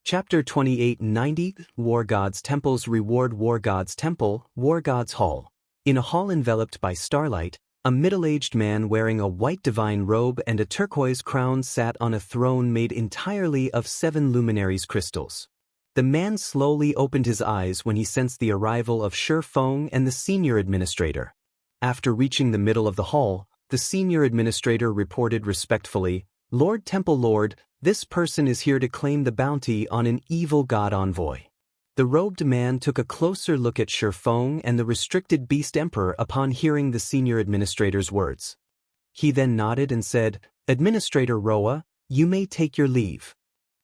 Chapter 2890 War Gods Temples Reward War Gods Temple, War Gods Hall. In a hall enveloped by starlight, a middle-aged man wearing a white divine robe and a turquoise crown sat on a throne made entirely of 7 luminaries crystals. The man slowly opened his eyes when he sensed the arrival of Shi Feng and the senior administrator. After reaching the middle of the hall, the senior administrator reported respectfully, "Lord Temple Lord, this person is here to claim the bounty on an evil god envoy." The robed man took a closer look at Shi Feng and the restricted beast emperor upon hearing the senior administrator's words. He then nodded and said, "Administrator Roa, you may take your leave."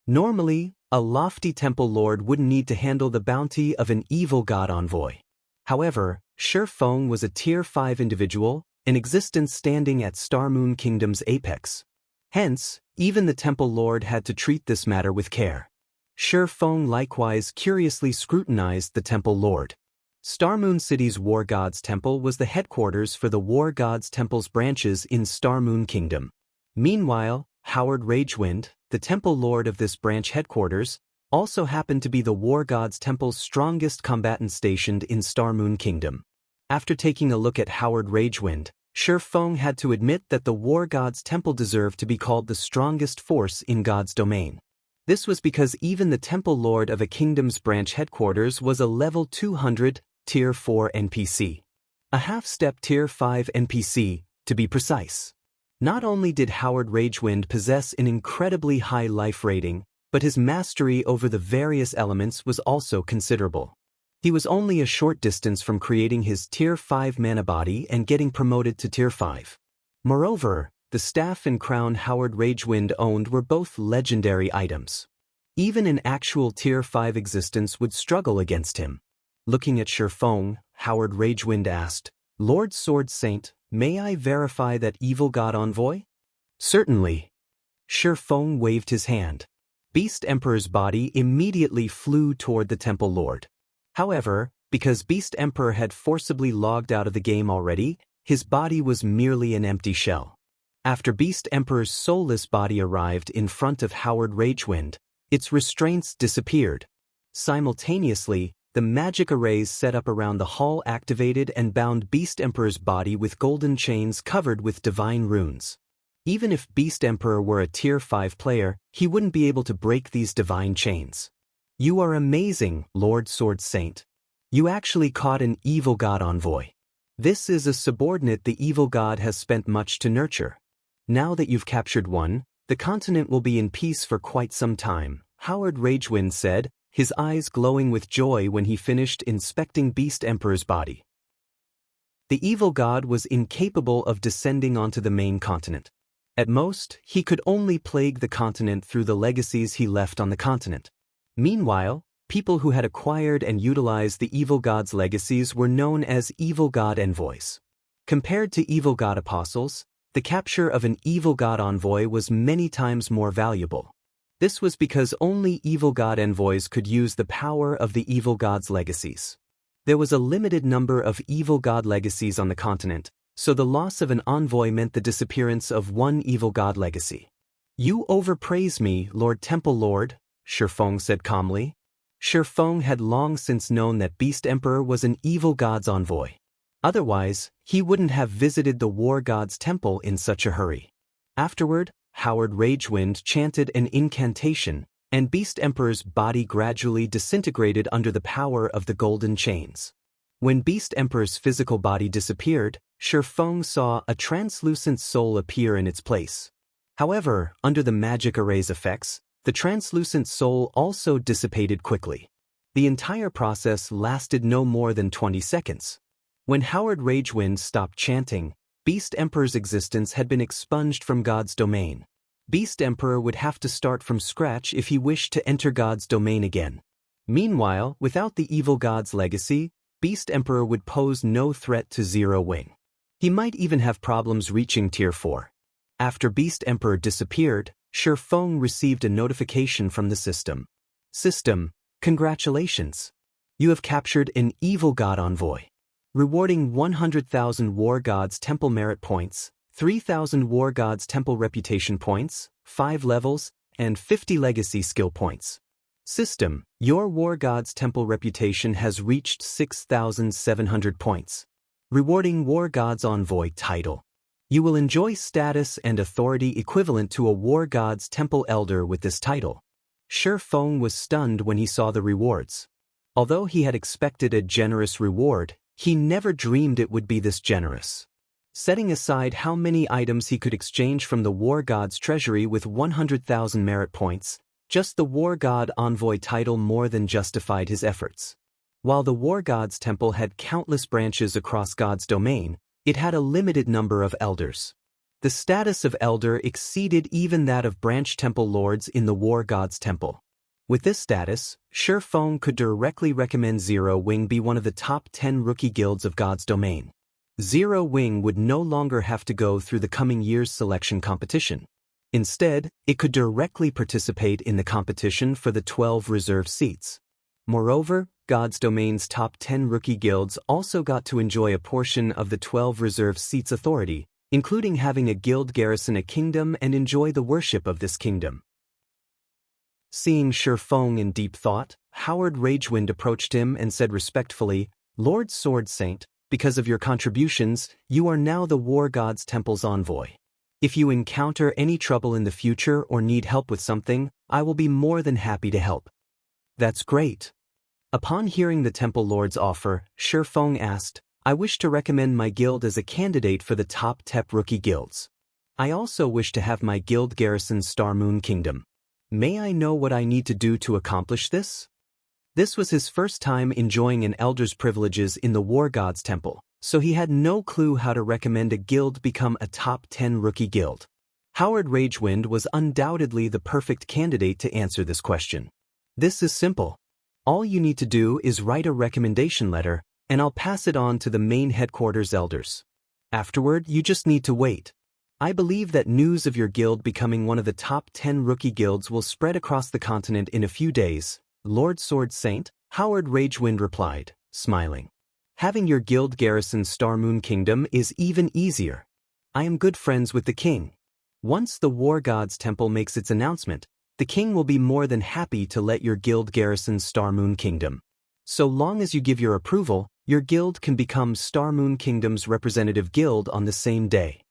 Normally, a lofty temple lord wouldn't need to handle the bounty of an evil god envoy. However, Shi Feng was a Tier 5 individual, an existence standing at Star Moon Kingdom's apex. Hence, even the temple lord had to treat this matter with care. Shi Feng likewise curiously scrutinized the temple lord. Star Moon City's War Gods Temple was the headquarters for the War Gods Temple's branches in Star Moon Kingdom. Meanwhile, Howard Ragewind, the temple lord of this branch headquarters, also happened to be the War Gods Temple's strongest combatant stationed in Star Moon Kingdom. After taking a look at Howard Ragewind, Shi Feng had to admit that the War Gods Temple deserved to be called the strongest force in God's domain. This was because even the temple lord of a kingdom's branch headquarters was a level 200, Tier 4 NPC. A half-step Tier 5 NPC, to be precise. Not only did Howard Ragewind possess an incredibly high life rating, but his mastery over the various elements was also considerable. He was only a short distance from creating his Tier 5 mana body and getting promoted to Tier 5. Moreover, the staff and crown Howard Ragewind owned were both legendary items. Even an actual Tier 5 existence would struggle against him. Looking at Shi Feng, Howard Ragewind asked, "Lord Sword Saint, may I verify that evil god envoy?" "Certainly." Shi Feng waved his hand. Beast Emperor's body immediately flew toward the temple lord. However, because Beast Emperor had forcibly logged out of the game already, his body was merely an empty shell. After Beast Emperor's soulless body arrived in front of Howard Ragewind, its restraints disappeared. Simultaneously, the magic arrays set up around the hall activated and bound Beast Emperor's body with golden chains covered with divine runes. Even if Beast Emperor were a Tier 5 player, he wouldn't be able to break these divine chains. "You are amazing, Lord Sword Saint. You actually caught an evil god envoy. This is a subordinate the evil god has spent much to nurture. Now that you've captured one, the continent will be in peace for quite some time," Howard Ragewind said, his eyes glowing with joy when he finished inspecting Beast Emperor's body. The evil god was incapable of descending onto the main continent. At most, he could only plague the continent through the legacies he left on the continent. Meanwhile, people who had acquired and utilized the evil god's legacies were known as evil god envoys. Compared to evil god apostles, the capture of an evil god envoy was many times more valuable. This was because only evil god envoys could use the power of the evil god's legacies. There was a limited number of evil god legacies on the continent, so the loss of an envoy meant the disappearance of one evil god legacy. "You overpraise me, Lord Temple Lord," Shi Feng said calmly. Shi Feng had long since known that Beast Emperor was an evil god's envoy. Otherwise, he wouldn't have visited the War Gods Temple in such a hurry. Afterward, Howard Ragewind chanted an incantation, and Beast Emperor's body gradually disintegrated under the power of the golden chains. When Beast Emperor's physical body disappeared, Shi Feng saw a translucent soul appear in its place. However, under the magic array's effects, the translucent soul also dissipated quickly. The entire process lasted no more than 20 seconds. When Howard Ragewind stopped chanting, Beast Emperor's existence had been expunged from God's domain. Beast Emperor would have to start from scratch if he wished to enter God's domain again. Meanwhile, without the evil god's legacy, Beast Emperor would pose no threat to Zero Wing. He might even have problems reaching Tier 4. After Beast Emperor disappeared, Shi Feng received a notification from the system. "System, congratulations. You have captured an evil god envoy. Rewarding 100,000 War Gods Temple Merit Points, 3,000 War Gods Temple Reputation Points, 5 levels, and 50 Legacy Skill Points. System: your War God's Temple reputation has reached 6,700 points. Rewarding War God's Envoy title. You will enjoy status and authority equivalent to a War God's Temple Elder with this title. Shi Feng was stunned when he saw the rewards. Although he had expected a generous reward, he never dreamed it would be this generous. Setting aside how many items he could exchange from the War God's treasury with 100,000 merit points, just the War God Envoy title more than justified his efforts. While the War God's Temple had countless branches across God's domain, it had a limited number of elders. The status of elder exceeded even that of branch temple lords in the War God's Temple. With this status, Shi Feng could directly recommend Zero Wing be one of the top 10 rookie guilds of God's domain. Zero Wing would no longer have to go through the coming year's selection competition. Instead, it could directly participate in the competition for the 12 reserve seats. Moreover, God's domain's top 10 rookie guilds also got to enjoy a portion of the 12 reserve seats authority, including having a guild garrison a kingdom and enjoy the worship of this kingdom. Seeing Shi Feng in deep thought, Howard Ragewind approached him and said respectfully, "Lord Sword Saint, because of your contributions, you are now the War God's Temple's envoy. If you encounter any trouble in the future or need help with something, I will be more than happy to help." "That's great." Upon hearing the Temple Lord's offer, Shi Feng asked, "I wish to recommend my guild as a candidate for the top 10 rookie guilds. I also wish to have my guild garrison Star Moon Kingdom. May I know what I need to do to accomplish this?" This was his first time enjoying an elder's privileges in the War God's Temple, so he had no clue how to recommend a guild become a top 10 rookie guild. Howard Ragewind was undoubtedly the perfect candidate to answer this question. "This is simple. All you need to do is write a recommendation letter, and I'll pass it on to the main headquarters elders. Afterward, you just need to wait. I believe that news of your guild becoming one of the top 10 rookie guilds will spread across the continent in a few days." "Lord Sword Saint," Howard Ragewind replied, smiling. "Having your guild garrison Star Moon Kingdom is even easier. I am good friends with the king. Once the War God's Temple makes its announcement, the king will be more than happy to let your guild garrison Star Moon Kingdom. So long as you give your approval, your guild can become Star Moon Kingdom's representative guild on the same day."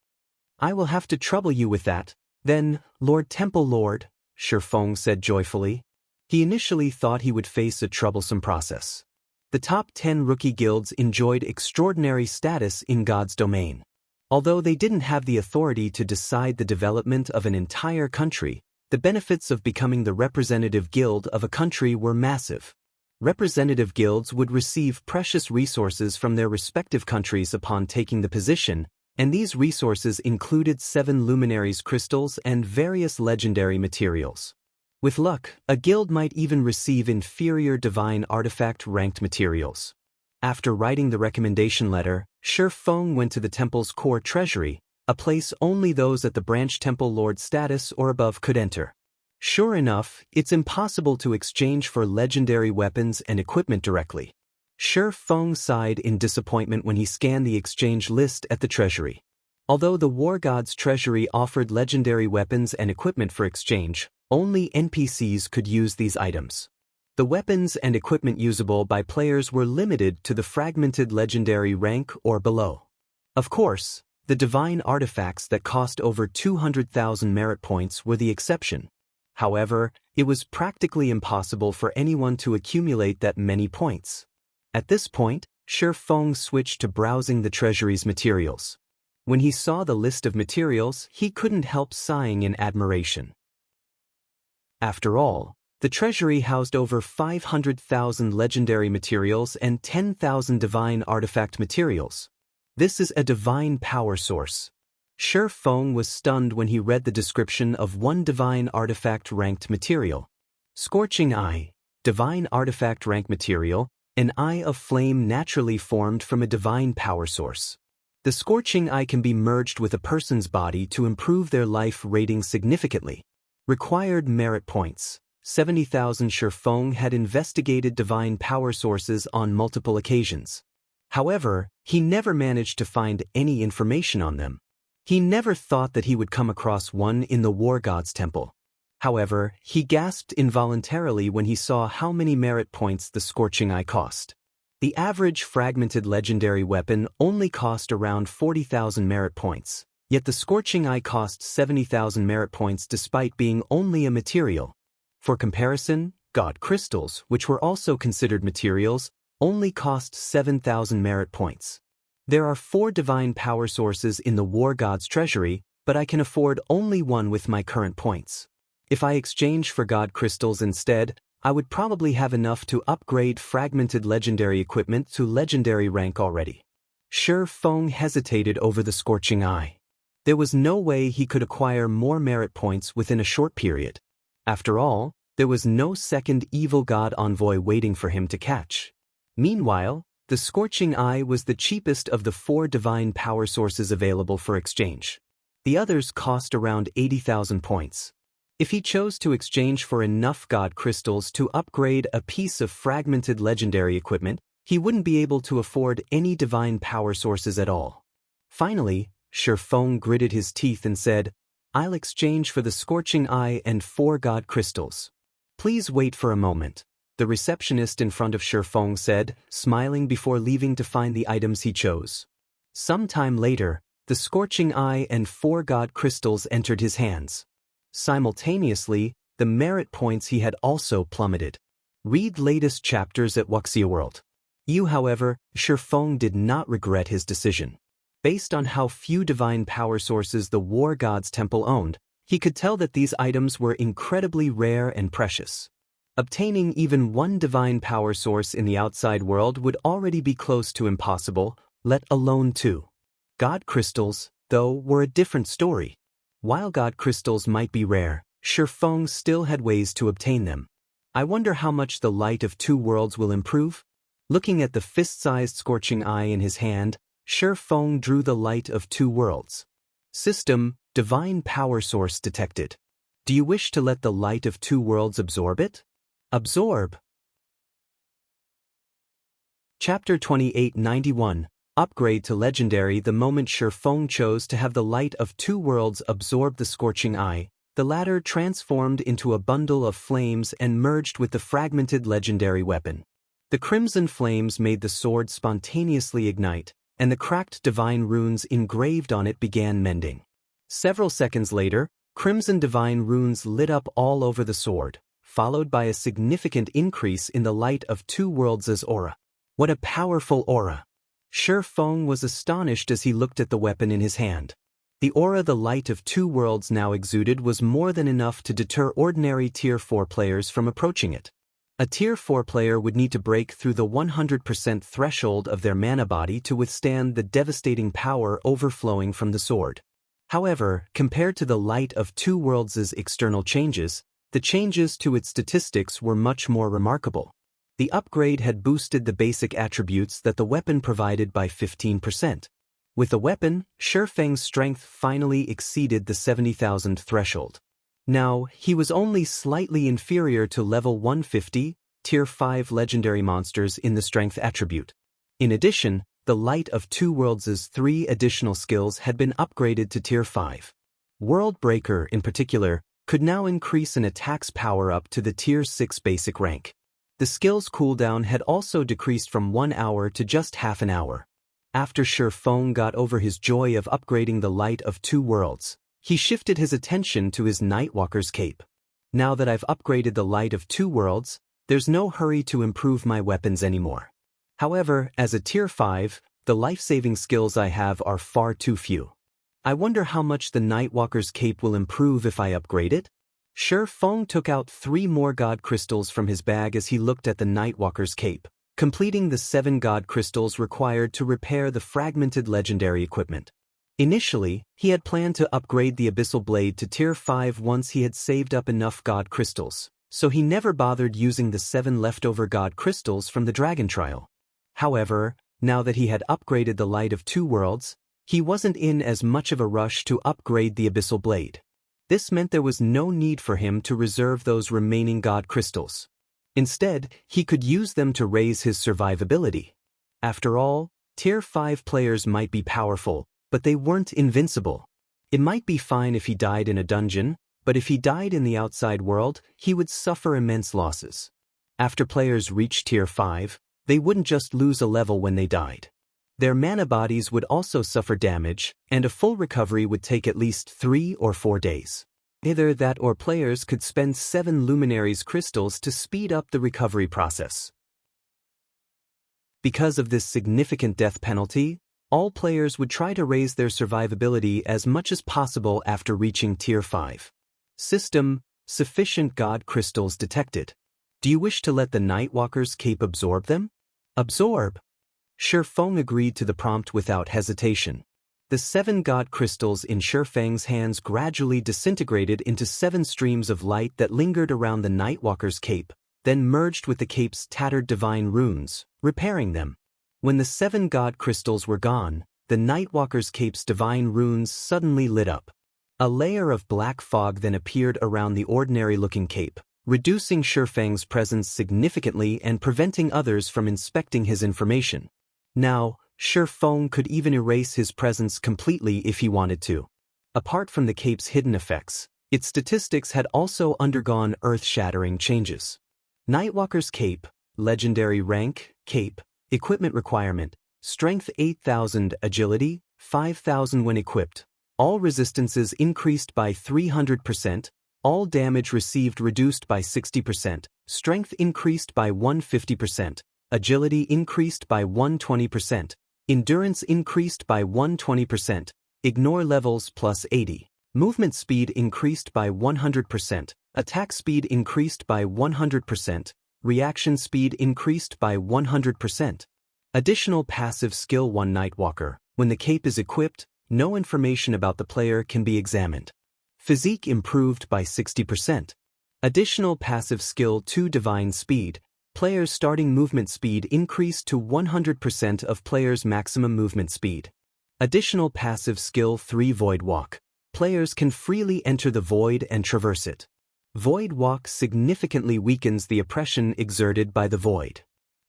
"I will have to trouble you with that, then, Lord Temple Lord," Shi Feng said joyfully. He initially thought he would face a troublesome process. The top 10 rookie guilds enjoyed extraordinary status in God's domain. Although they didn't have the authority to decide the development of an entire country, the benefits of becoming the representative guild of a country were massive. Representative guilds would receive precious resources from their respective countries upon taking the position, and these resources included 7 luminaries crystals and various legendary materials. With luck, a guild might even receive inferior divine artifact-ranked materials. After writing the recommendation letter, Shi Feng went to the temple's core treasury, a place only those at the branch temple lord status or above could enter. Sure enough, it's impossible to exchange for legendary weapons and equipment directly. Shi Feng sighed in disappointment when he scanned the exchange list at the treasury. Although the War God's treasury offered legendary weapons and equipment for exchange, only NPCs could use these items. The weapons and equipment usable by players were limited to the fragmented legendary rank or below. Of course, the divine artifacts that cost over 200,000 merit points were the exception. However, it was practically impossible for anyone to accumulate that many points. At this point, Shi Feng switched to browsing the treasury's materials. When he saw the list of materials, he couldn't help sighing in admiration. After all, the treasury housed over 500,000 legendary materials and 10,000 divine artifact materials. This is a divine power source. Shi Feng was stunned when he read the description of one divine artifact-ranked material. Scorching Eye, divine artifact rank material, an eye of flame naturally formed from a divine power source. The Scorching Eye can be merged with a person's body to improve their life rating significantly. Required merit points. 70,000. Shi Feng had investigated divine power sources on multiple occasions. However, he never managed to find any information on them. He never thought that he would come across one in the War God's Temple. However, he gasped involuntarily when he saw how many merit points the Scorching Eye cost. The average fragmented legendary weapon only cost around 40,000 merit points, yet the Scorching Eye cost 70,000 merit points despite being only a material. For comparison, God crystals, which were also considered materials, only cost 7,000 merit points. There are 4 divine power sources in the War God's treasury, but I can afford only one with my current points. If I exchange for God crystals instead, I would probably have enough to upgrade fragmented legendary equipment to legendary rank already. Shi Feng hesitated over the Scorching Eye. There was no way he could acquire more merit points within a short period. After all, there was no second evil god envoy waiting for him to catch. Meanwhile, the Scorching Eye was the cheapest of the 4 divine power sources available for exchange. The others cost around 80,000 points. If he chose to exchange for enough God crystals to upgrade a piece of fragmented legendary equipment, he wouldn't be able to afford any divine power sources at all. Finally, Shi Feng gritted his teeth and said, "I'll exchange for the Scorching Eye and 4 God crystals." "Please wait for a moment," the receptionist in front of Shi Feng said, smiling before leaving to find the items he chose. Some time later, the Scorching Eye and 4 God crystals entered his hands. Simultaneously, the merit points he had also plummeted. Read latest chapters at Wuxia World. However, Shi Feng did not regret his decision. Based on how few divine power sources the War God's temple owned, he could tell that these items were incredibly rare and precious. Obtaining even one divine power source in the outside world would already be close to impossible, let alone 2. God crystals, though, were a different story. While God crystals might be rare, Shi Feng still had ways to obtain them. I wonder how much the light of 2 worlds will improve? Looking at the fist-sized Scorching Eye in his hand, Shi Feng drew the light of 2 worlds. System, divine power source detected. Do you wish to let the light of 2 worlds absorb it? Absorb. Chapter 2891. Upgrade to Legendary. The moment Shi Feng chose to have the light of 2 worlds absorb the Scorching Eye, the latter transformed into a bundle of flames and merged with the fragmented legendary weapon. The crimson flames made the sword spontaneously ignite, and the cracked divine runes engraved on it began mending. Several seconds later, crimson divine runes lit up all over the sword, followed by a significant increase in the light of 2 worlds' aura. What a powerful aura! Shi Feng was astonished as he looked at the weapon in his hand. The aura the light of 2 worlds now exuded was more than enough to deter ordinary Tier 4 players from approaching it. A Tier 4 player would need to break through the 100% threshold of their mana body to withstand the devastating power overflowing from the sword. However, compared to the light of 2 worlds' external changes, the changes to its statistics were much more remarkable. The upgrade had boosted the basic attributes that the weapon provided by 15%. With the weapon, Shi Feng's strength finally exceeded the 70,000 threshold. Now, he was only slightly inferior to level 150, Tier 5 legendary monsters in the strength attribute. In addition, the light of 2 worlds' 3 additional skills had been upgraded to Tier 5. World Breaker, in particular, could now increase an attack's power up to the Tier 6 basic rank. The skill's cooldown had also decreased from 1 hour to just half an hour. After Shi Feng got over his joy of upgrading the light of 2 worlds, he shifted his attention to his Nightwalker's cape. Now that I've upgraded the light of 2 worlds, there's no hurry to improve my weapons anymore. However, as a Tier 5, the life-saving skills I have are far too few. I wonder how much the Nightwalker's cape will improve if I upgrade it? Shi Feng took out 3 more God crystals from his bag as he looked at the Nightwalker's cape, completing the 7 God crystals required to repair the fragmented legendary equipment. Initially, he had planned to upgrade the Abyssal Blade to Tier 5 once he had saved up enough God crystals, so he never bothered using the 7 leftover God crystals from the Dragon Trial. However, now that he had upgraded the light of 2 worlds, he wasn't in as much of a rush to upgrade the Abyssal Blade. This meant there was no need for him to reserve those remaining God crystals. Instead, he could use them to raise his survivability. After all, Tier 5 players might be powerful, but they weren't invincible. It might be fine if he died in a dungeon, but if he died in the outside world, he would suffer immense losses. After players reach Tier 5, they wouldn't just lose a level when they died. Their mana bodies would also suffer damage, and a full recovery would take at least 3 or 4 days. Either that or players could spend 7 Luminaries crystals to speed up the recovery process. Because of this significant death penalty, all players would try to raise their survivability as much as possible after reaching Tier 5. System: sufficient God crystals detected. Do you wish to let the Nightwalker's cape absorb them? Absorb. Shifeng agreed to the prompt without hesitation. The 7 God crystals in Shifeng's hands gradually disintegrated into 7 streams of light that lingered around the Nightwalker's cape, then merged with the cape's tattered divine runes, repairing them. When the 7 God crystals were gone, the Nightwalker's cape's divine runes suddenly lit up. A layer of black fog then appeared around the ordinary-looking cape, reducing Shifeng's presence significantly and preventing others from inspecting his information. Now, Shifeng could even erase his presence completely if he wanted to. Apart from the cape's hidden effects, its statistics had also undergone earth-shattering changes. Nightwalker's cape, legendary rank, cape, equipment requirement, strength 8,000, agility 5,000 when equipped. All resistances increased by 300%, all damage received reduced by 60%, strength increased by 150%, agility increased by 120%, endurance increased by 120%, ignore levels plus 80, movement speed increased by 100%, attack speed increased by 100%, reaction speed increased by 100%. Additional passive skill 1 Nightwalker. When the cape is equipped, no information about the player can be examined. Physique improved by 60%. Additional passive skill 2 Divine Speed. Players' starting movement speed increased to 100% of players' maximum movement speed. Additional passive skill 3 Void Walk. Players can freely enter the void and traverse it. Void Walk significantly weakens the oppression exerted by the void.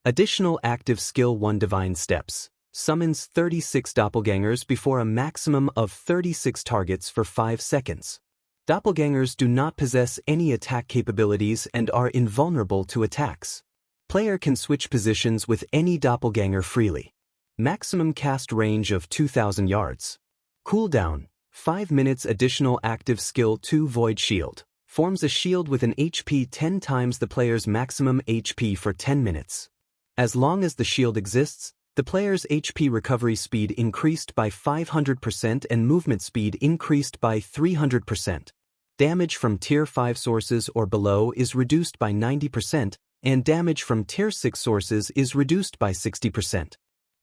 Additional active skill 1 Divine Steps. Summons 36 doppelgangers before a maximum of 36 targets for 5 seconds. Doppelgangers do not possess any attack capabilities and are invulnerable to attacks. Player can switch positions with any doppelganger freely. Maximum cast range of 2,000 yards. Cooldown: 5 minutes. Additional active skill 2 Void Shield. Forms a shield with an HP 10 times the player's maximum HP for 10 minutes. As long as the shield exists, the player's HP recovery speed increased by 500% and movement speed increased by 300%. Damage from Tier 5 sources or below is reduced by 90%, and damage from Tier 6 sources is reduced by 60%.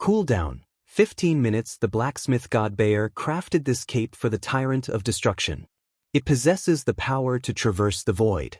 Cooldown: 15 minutes. The blacksmith god Bayer crafted this cape for the Tyrant of Destruction. It possesses the power to traverse the void.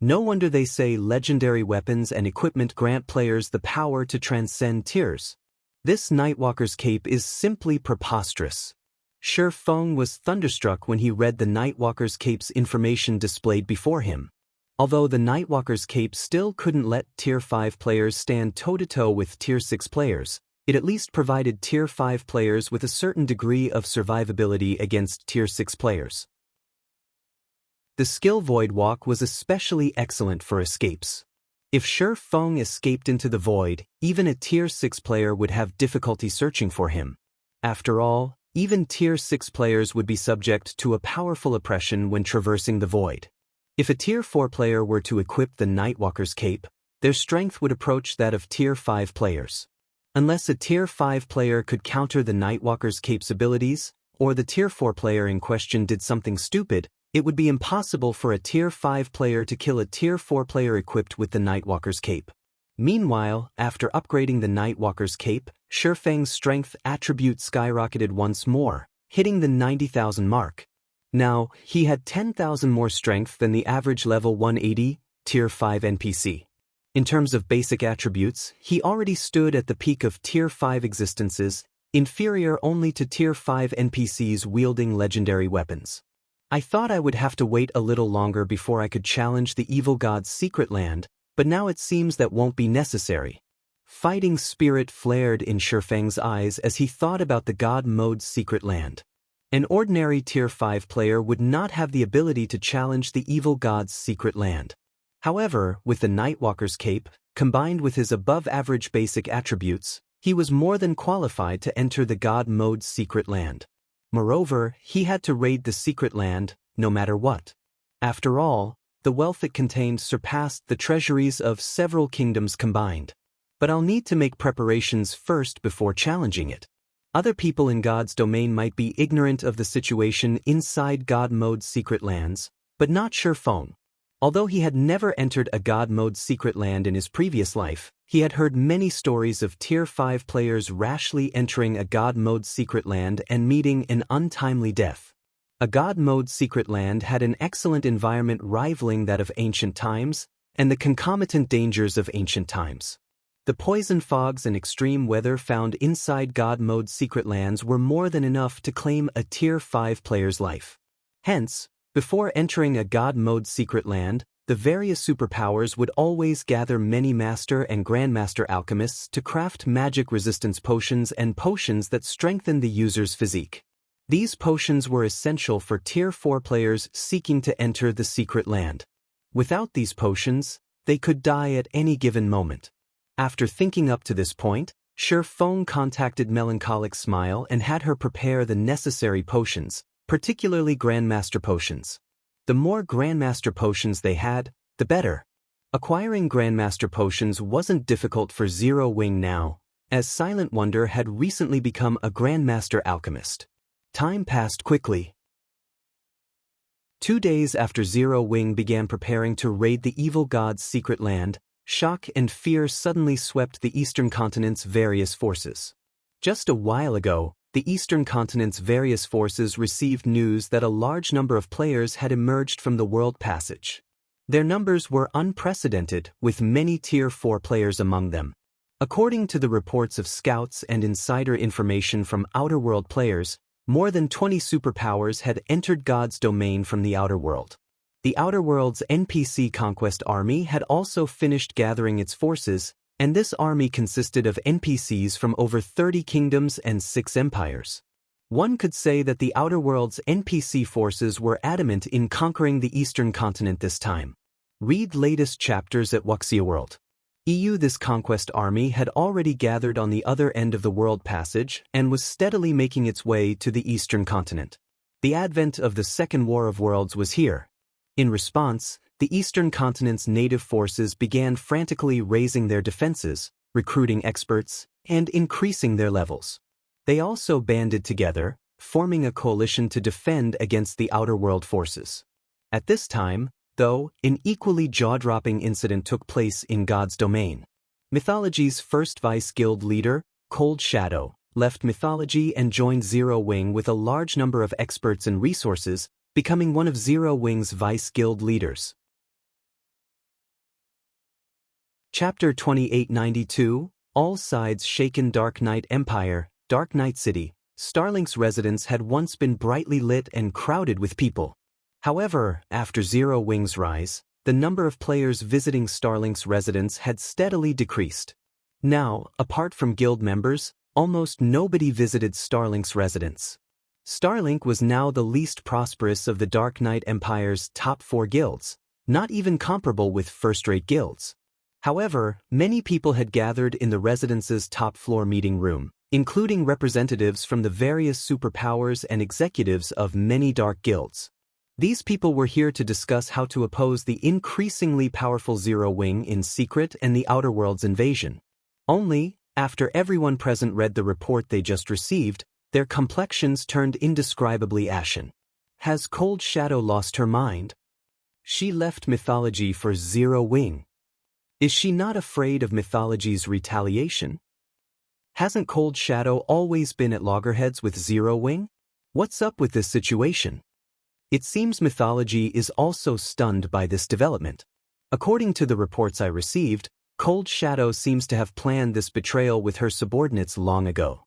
No wonder they say legendary weapons and equipment grant players the power to transcend tiers. This Nightwalker's cape is simply preposterous. Shifeng was thunderstruck when he read the Nightwalker's cape's information displayed before him. Although the Nightwalker's cape still couldn't let Tier 5 players stand toe-to-toe with Tier 6 players, it at least provided Tier 5 players with a certain degree of survivability against Tier 6 players. The skill Void Walk was especially excellent for escapes. If Shifeng escaped into the void, even a Tier 6 player would have difficulty searching for him. After all, even Tier 6 players would be subject to a powerful oppression when traversing the void. If a Tier 4 player were to equip the Nightwalker's cape, their strength would approach that of Tier 5 players. Unless a Tier 5 player could counter the Nightwalker's cape's abilities, or the Tier 4 player in question did something stupid, it would be impossible for a Tier 5 player to kill a Tier 4 player equipped with the Nightwalker's cape. Meanwhile, after upgrading the Nightwalker's cape, Shifeng's strength attribute skyrocketed once more, hitting the 90,000 mark. Now, he had 10,000 more strength than the average level 180, Tier 5 NPC. In terms of basic attributes, he already stood at the peak of Tier 5 existences, inferior only to Tier 5 NPCs wielding legendary weapons. I thought I would have to wait a little longer before I could challenge the evil god's secret land, but now it seems that won't be necessary. Fighting spirit flared in Shifeng's eyes as he thought about the god mode's secret land. An ordinary Tier 5 player would not have the ability to challenge the evil god's secret land. However, with the Nightwalker's cape, combined with his above-average basic attributes, he was more than qualified to enter the god mode's secret land. Moreover, he had to raid the secret land, no matter what. After all, the wealth it contained surpassed the treasuries of several kingdoms combined. But I'll need to make preparations first before challenging it. Other people in God's domain might be ignorant of the situation inside God Mode's secret lands, but not Shi Feng. Although he had never entered a God Mode's secret land in his previous life, he had heard many stories of Tier 5 players rashly entering a God Mode's secret land and meeting an untimely death. A God Mode's secret land had an excellent environment rivaling that of ancient times, and the concomitant dangers of ancient times. The poison fogs and extreme weather found inside God Mode's secret lands were more than enough to claim a Tier 5 player's life. Hence, before entering a God Mode's secret land, the various superpowers would always gather many Master and Grandmaster alchemists to craft magic resistance potions and potions that strengthen the user's physique. These potions were essential for Tier 4 players seeking to enter the secret land. Without these potions, they could die at any given moment. After thinking up to this point, Shi Feng contacted Melancholic Smile and had her prepare the necessary potions, particularly Grandmaster potions. The more Grandmaster potions they had, the better. Acquiring Grandmaster potions wasn't difficult for Zero Wing now, as Silent Wonder had recently become a Grandmaster alchemist. Time passed quickly. 2 days after Zero Wing began preparing to raid the evil god's secret land, shock and fear suddenly swept the Eastern Continent's various forces. Just a while ago, the Eastern Continent's various forces received news that a large number of players had emerged from the World Passage. Their numbers were unprecedented, with many Tier 4 players among them. According to the reports of scouts and insider information from Outer World players, more than 20 superpowers had entered God's domain from the Outer World. The Outer World's NPC conquest army had also finished gathering its forces, and this army consisted of NPCs from over 30 kingdoms and 6 empires. One could say that the Outer World's NPC forces were adamant in conquering the Eastern Continent this time. Read latest chapters at Wuxia World. This conquest army had already gathered on the other end of the World Passage and was steadily making its way to the Eastern Continent. The advent of the Second War of Worlds was here. In response, the Eastern Continent's native forces began frantically raising their defenses, recruiting experts, and increasing their levels. They also banded together, forming a coalition to defend against the Outer World forces. At this time, though, an equally jaw-dropping incident took place in God's domain. Mythology's first Vice Guild leader, Cold Shadow, left Mythology and joined Zero Wing with a large number of experts and resources, becoming one of Zero Wing's Vice Guild leaders. Chapter 2892, All Sides Shaken. Dark Knight Empire, Dark Knight City. Starlink's residence had once been brightly lit and crowded with people. However, after Zero Wing's rise, the number of players visiting Starlink's residence had steadily decreased. Now, apart from guild members, almost nobody visited Starlink's residence. Starlink was now the least prosperous of the Dark Knight Empire's top 4 guilds, not even comparable with first-rate guilds. However, many people had gathered in the residence's top-floor meeting room, including representatives from the various superpowers and executives of many dark guilds. These people were here to discuss how to oppose the increasingly powerful Zero Wing in secret and the Outer World's invasion. Only, after everyone present read the report they just received, their complexions turned indescribably ashen. Has Cold Shadow lost her mind? She left Mythology for Zero Wing. Is she not afraid of Mythology's retaliation? Hasn't Cold Shadow always been at loggerheads with Zero Wing? What's up with this situation? It seems Mythology is also stunned by this development. According to the reports I received, Cold Shadow seems to have planned this betrayal with her subordinates long ago.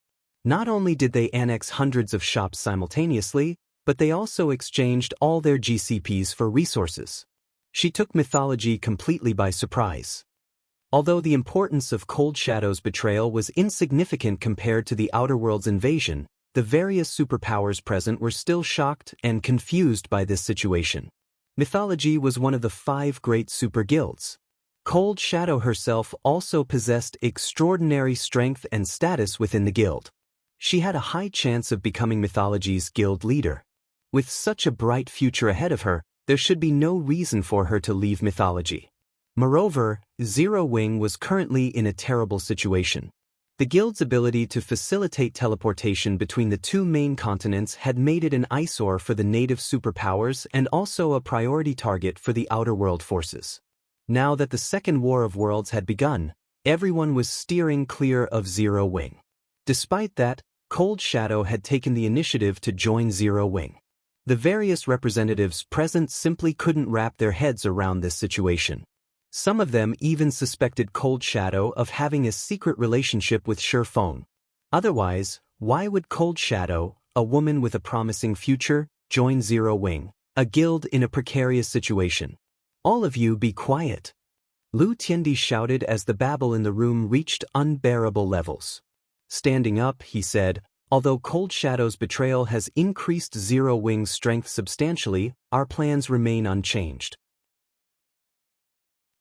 Not only did they annex hundreds of shops simultaneously, but they also exchanged all their GCPs for resources. She took Mythology completely by surprise. Although the importance of Cold Shadow's betrayal was insignificant compared to the Outer World's invasion, the various superpowers present were still shocked and confused by this situation. Mythology was one of the 5 great super guilds. Cold Shadow herself also possessed extraordinary strength and status within the guild. She had a high chance of becoming Mythology's guild leader. With such a bright future ahead of her, there should be no reason for her to leave Mythology. Moreover, Zero Wing was currently in a terrible situation. The guild's ability to facilitate teleportation between the 2 main continents had made it an eyesore for the native superpowers and also a priority target for the Outer World forces. Now that the Second War of Worlds had begun, everyone was steering clear of Zero Wing. Despite that, Cold Shadow had taken the initiative to join Zero Wing. The various representatives present simply couldn't wrap their heads around this situation. Some of them even suspected Cold Shadow of having a secret relationship with Shifeng. Otherwise, why would Cold Shadow, a woman with a promising future, join Zero Wing, a guild in a precarious situation? All of you be quiet. Lu Tiandi shouted as the babble in the room reached unbearable levels. Standing up, he said, although Cold Shadow's betrayal has increased Zero Wing's strength substantially, our plans remain unchanged.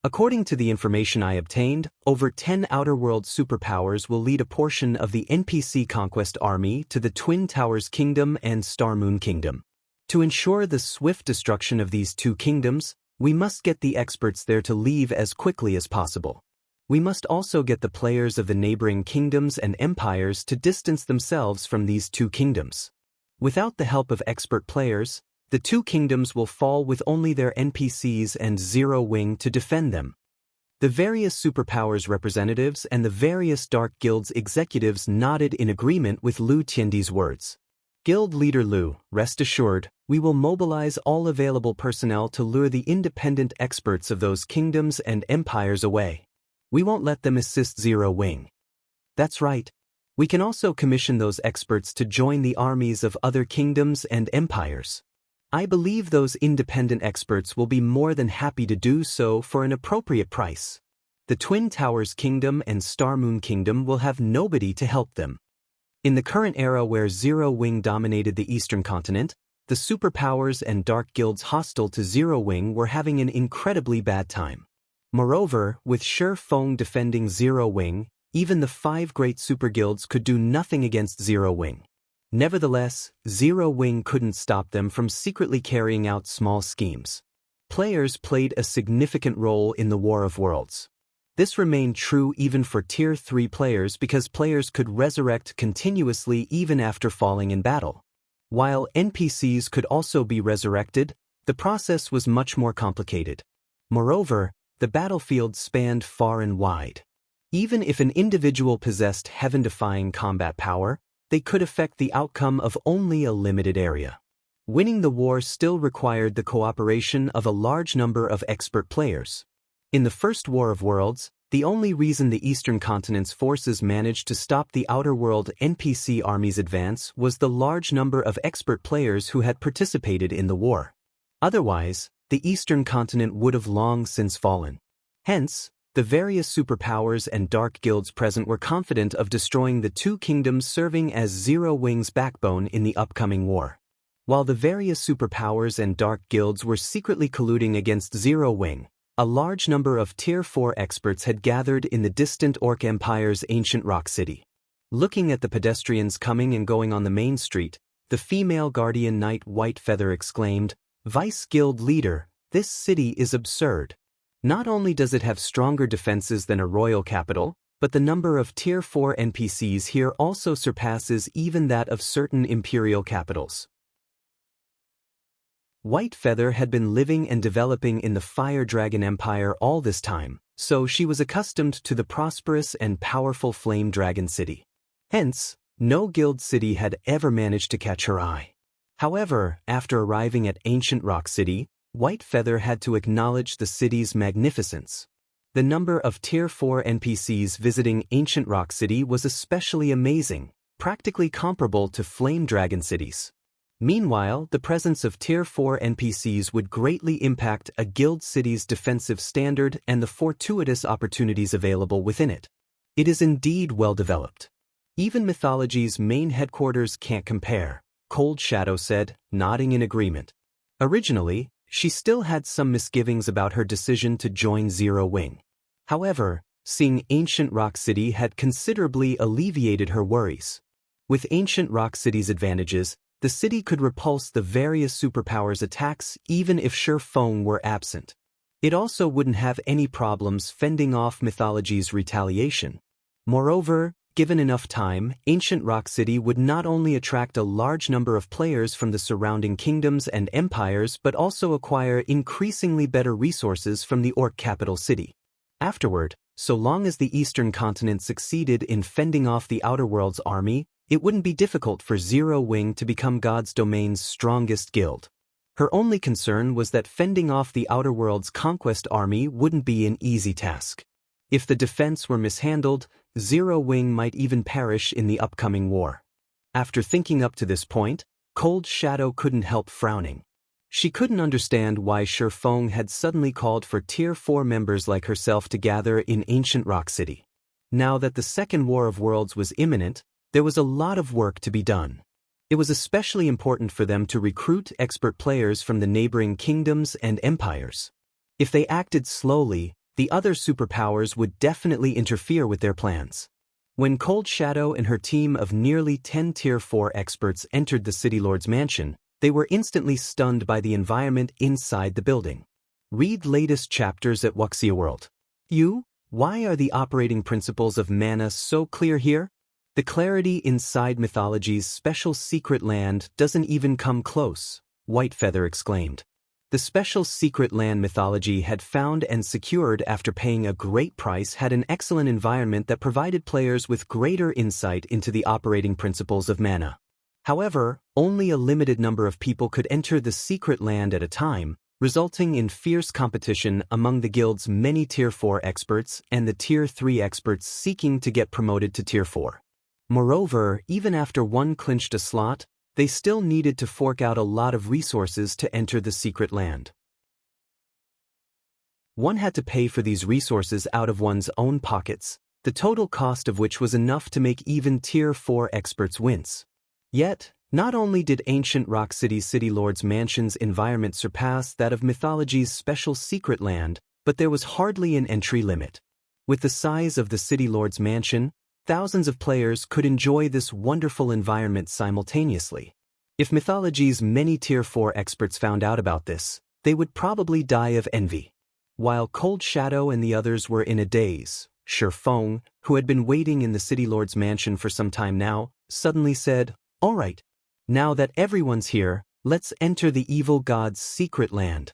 According to the information I obtained, over 10 Outer World superpowers will lead a portion of the NPC Conquest Army to the Twin Towers Kingdom and Star Moon Kingdom. To ensure the swift destruction of these 2 kingdoms, we must get the experts there to leave as quickly as possible. We must also get the players of the neighboring kingdoms and empires to distance themselves from these 2 kingdoms. Without the help of expert players, the 2 kingdoms will fall with only their NPCs and Zero Wing to defend them. The various superpowers representatives and the various Dark Guilds executives nodded in agreement with Lu Tiandi's words. Guild Leader Lu, rest assured, we will mobilize all available personnel to lure the independent experts of those kingdoms and empires away. We won't let them assist Zero Wing. That's right. We can also commission those experts to join the armies of other kingdoms and empires. I believe those independent experts will be more than happy to do so for an appropriate price. The Twin Towers Kingdom and Star Moon Kingdom will have nobody to help them. In the current era where Zero Wing dominated the Eastern continent, the superpowers and dark guilds hostile to Zero Wing were having an incredibly bad time. Moreover, with Shifeng defending Zero Wing, even the 5 great super guilds could do nothing against Zero Wing. Nevertheless, Zero Wing couldn't stop them from secretly carrying out small schemes. Players played a significant role in the War of Worlds. This remained true even for Tier 3 players because players could resurrect continuously even after falling in battle. While NPCs could also be resurrected, the process was much more complicated. Moreover, the battlefield spanned far and wide. Even if an individual possessed heaven-defying combat power, they could affect the outcome of only a limited area. Winning the war still required the cooperation of a large number of expert players. In the First War of Worlds, the only reason the Eastern Continent's forces managed to stop the Outer World NPC army's advance was the large number of expert players who had participated in the war. Otherwise, the Eastern Continent would have long since fallen. Hence, the various superpowers and dark guilds present were confident of destroying the 2 kingdoms serving as Zero Wing's backbone in the upcoming war. While the various superpowers and dark guilds were secretly colluding against Zero Wing, a large number of Tier 4 experts had gathered in the distant Orc Empire's ancient rock city. Looking at the pedestrians coming and going on the main street, the female guardian knight Whitefeather exclaimed, "Vice Guild Leader, this city is absurd. Not only does it have stronger defenses than a royal capital, but the number of Tier 4 NPCs here also surpasses even that of certain imperial capitals." Whitefeather had been living and developing in the Fire Dragon Empire all this time, so she was accustomed to the prosperous and powerful Flame Dragon City. Hence, no guild city had ever managed to catch her eye. However, after arriving at Ancient Rock City, Whitefeather had to acknowledge the city's magnificence. The number of Tier 4 NPCs visiting Ancient Rock City was especially amazing, practically comparable to Flame Dragon cities. Meanwhile, the presence of Tier 4 NPCs would greatly impact a guild city's defensive standard and the fortuitous opportunities available within it. It is indeed well developed. Even mythology's main headquarters can't compare, Cold Shadow said, nodding in agreement. Originally, she still had some misgivings about her decision to join Zero Wing. However, seeing Ancient Rock City had considerably alleviated her worries. With Ancient Rock City's advantages, the city could repulse the various superpowers' attacks even if Shi Feng were absent. It also wouldn't have any problems fending off mythology's retaliation. Moreover, given enough time, Ancient Rock City would not only attract a large number of players from the surrounding kingdoms and empires but also acquire increasingly better resources from the Orc capital city. Afterward, so long as the Eastern continent succeeded in fending off the Outer World's army, it wouldn't be difficult for Zero Wing to become God's domain's strongest guild. Her only concern was that fending off the Outer World's conquest army wouldn't be an easy task. If the defense were mishandled, Zero Wing might even perish in the upcoming war. After thinking up to this point, Cold Shadow couldn't help frowning. She couldn't understand why Shi Feng had suddenly called for Tier 4 members like herself to gather in Ancient Rock City. Now that the Second War of Worlds was imminent, there was a lot of work to be done. It was especially important for them to recruit expert players from the neighboring kingdoms and empires. If they acted slowly, the other superpowers would definitely interfere with their plans. When Cold Shadow and her team of nearly 10 Tier 4 experts entered the City Lord's mansion, they were instantly stunned by the environment inside the building. Read latest chapters at Wuxia World. Why are the operating principles of mana so clear here? The clarity inside mythology's special secret land doesn't even come close, Whitefeather exclaimed. The special secret land mythology had found and secured after paying a great price had an excellent environment that provided players with greater insight into the operating principles of mana. However, only a limited number of people could enter the secret land at a time, resulting in fierce competition among the guild's many Tier 4 experts and the Tier 3 experts seeking to get promoted to Tier 4. Moreover, even after one clinched a slot, they still needed to fork out a lot of resources to enter the secret land. One had to pay for these resources out of one's own pockets, the total cost of which was enough to make even Tier 4 experts wince. Yet, not only did Ancient Rock City's City Lord's mansion's environment surpass that of mythology's special secret land, but there was hardly an entry limit. With the size of the City Lord's mansion, thousands of players could enjoy this wonderful environment simultaneously. If mythology's many Tier 4 experts found out about this, they would probably die of envy. While Cold Shadow and the others were in a daze, Shi Feng, who had been waiting in the City Lord's mansion for some time now, suddenly said, "All right, now that everyone's here, let's enter the evil god's secret land."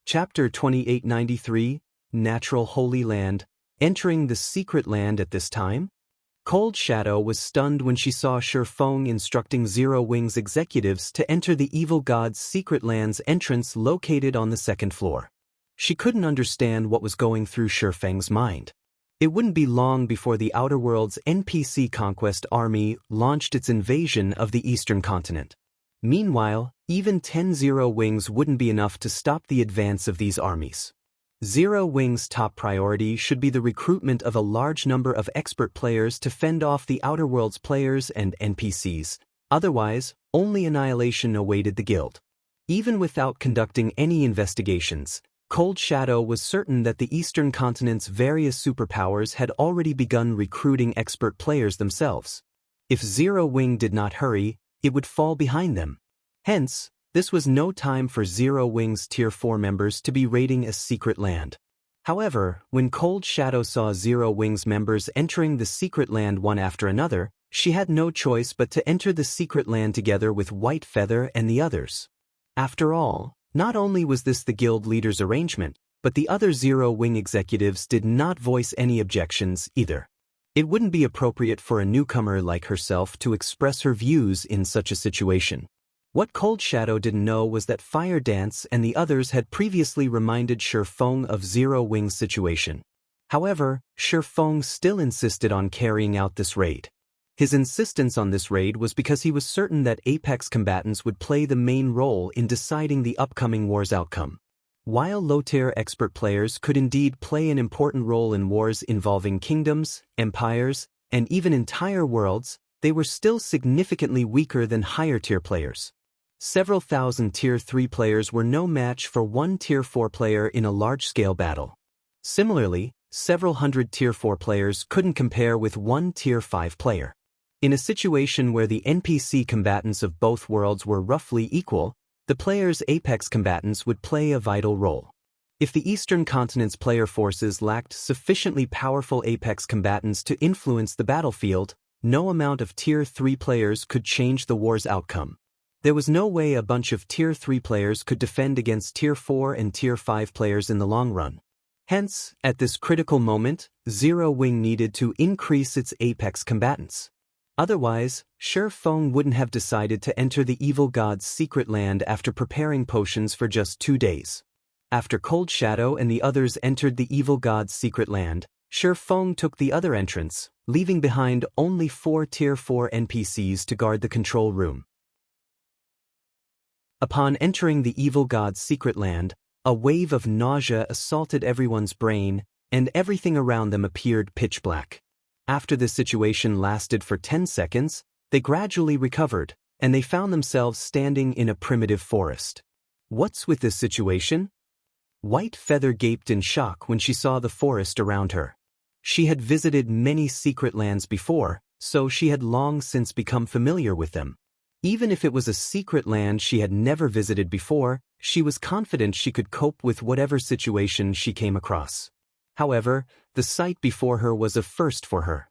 Chapter 2893, Natural Holy Land, entering the secret land at this time? Cold Shadow was stunned when she saw Shi Feng instructing Zero Wing's executives to enter the evil god's secret land's entrance located on the second floor. She couldn't understand what was going through Shi Feng's mind. It wouldn't be long before the Outer World's NPC conquest army launched its invasion of the Eastern continent. Meanwhile, even 10 Zero Wings wouldn't be enough to stop the advance of these armies. Zero Wing's top priority should be the recruitment of a large number of expert players to fend off the Outer World's players and NPCs, otherwise, only annihilation awaited the guild. Even without conducting any investigations, Cold Shadow was certain that the Eastern continent's various superpowers had already begun recruiting expert players themselves. If Zero Wing did not hurry, it would fall behind them. Hence, this was no time for Zero Wing's Tier 4 members to be raiding a secret land. However, when Cold Shadow saw Zero Wing's members entering the secret land one after another, she had no choice but to enter the secret land together with Whitefeather and the others. After all, not only was this the guild leader's arrangement, but the other Zero Wing executives did not voice any objections either. It wouldn't be appropriate for a newcomer like herself to express her views in such a situation. What Cold Shadow didn't know was that Fire Dance and the others had previously reminded Shi Feng of Zero Wing's situation. However, Shi Feng still insisted on carrying out this raid. His insistence on this raid was because he was certain that Apex combatants would play the main role in deciding the upcoming war's outcome. While low-tier expert players could indeed play an important role in wars involving kingdoms, empires, and even entire worlds, they were still significantly weaker than higher-tier players. Several thousand Tier 3 players were no match for one Tier 4 player in a large-scale battle. Similarly, several hundred Tier 4 players couldn't compare with one Tier 5 player. In a situation where the NPC combatants of both worlds were roughly equal, the players' apex combatants would play a vital role. If the Eastern Continent's player forces lacked sufficiently powerful apex combatants to influence the battlefield, no amount of Tier 3 players could change the war's outcome. There was no way a bunch of Tier 3 players could defend against Tier 4 and Tier 5 players in the long run. Hence, at this critical moment, Zero Wing needed to increase its apex combatants. Otherwise, Shi Feng wouldn't have decided to enter the evil god's secret land after preparing potions for just 2 days. After Cold Shadow and the others entered the evil god's secret land, Shi Feng took the other entrance, leaving behind only 4 Tier 4 NPCs to guard the control room. Upon entering the evil god's secret land, a wave of nausea assaulted everyone's brain, and everything around them appeared pitch black. After this situation lasted for 10 seconds, they gradually recovered, and they found themselves standing in a primitive forest. What's with this situation? White Feather gaped in shock when she saw the forest around her. She had visited many secret lands before, so she had long since become familiar with them. Even if it was a secret land she had never visited before, she was confident she could cope with whatever situation she came across. However, the sight before her was a first for her.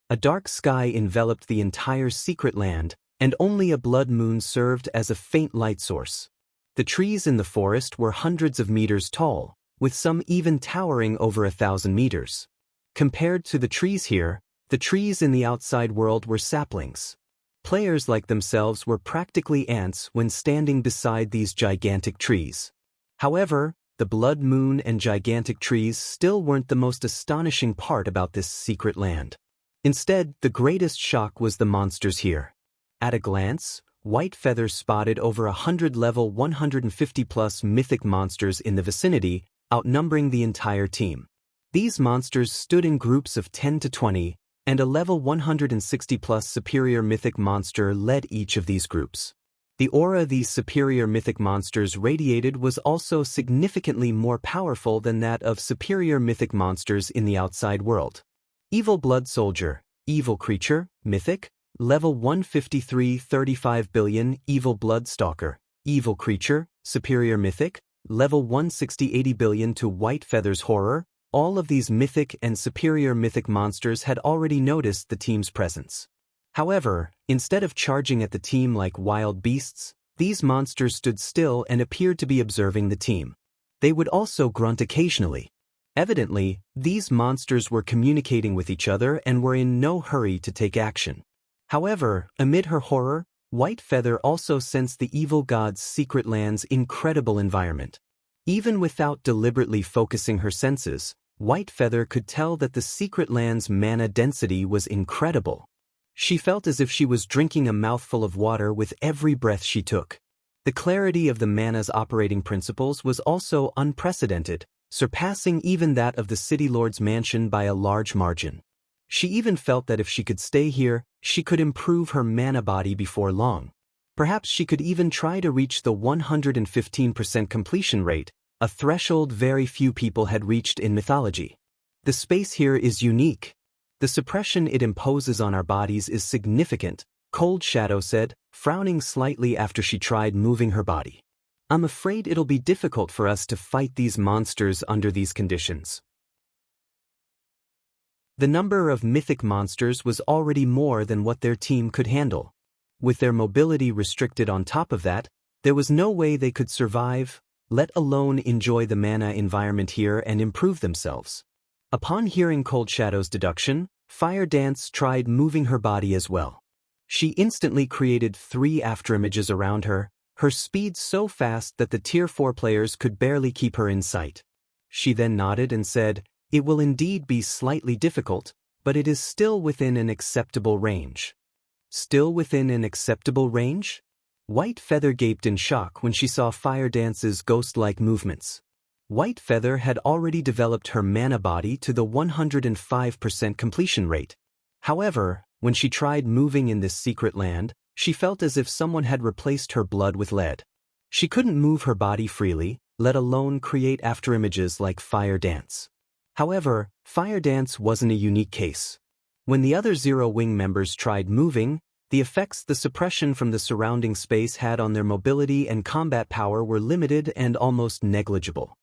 A dark sky enveloped the entire secret land, and only a blood moon served as a faint light source. The trees in the forest were hundreds of meters tall, with some even towering over 1,000 meters. Compared to the trees here, the trees in the outside world were saplings. Players like themselves were practically ants when standing beside these gigantic trees. However, the blood moon and gigantic trees still weren't the most astonishing part about this secret land. Instead, the greatest shock was the monsters here. At a glance, White Feather spotted over 100 level 150+ mythic monsters in the vicinity, outnumbering the entire team. These monsters stood in groups of 10 to 20, and a level 160+ superior mythic monster led each of these groups. The aura these superior mythic monsters radiated was also significantly more powerful than that of superior mythic monsters in the outside world. Evil Blood Soldier, Evil Creature, Mythic, Level 153 35 billion. Evil Blood Stalker, Evil Creature, Superior Mythic, Level 160 80 billion. To White Feather's horror, all of these mythic and superior mythic monsters had already noticed the team's presence. However, instead of charging at the team like wild beasts, these monsters stood still and appeared to be observing the team. They would also grunt occasionally. Evidently, these monsters were communicating with each other and were in no hurry to take action. However, amid her horror, White Feather also sensed the evil god's secret land's incredible environment. Even without deliberately focusing her senses, White Feather could tell that the secret land's mana density was incredible. She felt as if she was drinking a mouthful of water with every breath she took. The clarity of the mana's operating principles was also unprecedented, surpassing even that of the City Lord's mansion by a large margin. She even felt that if she could stay here, she could improve her mana body before long. Perhaps she could even try to reach the 115% completion rate, a threshold very few people had reached in mythology. The space here is unique. The suppression it imposes on our bodies is significant, Cold Shadow said, frowning slightly after she tried moving her body. I'm afraid it'll be difficult for us to fight these monsters under these conditions. The number of mythic monsters was already more than what their team could handle. With their mobility restricted on top of that, there was no way they could survive, let alone enjoy the mana environment here and improve themselves. Upon hearing Cold Shadow's deduction, Fire Dance tried moving her body as well. She instantly created 3 afterimages around her, her speed so fast that the Tier 4 players could barely keep her in sight. She then nodded and said, "It will indeed be slightly difficult, but it is still within an acceptable range." Still within an acceptable range? White Feather gaped in shock when she saw Fire Dance's ghost-like movements. White Feather had already developed her mana body to the 105% completion rate. However, when she tried moving in this secret land, she felt as if someone had replaced her blood with lead. She couldn't move her body freely, let alone create afterimages like Fire Dance. However, Fire Dance wasn't a unique case. When the other Zero Wing members tried moving, the effects the suppression from the surrounding space had on their mobility and combat power were limited and almost negligible.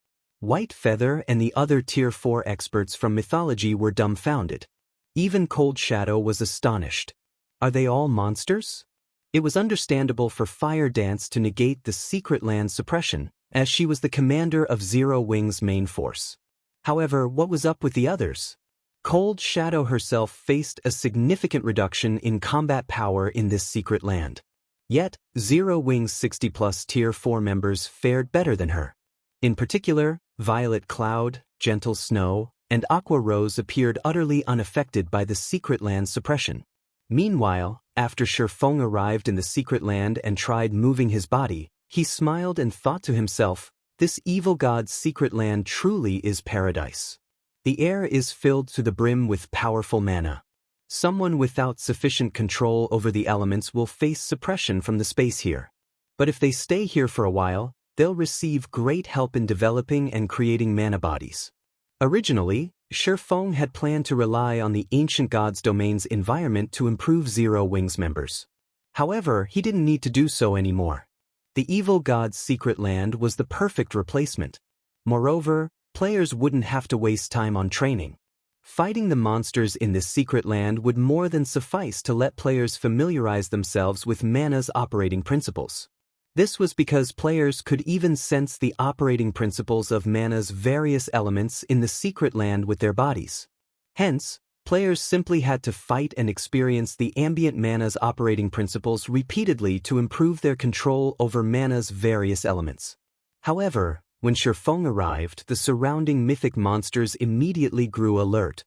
White Feather and the other Tier 4 experts from mythology were dumbfounded. Even Cold Shadow was astonished. Are they all monsters? It was understandable for Fire Dance to negate the secret land suppression, as she was the commander of Zero Wing's main force. However, what was up with the others? Cold Shadow herself faced a significant reduction in combat power in this secret land. Yet, Zero Wing's 60+ Tier 4 members fared better than her. In particular, Violet Cloud, Gentle Snow, and Aqua Rose appeared utterly unaffected by the secret land suppression. Meanwhile, after Shifeng arrived in the secret land and tried moving his body, he smiled and thought to himself, "This evil god's secret land truly is paradise. The air is filled to the brim with powerful mana. Someone without sufficient control over the elements will face suppression from the space here. But if they stay here for a while, they'll receive great help in developing and creating mana bodies." Originally, Shifeng had planned to rely on the ancient god's domain's environment to improve Zero Wing's members. However, he didn't need to do so anymore. The evil god's secret land was the perfect replacement. Moreover, players wouldn't have to waste time on training. Fighting the monsters in this secret land would more than suffice to let players familiarize themselves with mana's operating principles. This was because players could even sense the operating principles of mana's various elements in the secret land with their bodies. Hence, players simply had to fight and experience the ambient mana's operating principles repeatedly to improve their control over mana's various elements. However, when Shifeng arrived, the surrounding mythic monsters immediately grew alert.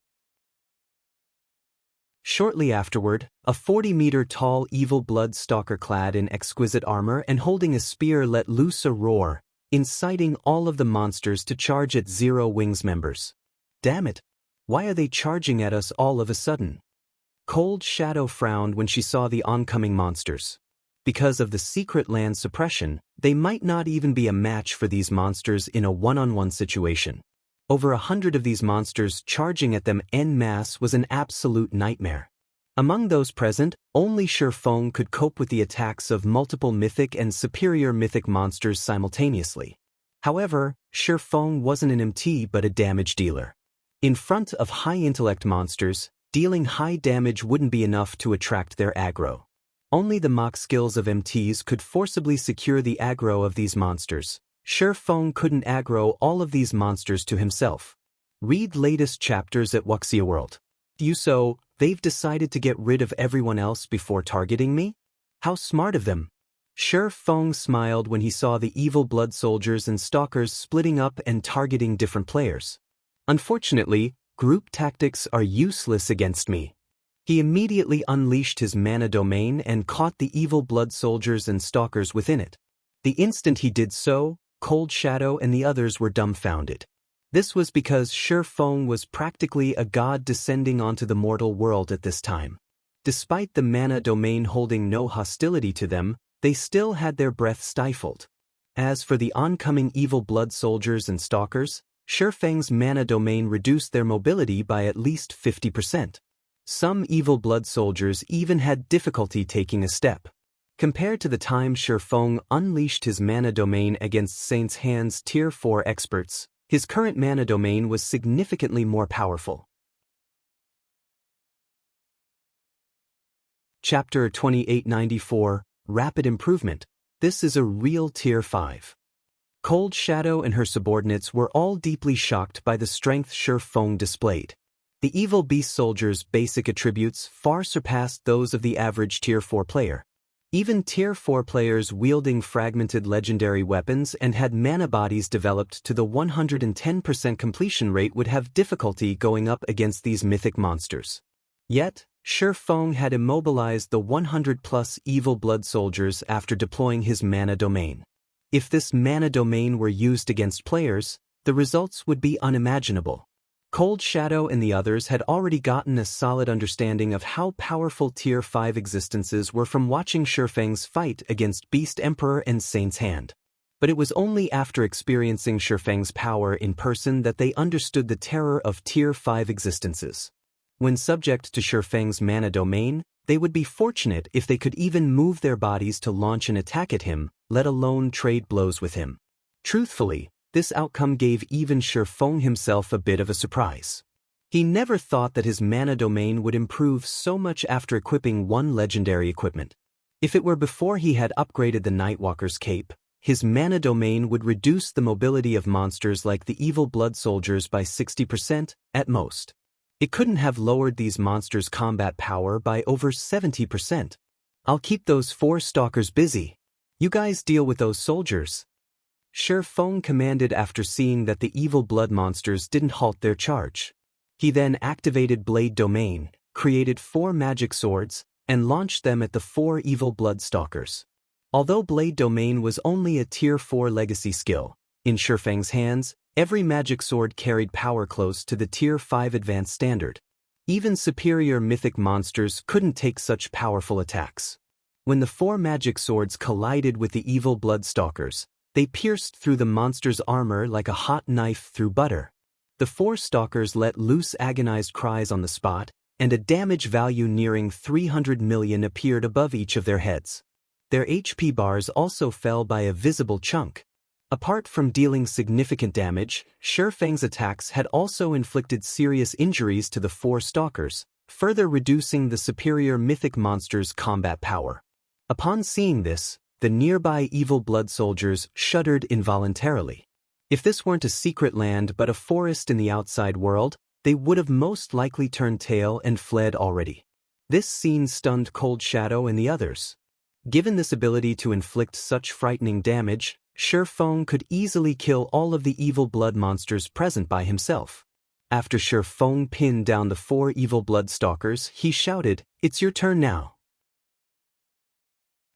Shortly afterward, a 40-meter-tall evil blood stalker clad in exquisite armor and holding a spear let loose a roar, inciting all of the monsters to charge at Zero Wing's members. "Damn it! Why are they charging at us all of a sudden?" Cold Shadow frowned when she saw the oncoming monsters. Because of the secret land suppression, they might not even be a match for these monsters in a one-on-one situation. Over 100 of these monsters charging at them en masse was an absolute nightmare. Among those present, only Shifeng could cope with the attacks of multiple mythic and superior mythic monsters simultaneously. However, Shifeng wasn't an MT but a damage dealer. In front of high-intellect monsters, dealing high damage wouldn't be enough to attract their aggro. Only the mock skills of MTs could forcibly secure the aggro of these monsters. Shifeng couldn't aggro all of these monsters to himself. Read latest chapters at Wuxia World. So, they've decided to get rid of everyone else before targeting me? How smart of them. Shifeng smiled when he saw the evil blood soldiers and stalkers splitting up and targeting different players. Unfortunately, group tactics are useless against me. He immediately unleashed his mana domain and caught the evil blood soldiers and stalkers within it. The instant he did so, Cold Shadow and the others were dumbfounded. This was because Shifeng was practically a god descending onto the mortal world at this time. Despite the mana domain holding no hostility to them, they still had their breath stifled. As for the oncoming evil blood soldiers and stalkers, Shifeng's mana domain reduced their mobility by at least 50%. Some evil blood soldiers even had difficulty taking a step. Compared to the time Shifeng unleashed his mana domain against Saint's Hand's Tier 4 experts, his current mana domain was significantly more powerful. Chapter 2894, Rapid Improvement. This is a real Tier 5. Cold Shadow and her subordinates were all deeply shocked by the strength Shifeng displayed. The evil beast soldier's basic attributes far surpassed those of the average Tier 4 player. Even Tier 4 players wielding fragmented legendary weapons and had mana bodies developed to the 110% completion rate would have difficulty going up against these mythic monsters. Yet, Shifeng had immobilized the 100+ evil blood soldiers after deploying his mana domain. If this mana domain were used against players, the results would be unimaginable. Cold Shadow and the others had already gotten a solid understanding of how powerful Tier 5 existences were from watching Shifeng's fight against Beast Emperor and Saint's Hand. But it was only after experiencing Shifeng's power in person that they understood the terror of Tier 5 existences. When subject to Shifeng's mana domain, they would be fortunate if they could even move their bodies to launch an attack at him, let alone trade blows with him. Truthfully, this outcome gave even Shifeng himself a bit of a surprise. He never thought that his mana domain would improve so much after equipping one legendary equipment. If it were before he had upgraded the Nightwalker's cape, his mana domain would reduce the mobility of monsters like the evil blood soldiers by 60% at most. It couldn't have lowered these monsters' combat power by over 70%. I'll keep those 4 stalkers busy. You guys deal with those soldiers. Shifeng commanded after seeing that the evil blood monsters didn't halt their charge. He then activated Blade Domain, created 4 magic swords, and launched them at the 4 evil blood stalkers. Although Blade Domain was only a Tier 4 legacy skill, in Shifeng's hands, every magic sword carried power close to the Tier 5 advanced standard. Even superior mythic monsters couldn't take such powerful attacks. When the 4 magic swords collided with the evil blood stalkers, they pierced through the monster's armor like a hot knife through butter. The 4 stalkers let loose agonized cries on the spot, and a damage value nearing 300 million appeared above each of their heads. Their HP bars also fell by a visible chunk. Apart from dealing significant damage, Shifeng's attacks had also inflicted serious injuries to the 4 stalkers, further reducing the superior mythic monster's combat power. Upon seeing this, the nearby evil blood soldiers shuddered involuntarily. If this weren't a secret land but a forest in the outside world, they would have most likely turned tail and fled already. This scene stunned Cold Shadow and the others. Given this ability to inflict such frightening damage, Shifeng could easily kill all of the evil blood monsters present by himself. After Shifeng pinned down the 4 evil blood stalkers, he shouted, "It's your turn now."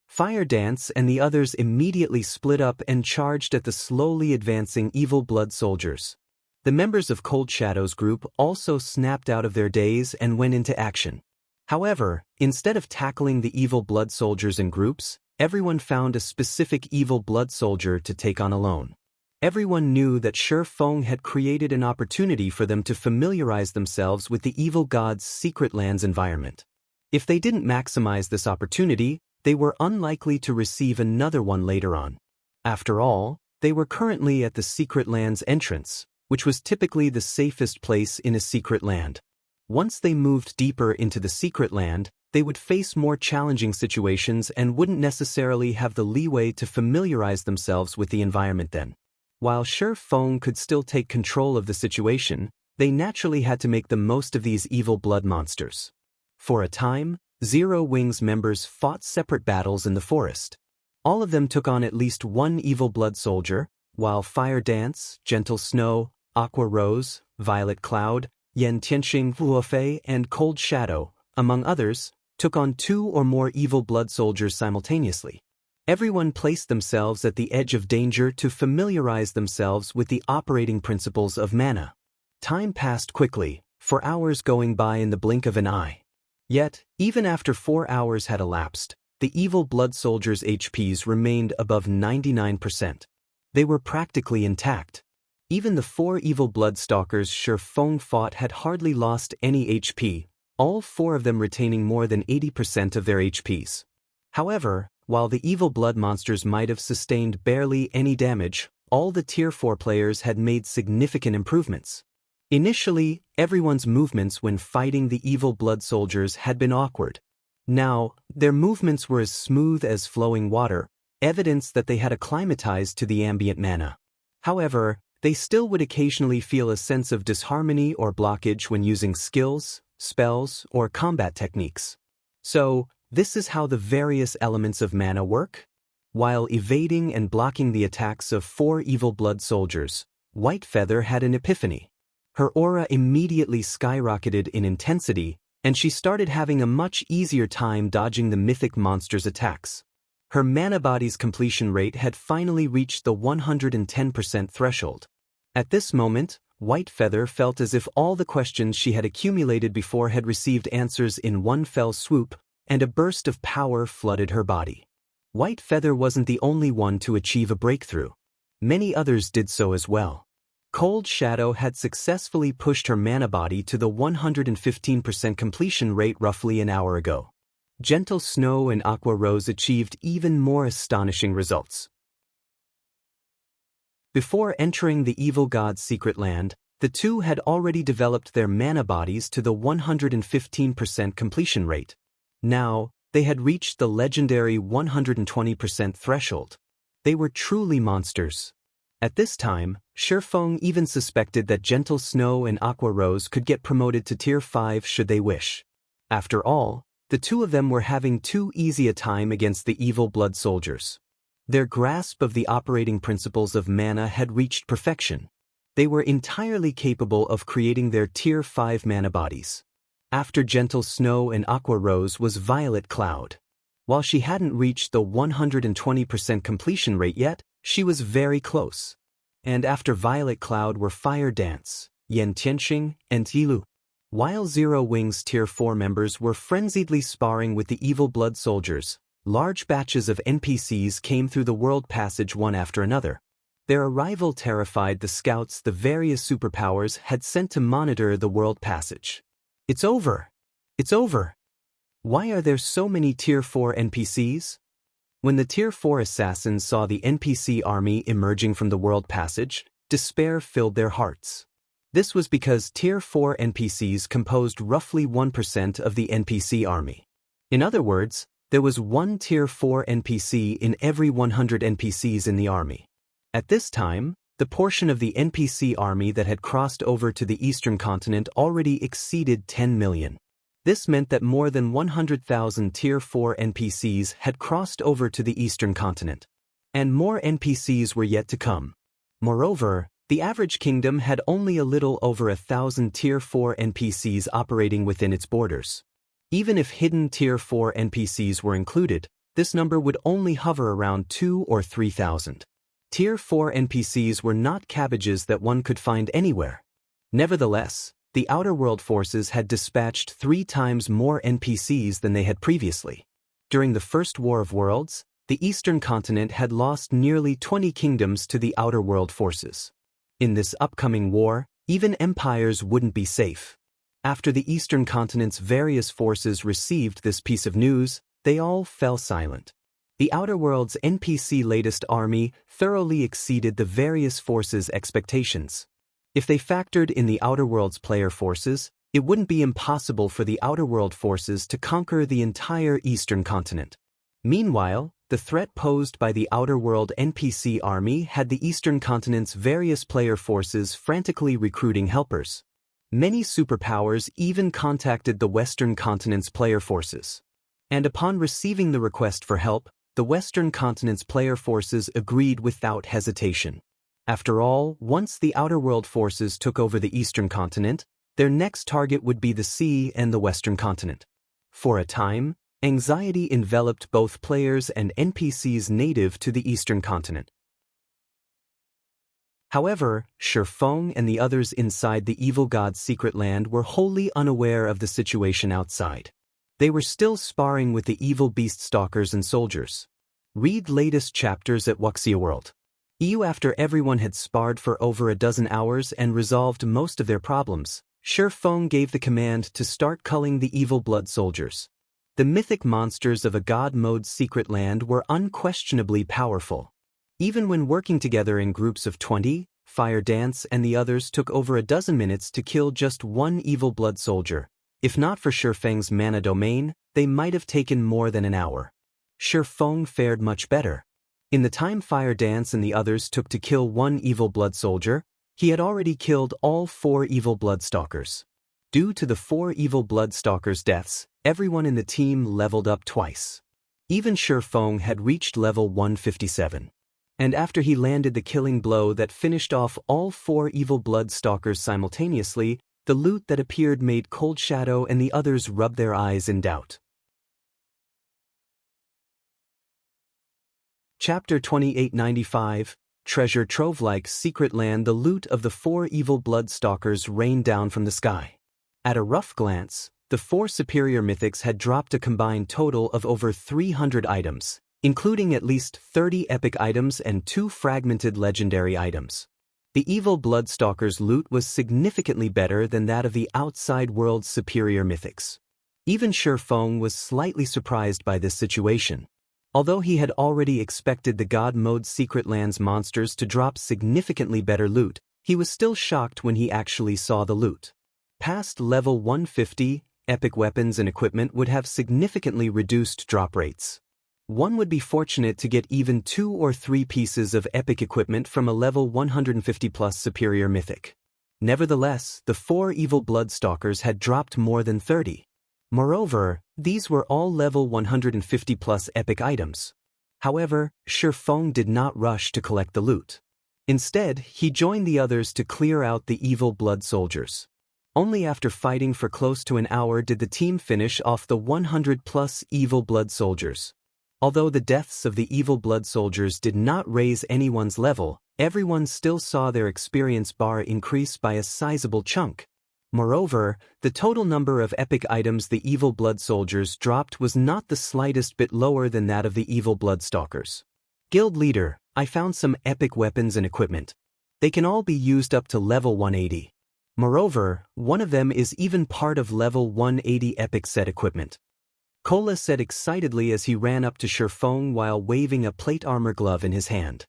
Fire Dance and the others immediately split up and charged at the slowly advancing evil blood soldiers. The members of Cold Shadow's group also snapped out of their daze and went into action. However, instead of tackling the evil blood soldiers in groups, everyone found a specific evil blood soldier to take on alone. Everyone knew that Shifeng had created an opportunity for them to familiarize themselves with the evil god's secret land's environment. If they didn't maximize this opportunity, they were unlikely to receive another one later on. After all, they were currently at the secret land's entrance, which was typically the safest place in a secret land. Once they moved deeper into the secret land, they would face more challenging situations and wouldn't necessarily have the leeway to familiarize themselves with the environment then. While Shifeng could still take control of the situation, they naturally had to make the most of these evil blood monsters. For a time, Zero Wings members fought separate battles in the forest. All of them took on at least one evil blood soldier, while Fire Dance, Gentle Snow, Aqua Rose, Violet Cloud, Yen Tianxing Wuofei, and Cold Shadow, among others, took on 2 or more evil blood soldiers simultaneously. Everyone placed themselves at the edge of danger to familiarize themselves with the operating principles of mana. Time passed quickly, for hours going by in the blink of an eye. Yet, even after 4 hours had elapsed, the evil blood soldiers' HPs remained above 99%. They were practically intact. Even the 4 evil blood stalkers Shifeng fought had hardly lost any HP, all 4 of them retaining more than 80% of their HPs. However, while the evil blood monsters might have sustained barely any damage, all the Tier 4 players had made significant improvements. Initially, everyone's movements when fighting the evil blood soldiers had been awkward. Now, their movements were as smooth as flowing water, evidence that they had acclimatized to the ambient mana. However, they still would occasionally feel a sense of disharmony or blockage when using skills, spells, or combat techniques. So, this is how the various elements of mana work? While evading and blocking the attacks of 4 evil blood soldiers, Whitefeather had an epiphany. Her aura immediately skyrocketed in intensity, and she started having a much easier time dodging the mythic monster's attacks. Her mana body's completion rate had finally reached the 110% threshold. At this moment, White Feather felt as if all the questions she had accumulated before had received answers in one fell swoop, and a burst of power flooded her body. White Feather wasn't the only one to achieve a breakthrough. Many others did so as well. Cold Shadow had successfully pushed her mana body to the 115% completion rate roughly an hour ago. Gentle Snow and Aqua Rose achieved even more astonishing results. Before entering the evil god's secret land, the two had already developed their mana bodies to the 115% completion rate. Now, they had reached the legendary 120% threshold. They were truly monsters. At this time, Shifeng even suspected that Gentle Snow and Aqua Rose could get promoted to Tier 5 should they wish. After all, the two of them were having too easy a time against the evil blood soldiers. Their grasp of the operating principles of mana had reached perfection. They were entirely capable of creating their Tier 5 mana bodies. After Gentle Snow and Aqua Rose was Violet Cloud. While she hadn't reached the 120% completion rate yet, she was very close. And after Violet Cloud were Fire Dance, Yan Tianxing, and Yilu. While Zero Wing's Tier 4 members were frenziedly sparring with the evil blood soldiers, large batches of NPCs came through the world passage one after another. Their arrival terrified the scouts the various superpowers had sent to monitor the world passage. It's over! It's over! Why are there so many Tier 4 NPCs? When the Tier 4 assassins saw the NPC army emerging from the world passage, despair filled their hearts. This was because Tier 4 NPCs composed roughly 1% of the NPC army. In other words, there was one Tier 4 NPC in every 100 NPCs in the army. At this time, the portion of the NPC army that had crossed over to the eastern continent already exceeded 10 million. This meant that more than 100,000 Tier 4 NPCs had crossed over to the eastern continent. And more NPCs were yet to come. Moreover, the average kingdom had only a little over 1,000 Tier 4 NPCs operating within its borders. Even if hidden Tier 4 NPCs were included, this number would only hover around 2,000 or 3,000. Tier 4 NPCs were not cabbages that one could find anywhere. Nevertheless, the Outer World forces had dispatched 3 times more NPCs than they had previously. During the First War of Worlds, the Eastern Continent had lost nearly 20 kingdoms to the Outer World forces. In this upcoming war, even empires wouldn't be safe. After the Eastern Continent's various forces received this piece of news, they all fell silent. The Outer World's NPC latest army thoroughly exceeded the various forces' expectations. If they factored in the Outer World's player forces, it wouldn't be impossible for the Outer World forces to conquer the entire Eastern Continent. Meanwhile, the threat posed by the Outer World NPC army had the Eastern Continent's various player forces frantically recruiting helpers. Many superpowers even contacted the Western Continent's player forces. And upon receiving the request for help, the Western Continent's player forces agreed without hesitation. After all, once the Outer World forces took over the Eastern Continent, their next target would be the sea and the Western Continent. For a time, anxiety enveloped both players and NPCs native to the Eastern Continent. However, Shifeng and the others inside the evil god's secret land were wholly unaware of the situation outside. They were still sparring with the evil beast stalkers and soldiers. Read latest chapters at Wuxia World. After everyone had sparred for over a dozen hours and resolved most of their problems, Shifeng gave the command to start culling the evil blood soldiers. The mythic monsters of a god mode's secret land were unquestionably powerful. Even when working together in groups of 20, Fire Dance and the others took over a dozen minutes to kill just one evil blood soldier. If not for Shifeng's mana domain, they might have taken more than an hour. Shifeng fared much better. In the time Fire Dance and the others took to kill one evil blood soldier, he had already killed all 4 evil blood stalkers. Due to the 4 evil blood stalkers' deaths, everyone in the team leveled up twice. Even Shifeng had reached level 157. And after he landed the killing blow that finished off all 4 evil blood stalkers simultaneously, the loot that appeared made Cold Shadow and the others rub their eyes in doubt. Chapter 2895, treasure trove-like secret land. The loot of the 4 evil bloodstalkers rained down from the sky. At a rough glance, the 4 superior mythics had dropped a combined total of over 300 items, including at least 30 epic items and 2 fragmented legendary items. The evil bloodstalkers' loot was significantly better than that of the outside world's superior mythics. Even Shifeng was slightly surprised by this situation. Although he had already expected the God Mode Secret Lands monsters to drop significantly better loot, he was still shocked when he actually saw the loot. Past level 150, epic weapons and equipment would have significantly reduced drop rates. One would be fortunate to get even 2 or 3 pieces of epic equipment from a level 150 plus superior mythic. Nevertheless, the 4 evil bloodstalkers had dropped more than 30. Moreover, these were all level 150 plus epic items. However, Shifeng did not rush to collect the loot. Instead, he joined the others to clear out the evil blood soldiers. Only after fighting for close to an hour did the team finish off the 100 plus evil blood soldiers. Although the deaths of the evil blood soldiers did not raise anyone's level, everyone still saw their experience bar increase by a sizable chunk. Moreover, the total number of epic items the evil blood soldiers dropped was not the slightest bit lower than that of the evil bloodstalkers. Guild leader, I found some epic weapons and equipment. They can all be used up to level 180. Moreover, one of them is even part of level 180 epic set equipment. Cola said excitedly as he ran up to Shifeng while waving a plate armor glove in his hand.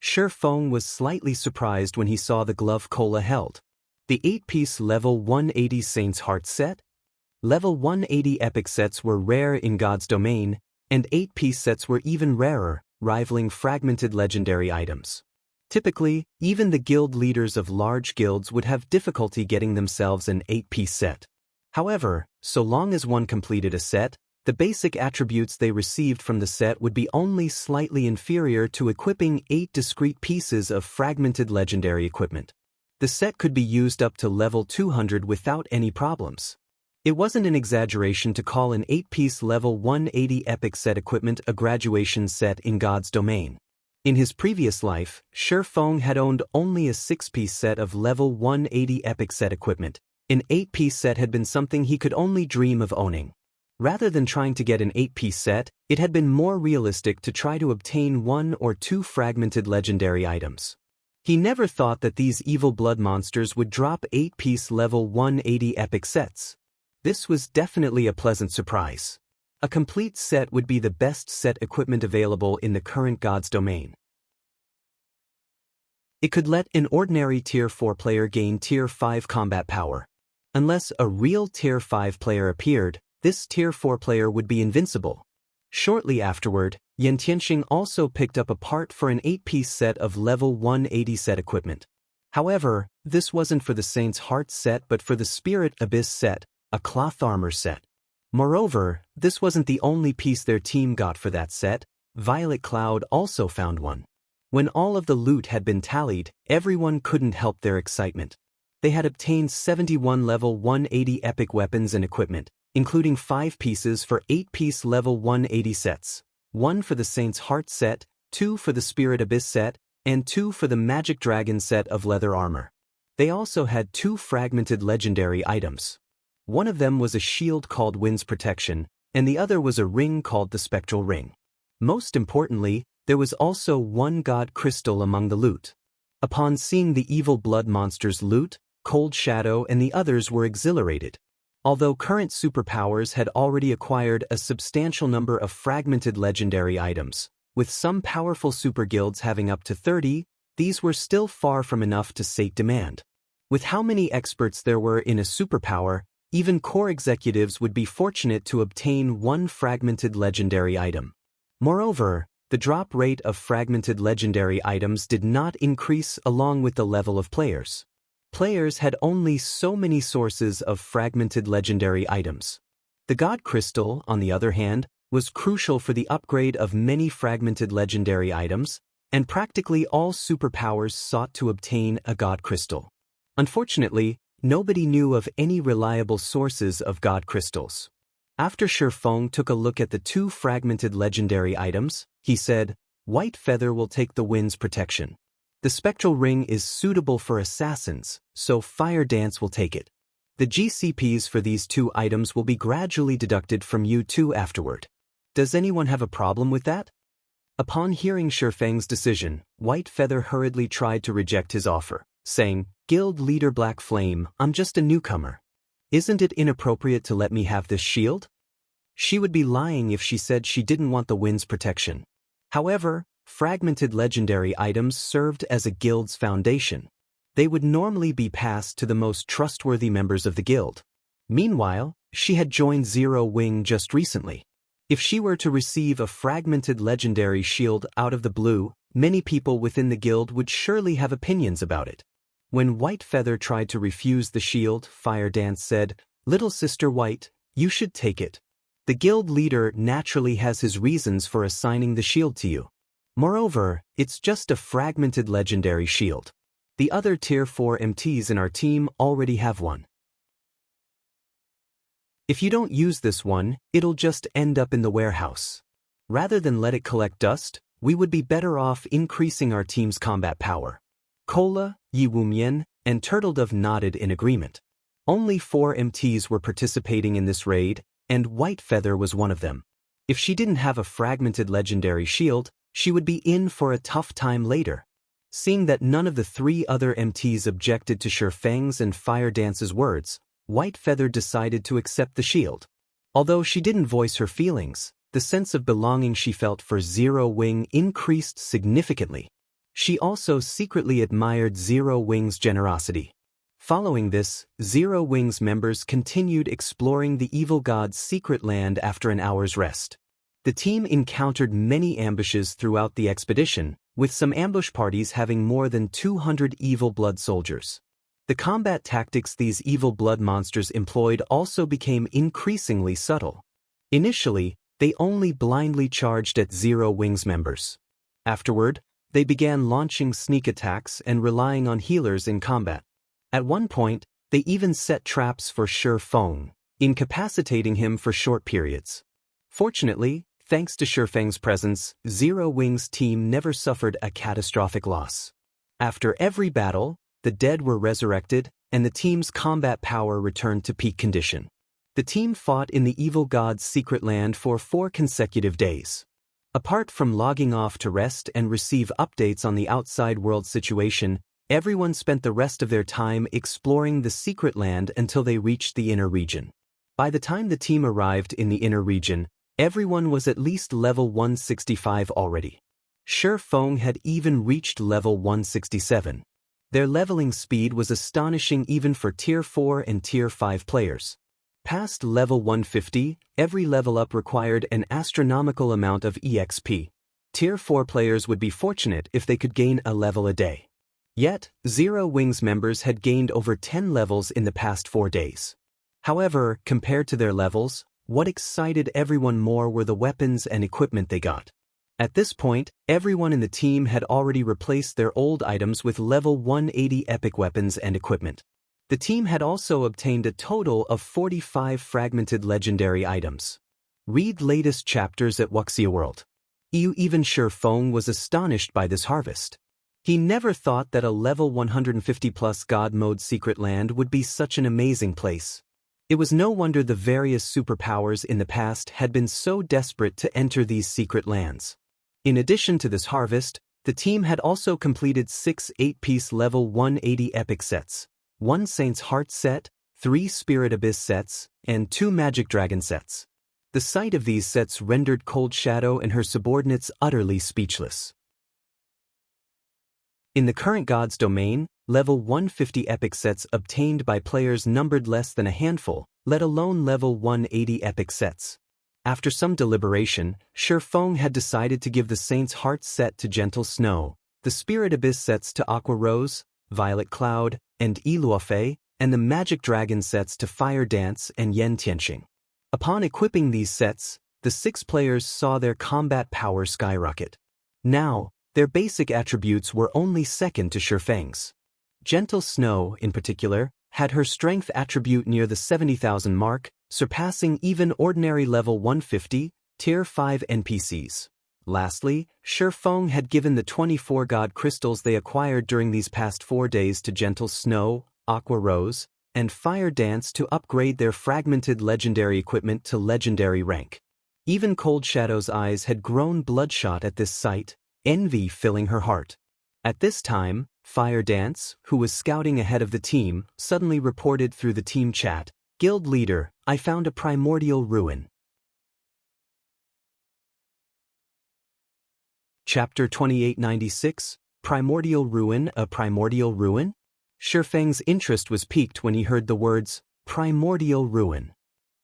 Shifeng was slightly surprised when he saw the glove Cola held. The 8-piece level 180 Saint's Heart set? Level 180 epic sets were rare in God's domain, and 8-piece sets were even rarer, rivaling fragmented legendary items. Typically, even the guild leaders of large guilds would have difficulty getting themselves an 8-piece set. However, so long as one completed a set, the basic attributes they received from the set would be only slightly inferior to equipping 8 discrete pieces of fragmented legendary equipment. The set could be used up to level 200 without any problems. It wasn't an exaggeration to call an 8-piece level 180 epic set equipment a graduation set in God's domain. In his previous life, Shifeng had owned only a 6-piece set of level 180 epic set equipment. An 8-piece set had been something he could only dream of owning. Rather than trying to get an 8-piece set, it had been more realistic to try to obtain 1 or 2 fragmented legendary items. He never thought that these evil blood monsters would drop 8-piece level 180 epic sets. This was definitely a pleasant surprise. A complete set would be the best set equipment available in the current God's domain. It could let an ordinary Tier 4 player gain Tier 5 combat power. Unless a real Tier 5 player appeared, this Tier 4 player would be invincible. Shortly afterward, Xianxia also picked up a part for an 8-piece set of level 180 set equipment. However, this wasn't for the Saint's Heart set but for the Spirit Abyss set, a cloth armor set. Moreover, this wasn't the only piece their team got for that set. Violet Cloud also found one. When all of the loot had been tallied, everyone couldn't help their excitement. They had obtained 71 level 180 epic weapons and equipment, including 5 pieces for 8-piece level 180 sets, 1 for the Saint's Heart set, 2 for the Spirit Abyss set, and 2 for the Magic Dragon set of leather armor. They also had 2 fragmented legendary items. One of them was a shield called Wind's Protection, and the other was a ring called the Spectral Ring. Most importantly, there was also 1 God Crystal among the loot. Upon seeing the evil blood monster's loot, Cold Shadow and the others were exhilarated. Although current superpowers had already acquired a substantial number of fragmented legendary items, with some powerful super guilds having up to 30, these were still far from enough to sate demand. With how many experts there were in a superpower, even core executives would be fortunate to obtain 1 fragmented legendary item. Moreover, the drop rate of fragmented legendary items did not increase along with the level of players. Players had only so many sources of fragmented legendary items. The God Crystal, on the other hand, was crucial for the upgrade of many fragmented legendary items, and practically all superpowers sought to obtain a God Crystal. Unfortunately, nobody knew of any reliable sources of God Crystals. After Shifeng took a look at the 2 fragmented legendary items, he said, "White Feather will take the Wind's Protection." The spectral ring is suitable for assassins, so Fire Dance will take it. The GCPs for these two items will be gradually deducted from you two afterward. Does anyone have a problem with that? Upon hearing Shifeng's decision, White Feather hurriedly tried to reject his offer, saying, "Guild leader Black Flame, I'm just a newcomer. Isn't it inappropriate to let me have this shield?" She would be lying if she said she didn't want the wind's protection. However, fragmented legendary items served as a guild's foundation. They would normally be passed to the most trustworthy members of the guild. Meanwhile, she had joined Zero Wing just recently. If she were to receive a fragmented legendary shield out of the blue, many people within the guild would surely have opinions about it. When White Feather tried to refuse the shield, Fire Dance said, "Little Sister White, you should take it. The guild leader naturally has his reasons for assigning the shield to you. Moreover, it's just a fragmented legendary shield. The other Tier 4 MTs in our team already have one. If you don't use this one, it'll just end up in the warehouse. Rather than let it collect dust, we would be better off increasing our team's combat power." Cola, Yi Wumian, and Turtledove nodded in agreement. Only 4 MTs were participating in this raid, and White Feather was one of them. If she didn't have a fragmented legendary shield, she would be in for a tough time later. Seeing that none of the 3 other MTs objected to Shifeng's and Fire Dance's words, White Feather decided to accept the shield. Although she didn't voice her feelings, the sense of belonging she felt for Zero Wing increased significantly. She also secretly admired Zero Wing's generosity. Following this, Zero Wing's members continued exploring the evil god's secret land after an hour's rest. The team encountered many ambushes throughout the expedition, with some ambush parties having more than 200 evil blood soldiers. The combat tactics these evil blood monsters employed also became increasingly subtle. Initially, they only blindly charged at Zero Wing's members. Afterward, they began launching sneak attacks and relying on healers in combat. At one point, they even set traps for Shifeng, incapacitating him for short periods. Fortunately, thanks to Shifeng's presence, Zero Wing's team never suffered a catastrophic loss. After every battle, the dead were resurrected, and the team's combat power returned to peak condition. The team fought in the evil god's secret land for 4 consecutive days. Apart from logging off to rest and receive updates on the outside world situation, everyone spent the rest of their time exploring the secret land until they reached the inner region. By the time the team arrived in the inner region, everyone was at least level 165 already. Shifeng had even reached level 167. Their leveling speed was astonishing even for Tier 4 and Tier 5 players. Past level 150, every level up required an astronomical amount of EXP. Tier 4 players would be fortunate if they could gain a level a day. Yet, Zero Wing's members had gained over 10 levels in the past 4 days. However, compared to their levels, what excited everyone more were the weapons and equipment they got. At this point, everyone in the team had already replaced their old items with level 180 epic weapons and equipment. The team had also obtained a total of 45 fragmented legendary items. Read latest chapters at Wuxia World. Even Shifeng was astonished by this harvest. He never thought that a level 150+ God mode secret land would be such an amazing place. It was no wonder the various superpowers in the past had been so desperate to enter these secret lands. In addition to this harvest, the team had also completed 6 8-piece level 180 epic sets, 1 Saint's Heart set, 3 Spirit Abyss sets, and 2 Magic Dragon sets. The sight of these sets rendered Cold Shadow and her subordinates utterly speechless. In the current God's domain, level 150 epic sets obtained by players numbered less than a handful, let alone level 180 epic sets. After some deliberation, Shifeng had decided to give the Saint's Heart set to Gentle Snow, the Spirit Abyss sets to Aqua Rose, Violet Cloud, and Iluofei, and the Magic Dragon sets to Fire Dance and Yen Tianxing. Upon equipping these sets, the 6 players saw their combat power skyrocket. Now, their basic attributes were only second to Shifeng's. Gentle Snow, in particular, had her strength attribute near the 70,000 mark, surpassing even ordinary level 150, Tier 5 NPCs. Lastly, Shifeng had given the 24 god crystals they acquired during these past 4 days to Gentle Snow, Aqua Rose, and Fire Dance to upgrade their fragmented legendary equipment to legendary rank. Even Cold Shadow's eyes had grown bloodshot at this sight, envy filling her heart. At this time, Fire Dance, who was scouting ahead of the team, suddenly reported through the team chat, "Guild leader, I found a primordial ruin." Chapter 2896, Primordial Ruin. A primordial ruin? Shifeng's interest was piqued when he heard the words, primordial ruin.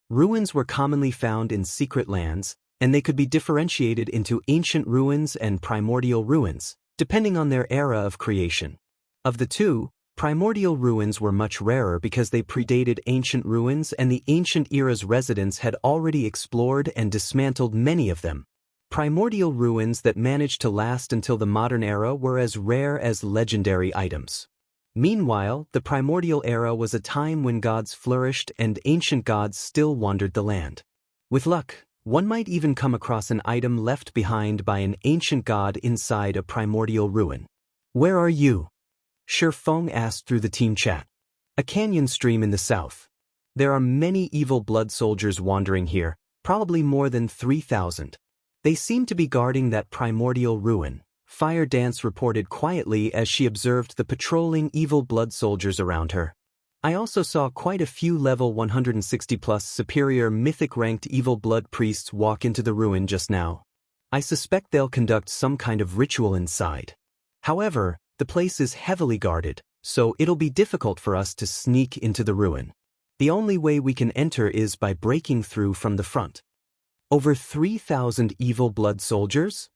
Ruins were commonly found in secret lands, and they could be differentiated into ancient ruins and primordial ruins, depending on their era of creation. Of the two, primordial ruins were much rarer because they predated ancient ruins, and the ancient era's residents had already explored and dismantled many of them. Primordial ruins that managed to last until the modern era were as rare as legendary items. Meanwhile, the primordial era was a time when gods flourished and ancient gods still wandered the land. With luck, one might even come across an item left behind by an ancient god inside a primordial ruin. "Where are you?" Shifeng asked through the team chat. "A canyon stream in the south. There are many evil blood soldiers wandering here, probably more than 3,000. They seem to be guarding that primordial ruin," Fire Dance reported quietly as she observed the patrolling evil blood soldiers around her. "I also saw quite a few level 160+ superior mythic-ranked evil blood priests walk into the ruin just now. I suspect they'll conduct some kind of ritual inside. However, the place is heavily guarded, so it'll be difficult for us to sneak into the ruin. The only way we can enter is by breaking through from the front." "Over 3,000 evil blood soldiers?"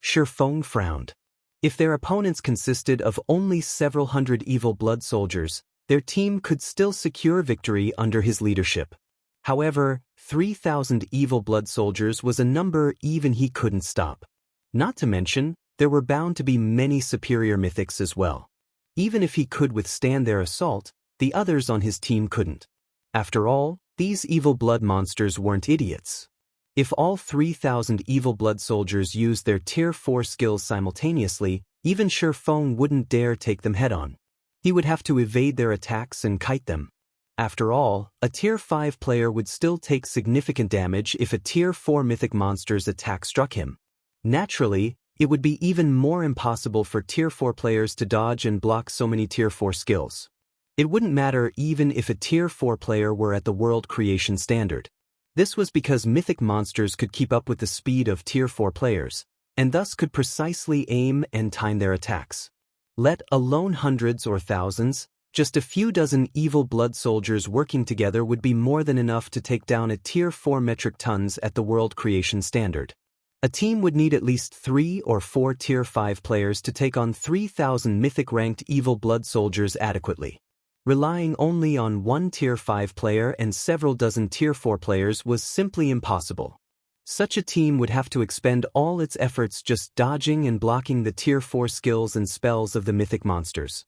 Shifeng frowned. If their opponents consisted of only several hundred evil blood soldiers, their team could still secure victory under his leadership. However, 3,000 evil blood soldiers was a number even he couldn't stop. Not to mention, there were bound to be many superior mythics as well. Even if he could withstand their assault, the others on his team couldn't. After all, these evil blood monsters weren't idiots. If all 3,000 evil blood soldiers used their Tier 4 skills simultaneously, even Shifeng wouldn't dare take them head-on. He would have to evade their attacks and kite them. After all, a Tier 5 player would still take significant damage if a Tier 4 mythic monster's attack struck him. Naturally, it would be even more impossible for Tier 4 players to dodge and block so many Tier 4 skills. It wouldn't matter even if a Tier 4 player were at the world creation standard. This was because mythic monsters could keep up with the speed of Tier 4 players, and thus could precisely aim and time their attacks. Let alone hundreds or thousands, just a few dozen evil blood soldiers working together would be more than enough to take down a Tier 4 metric tons at the world creation standard. A team would need at least 3 or 4 Tier 5 players to take on 3,000 mythic-ranked evil blood soldiers adequately. Relying only on one Tier 5 player and several dozen Tier 4 players was simply impossible. Such a team would have to expend all its efforts just dodging and blocking the Tier 4 skills and spells of the mythic monsters.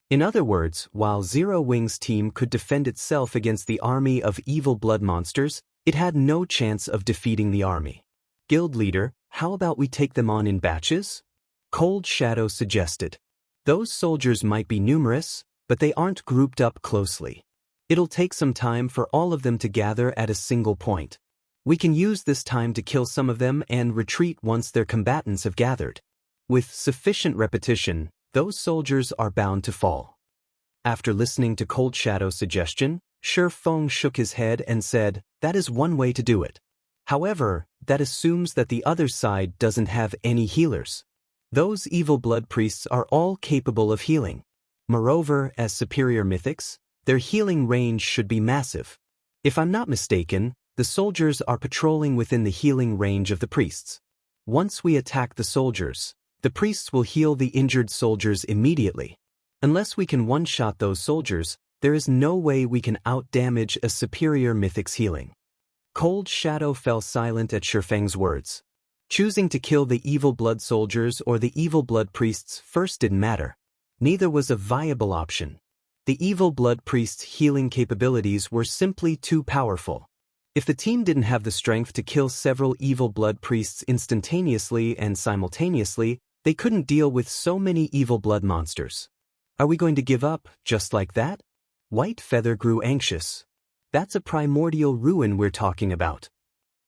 In other words, while Zero Wing's team could defend itself against the army of evil blood monsters, it had no chance of defeating the army. "Guild leader, how about we take them on in batches?" Cold Shadow suggested. "Those soldiers might be numerous, but they aren't grouped up closely. It'll take some time for all of them to gather at a single point. We can use this time to kill some of them and retreat once their combatants have gathered. With sufficient repetition, those soldiers are bound to fall." After listening to Cold Shadow's suggestion, Shifeng shook his head and said, "That is one way to do it. However, that assumes that the other side doesn't have any healers. Those evil blood priests are all capable of healing. Moreover, as superior mythics, their healing range should be massive. If I'm not mistaken, the soldiers are patrolling within the healing range of the priests. Once we attack the soldiers, the priests will heal the injured soldiers immediately. Unless we can one-shot those soldiers, there is no way we can out-damage a superior mythic's healing." Cold Shadow fell silent at Shifeng's words. Choosing to kill the evil blood soldiers or the evil blood priests first didn't matter. Neither was a viable option. The evil blood priests' healing capabilities were simply too powerful. If the team didn't have the strength to kill several evil blood priests instantaneously and simultaneously, they couldn't deal with so many evil blood monsters. Are we going to give up, just like that? White Feather grew anxious. That's a primordial ruin we're talking about.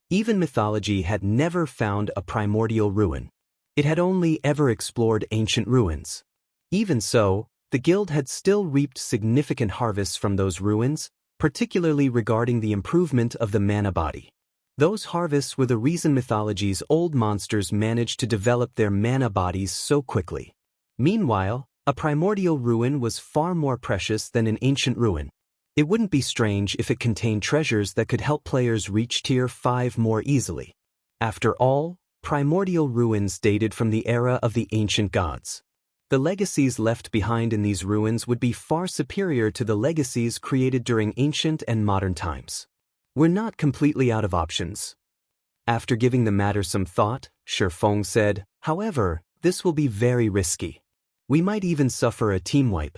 Even mythology had never found a primordial ruin. It had only ever explored ancient ruins. Even so, the guild had still reaped significant harvests from those ruins, particularly regarding the improvement of the mana body. Those harvests were the reason mythology's old monsters managed to develop their mana bodies so quickly. Meanwhile, a primordial ruin was far more precious than an ancient ruin. It wouldn't be strange if it contained treasures that could help players reach Tier 5 more easily. After all, primordial ruins dated from the era of the ancient gods. The legacies left behind in these ruins would be far superior to the legacies created during ancient and modern times. We're not completely out of options. After giving the matter some thought, Shifeng said, however, this will be very risky. We might even suffer a team wipe.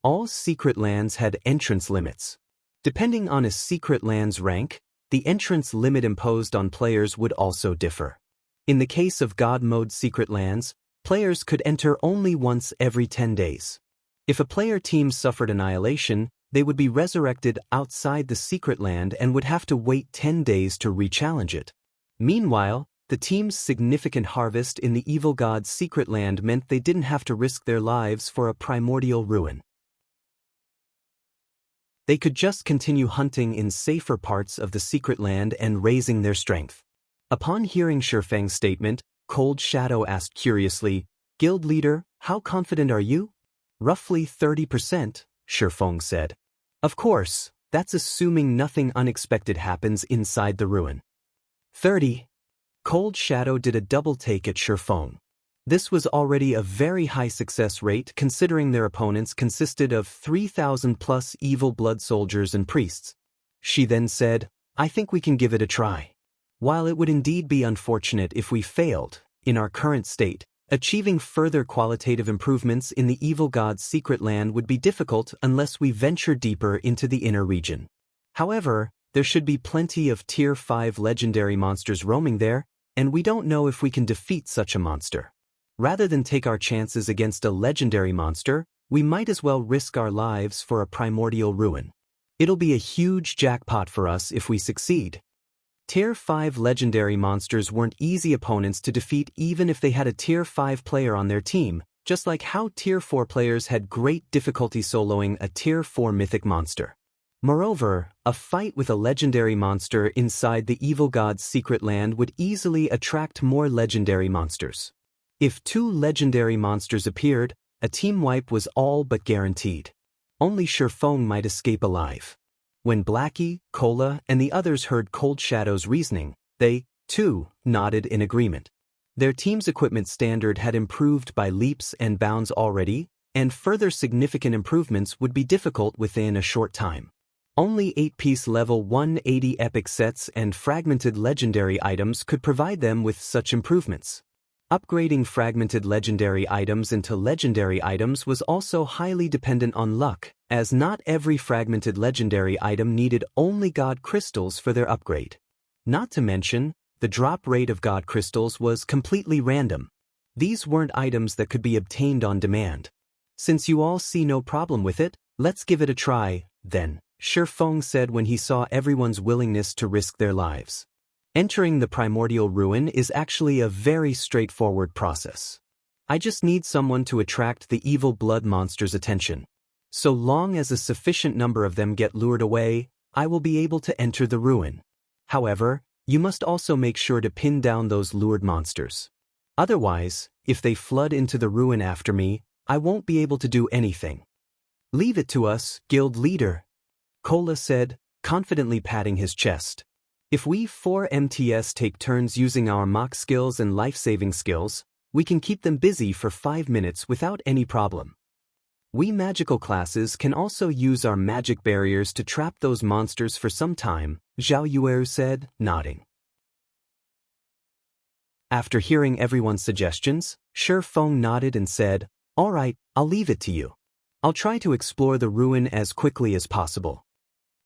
All secret lands had entrance limits. Depending on a secret land's rank, the entrance limit imposed on players would also differ. In the case of God mode secret lands, players could enter only once every 10 days. If a player team suffered annihilation, they would be resurrected outside the secret land and would have to wait 10 days to re-challenge it. Meanwhile, the team's significant harvest in the evil god's secret land meant they didn't have to risk their lives for a primordial ruin. They could just continue hunting in safer parts of the secret land and raising their strength. Upon hearing Shifeng's statement, Cold Shadow asked curiously, Guild leader, how confident are you? Roughly 30%, Shifeng said. Of course, that's assuming nothing unexpected happens inside the ruin. 30. Cold Shadow did a double take at Shifeng. This was already a very high success rate considering their opponents consisted of 3,000 plus evil blood soldiers and priests. She then said, I think we can give it a try. While it would indeed be unfortunate if we failed, in our current state, achieving further qualitative improvements in the evil god's secret land would be difficult unless we venture deeper into the inner region. However, there should be plenty of Tier 5 legendary monsters roaming there, and we don't know if we can defeat such a monster. Rather than take our chances against a legendary monster, we might as well risk our lives for a primordial ruin. It'll be a huge jackpot for us if we succeed. Tier 5 legendary monsters weren't easy opponents to defeat even if they had a Tier 5 player on their team, just like how Tier 4 players had great difficulty soloing a Tier 4 mythic monster. Moreover, a fight with a legendary monster inside the evil god's secret land would easily attract more legendary monsters. If 2 legendary monsters appeared, a team wipe was all but guaranteed. Only Shifeng might escape alive. When Blackie, Cola, and the others heard Cold Shadow's reasoning, they, too, nodded in agreement. Their team's equipment standard had improved by leaps and bounds already, and further significant improvements would be difficult within a short time. Only 8-piece level 180 epic sets and fragmented legendary items could provide them with such improvements. Upgrading fragmented legendary items into legendary items was also highly dependent on luck, as not every fragmented legendary item needed only god crystals for their upgrade. Not to mention, the drop rate of god crystals was completely random. These weren't items that could be obtained on demand. Since you all see no problem with it, let's give it a try, then, Shifeng said when he saw everyone's willingness to risk their lives. Entering the primordial ruin is actually a very straightforward process. I just need someone to attract the evil blood monster's attention. So long as a sufficient number of them get lured away, I will be able to enter the ruin. However, you must also make sure to pin down those lured monsters. Otherwise, if they flood into the ruin after me, I won't be able to do anything. Leave it to us, guild leader, Cola said, confidently patting his chest. If we 4 MTS take turns using our mock skills and life-saving skills, we can keep them busy for 5 minutes without any problem. We magical classes can also use our magic barriers to trap those monsters for some time, Zhao Yueru said, nodding. After hearing everyone's suggestions, Shifeng nodded and said, all right, I'll leave it to you. I'll try to explore the ruin as quickly as possible.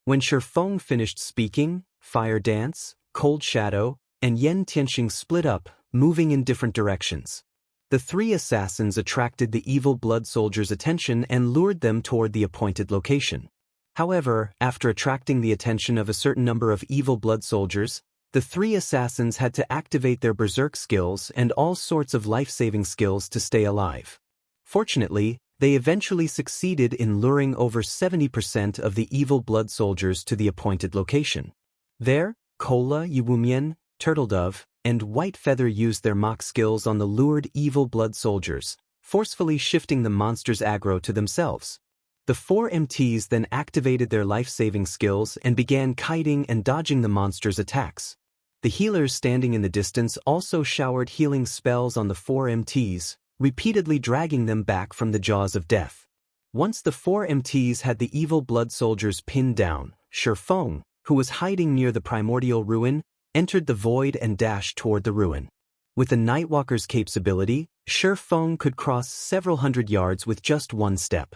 When Shifeng finished speaking, Fire Dance, Cold Shadow, and Yen Tianxing split up, moving in different directions. The three assassins attracted the evil blood soldiers' attention and lured them toward the appointed location. However, after attracting the attention of a certain number of evil blood soldiers, the three assassins had to activate their berserk skills and all sorts of life-saving skills to stay alive. Fortunately, they eventually succeeded in luring over 70% of the evil blood soldiers to the appointed location. There, Kola, Yiwumian, Turtledove, and White Feather used their mock skills on the lured evil blood soldiers, forcefully shifting the monsters' aggro to themselves. The four MTs then activated their life-saving skills and began kiting and dodging the monsters' attacks. The healers standing in the distance also showered healing spells on the four MTs, repeatedly dragging them back from the jaws of death. Once the four MTs had the evil blood soldiers pinned down, Shifeng, who was hiding near the Primordial ruin, entered the void and dashed toward the ruin. With the Nightwalker's Cape's ability, Shifeng could cross several hundred yards with just one step.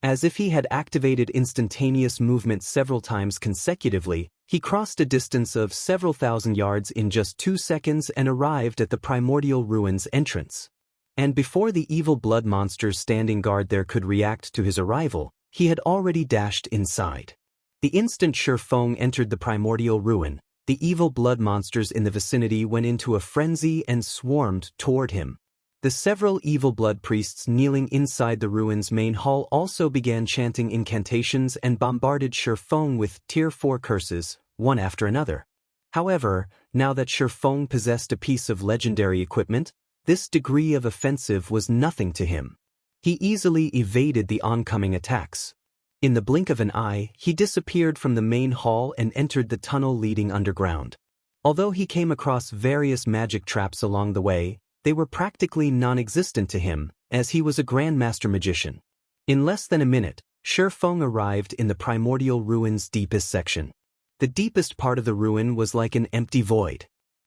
As if he had activated instantaneous movement several times consecutively, he crossed a distance of several thousand yards in just 2 seconds and arrived at the Primordial ruins entrance. And before the evil blood monsters standing guard there could react to his arrival, he had already dashed inside. The instant Shifeng entered the Primordial ruin, the evil blood monsters in the vicinity went into a frenzy and swarmed toward him. The several evil blood priests kneeling inside the ruin's main hall also began chanting incantations and bombarded Shifeng with Tier 4 curses, one after another. However, now that Shifeng possessed a piece of legendary equipment, this degree of offensive was nothing to him. He easily evaded the oncoming attacks. In the blink of an eye, he disappeared from the main hall and entered the tunnel leading underground. Although he came across various magic traps along the way, they were practically non-existent to him, as he was a grandmaster magician. In less than a minute, Shifeng arrived in the Primordial ruin's deepest section. The deepest part of the ruin was like an empty void.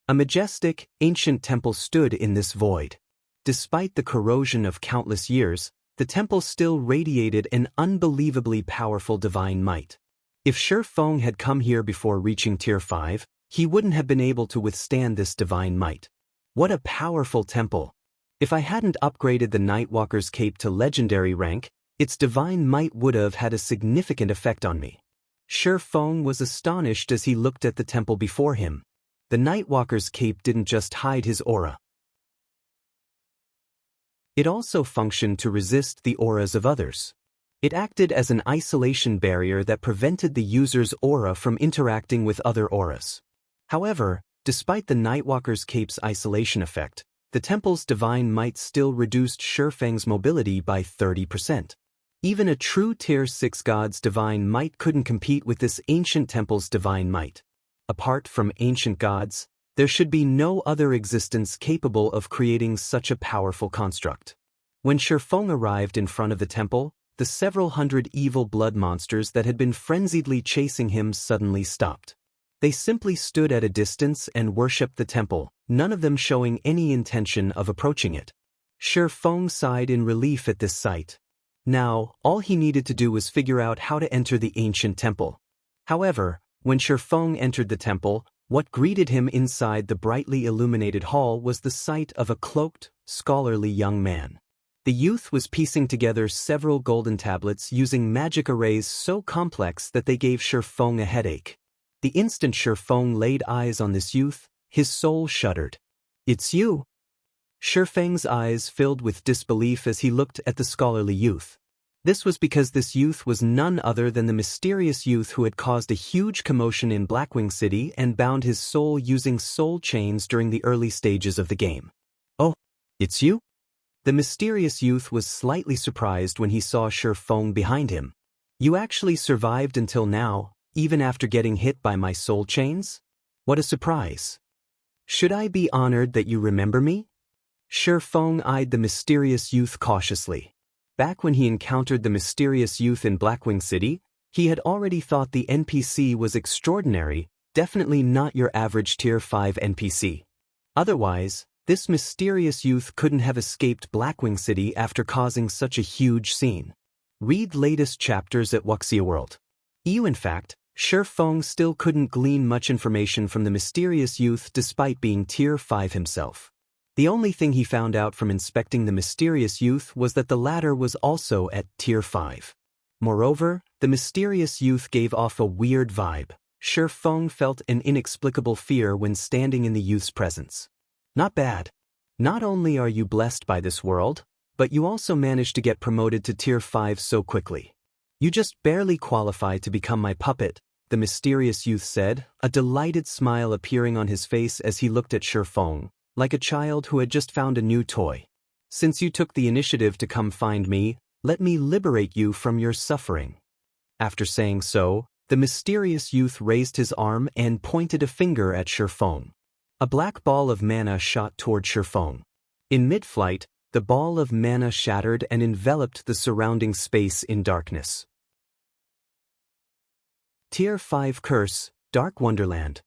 A majestic, ancient temple stood in this void. Despite the corrosion of countless years, the temple still radiated an unbelievably powerful divine might. If Shifeng had come here before reaching Tier 5, he wouldn't have been able to withstand this divine might. What a powerful temple! If I hadn't upgraded the Nightwalker's Cape to legendary rank, its divine might would have had a significant effect on me. Shifeng was astonished as he looked at the temple before him. The Nightwalker's Cape didn't just hide his aura. It also functioned to resist the auras of others. It acted as an isolation barrier that prevented the user's aura from interacting with other auras. However, despite the Nightwalker's Cape's isolation effect, the temple's divine might still reduced Shifeng's mobility by 30%. Even a true Tier 6 god's divine might couldn't compete with this ancient temple's divine might. Apart from ancient gods, there should be no other existence capable of creating such a powerful construct. When Shifeng arrived in front of the temple, the several hundred evil blood monsters that had been frenziedly chasing him suddenly stopped. They simply stood at a distance and worshipped the temple, none of them showing any intention of approaching it. Shifeng sighed in relief at this sight. Now, all he needed to do was figure out how to enter the ancient temple. However, when Shifeng entered the temple, what greeted him inside the brightly illuminated hall was the sight of a cloaked, scholarly young man. The youth was piecing together several golden tablets using magic arrays so complex that they gave Shifeng a headache. The instant Shifeng laid eyes on this youth, his soul shuddered. "It's you!" Shifeng's eyes filled with disbelief as he looked at the scholarly youth. This was because this youth was none other than the mysterious youth who had caused a huge commotion in Blackwing City and bound his soul using soul chains during the early stages of the game. "Oh, it's you?" The mysterious youth was slightly surprised when he saw Shifeng behind him. "You actually survived until now, even after getting hit by my soul chains? What a surprise. Should I be honored that you remember me?" Shifeng eyed the mysterious youth cautiously. Back when he encountered the mysterious youth in Blackwing City, he had already thought the NPC was extraordinary, definitely not your average Tier 5 NPC. Otherwise, this mysterious youth couldn't have escaped Blackwing City after causing such a huge scene. Read latest chapters at Wuxia World. In fact, Feng still couldn't glean much information from the mysterious youth despite being Tier 5 himself. The only thing he found out from inspecting the mysterious youth was that the latter was also at Tier 5. Moreover, the mysterious youth gave off a weird vibe. Feng felt an inexplicable fear when standing in the youth's presence. Not bad. Not only are you blessed by this world, but you also managed to get promoted to Tier 5 so quickly. You just barely qualify to become my puppet, the mysterious youth said, a delighted smile appearing on his face as he looked at Feng, like a child who had just found a new toy. Since you took the initiative to come find me, let me liberate you from your suffering. After saying so, the mysterious youth raised his arm and pointed a finger at Feng. A black ball of mana shot toward Feng. In mid-flight, the ball of mana shattered and enveloped the surrounding space in darkness. Tier 5 Curse, Dark Wonderland.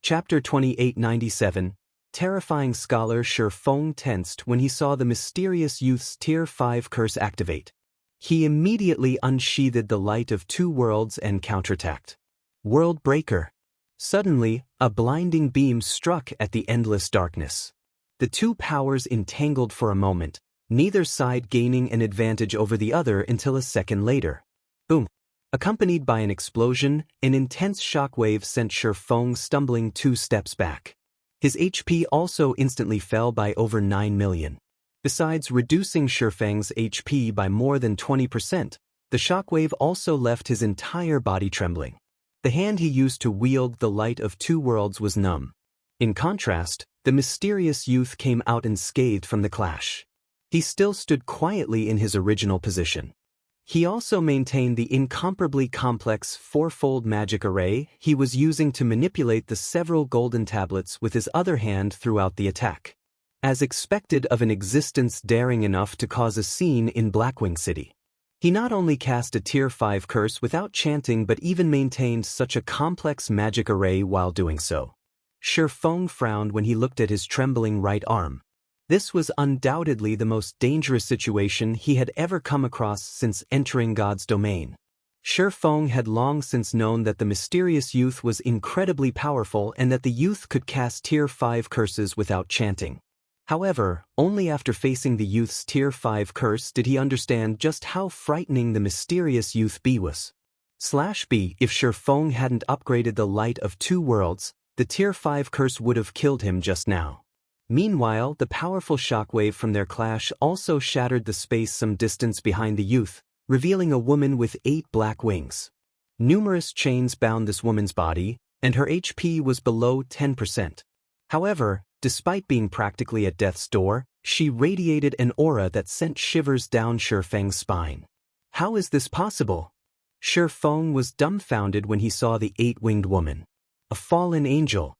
Chapter 2897. Terrifying scholar Feng tensed when he saw the mysterious youth's Tier 5 curse activate. He immediately unsheathed the light of two worlds and counterattacked. World Breaker. Suddenly, a blinding beam struck at the endless darkness. The two powers entangled for a moment, neither side gaining an advantage over the other until a second later. Boom. Accompanied by an explosion, an intense shockwave sent Feng stumbling 2 steps back. His HP also instantly fell by over 9 million. Besides reducing Feng's HP by more than 20%, the shockwave also left his entire body trembling. The hand he used to wield the light of two worlds was numb. In contrast, the mysterious youth came out unscathed from the clash. He still stood quietly in his original position. He also maintained the incomparably complex fourfold magic array he was using to manipulate the several golden tablets with his other hand throughout the attack. As expected of an existence daring enough to cause a scene in Blackwing City. He not only cast a Tier 5 curse without chanting but even maintained such a complex magic array while doing so. Feng frowned when he looked at his trembling right arm. This was undoubtedly the most dangerous situation he had ever come across since entering God's domain. Feng had long since known that the mysterious youth was incredibly powerful and that the youth could cast Tier 5 curses without chanting. However, only after facing the youth's Tier 5 curse did he understand just how frightening the mysterious youth was. /B If Feng hadn't upgraded the light of two worlds, the Tier 5 curse would have killed him just now. Meanwhile, the powerful shockwave from their clash also shattered the space some distance behind the youth, revealing a woman with 8 black wings. Numerous chains bound this woman's body, and her HP was below 10%. However, despite being practically at death's door, she radiated an aura that sent shivers down Feng's spine. How is this possible? Feng was dumbfounded when he saw the 8-winged woman. A fallen angel.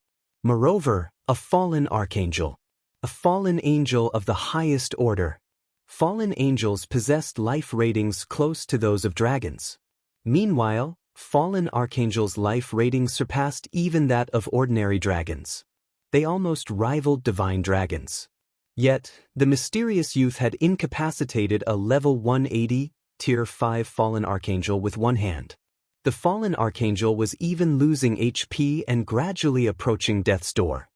Moreover, a fallen archangel. A fallen angel of the highest order. Fallen angels possessed life ratings close to those of dragons. Meanwhile, fallen archangels' life ratings surpassed even that of ordinary dragons. They almost rivaled divine dragons. Yet, the mysterious youth had incapacitated a level 180, Tier 5 fallen archangel with one hand. The fallen archangel was even losing HP and gradually approaching death's door.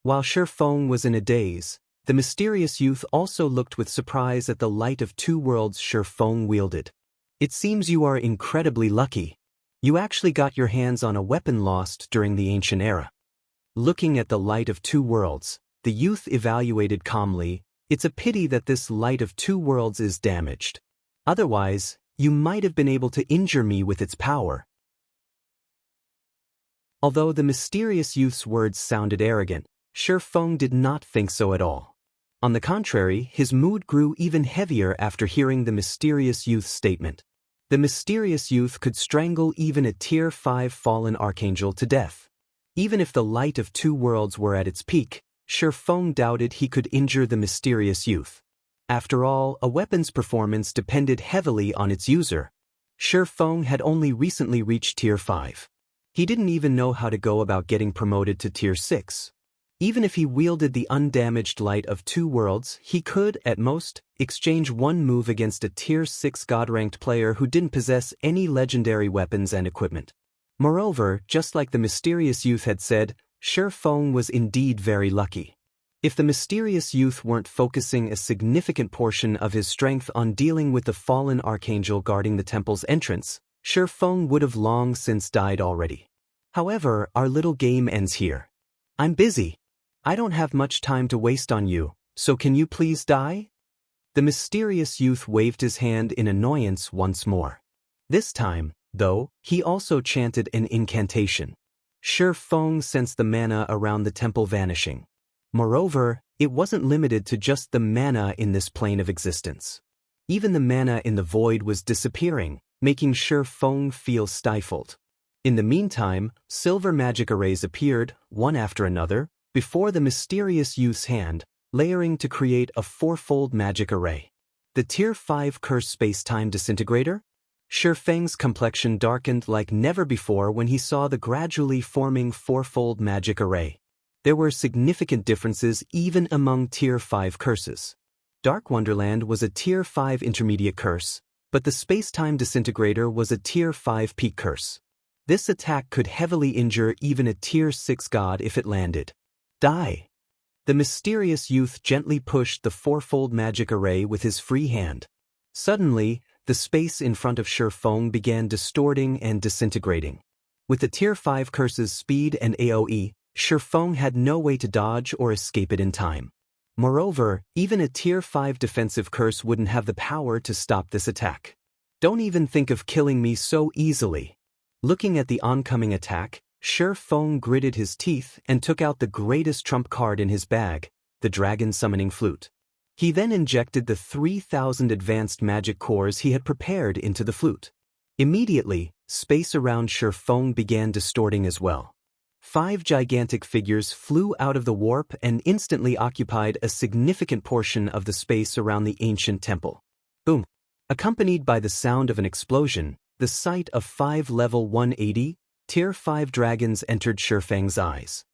While Feng was in a daze, the mysterious youth also looked with surprise at the light of two worlds Feng wielded. It seems you are incredibly lucky. You actually got your hands on a weapon lost during the ancient era. Looking at the light of two worlds, the youth evaluated calmly, it's a pity that this light of two worlds is damaged. Otherwise, you might have been able to injure me with its power. Although the mysterious youth's words sounded arrogant, Feng did not think so at all. On the contrary, his mood grew even heavier after hearing the mysterious youth's statement. The mysterious youth could strangle even a Tier 5 fallen archangel to death. Even if the light of two worlds were at its peak, Feng doubted he could injure the mysterious youth. After all, a weapon's performance depended heavily on its user. Feng had only recently reached Tier 5. He didn't even know how to go about getting promoted to Tier 6. Even if he wielded the undamaged light of two worlds, he could, at most, exchange one move against a Tier 6 God-ranked player who didn't possess any legendary weapons and equipment. Moreover, just like the mysterious youth had said, Shi Feng was indeed very lucky. If the mysterious youth weren't focusing a significant portion of his strength on dealing with the fallen archangel guarding the temple's entrance, Shi Feng would have long since died already. However, our little game ends here. I'm busy. I don't have much time to waste on you, so can you please die? The mysterious youth waved his hand in annoyance once more. This time, though, he also chanted an incantation. Shi Feng sensed the mana around the temple vanishing. Moreover, it wasn't limited to just the mana in this plane of existence. Even the mana in the void was disappearing, making Shi Feng feel stifled. In the meantime, silver magic arrays appeared, one after another, before the mysterious youth's hand, layering to create a fourfold magic array. The Tier 5 Curse Space-Time Disintegrator? Shi Feng's complexion darkened like never before when he saw the gradually forming fourfold magic array. There were significant differences even among Tier 5 curses. Dark Wonderland was a Tier 5 intermediate curse, but the Space-Time Disintegrator was a Tier 5 peak curse. This attack could heavily injure even a Tier 6 god if it landed. Die! The mysterious youth gently pushed the fourfold magic array with his free hand. Suddenly, the space in front of Shi Feng began distorting and disintegrating. With the Tier 5 curse's speed and AoE, Shi Feng had no way to dodge or escape it in time. Moreover, even a Tier 5 defensive curse wouldn't have the power to stop this attack. Don't even think of killing me so easily. Looking at the oncoming attack, Shi Feng gritted his teeth and took out the greatest trump card in his bag, the Dragon Summoning Flute. He then injected the 3,000 advanced magic cores he had prepared into the flute. Immediately, space around Shi Feng began distorting as well. 5 gigantic figures flew out of the warp and instantly occupied a significant portion of the space around the ancient temple. Boom! Accompanied by the sound of an explosion, the sight of 5 level 180, Tier 5 dragons entered Shi Feng's eyes.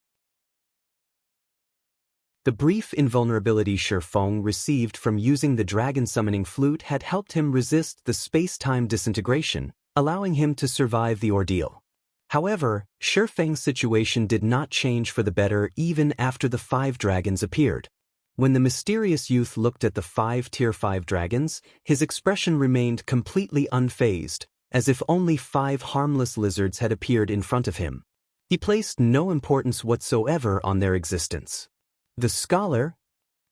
The brief invulnerability Shi Feng received from using the Dragon Summoning Flute had helped him resist the space-time disintegration, allowing him to survive the ordeal. However, Shi Feng's situation did not change for the better even after the 5 dragons appeared. When the mysterious youth looked at the 5 Tier 5 dragons, his expression remained completely unfazed, as if only 5 harmless lizards had appeared in front of him. He placed no importance whatsoever on their existence. The scholar?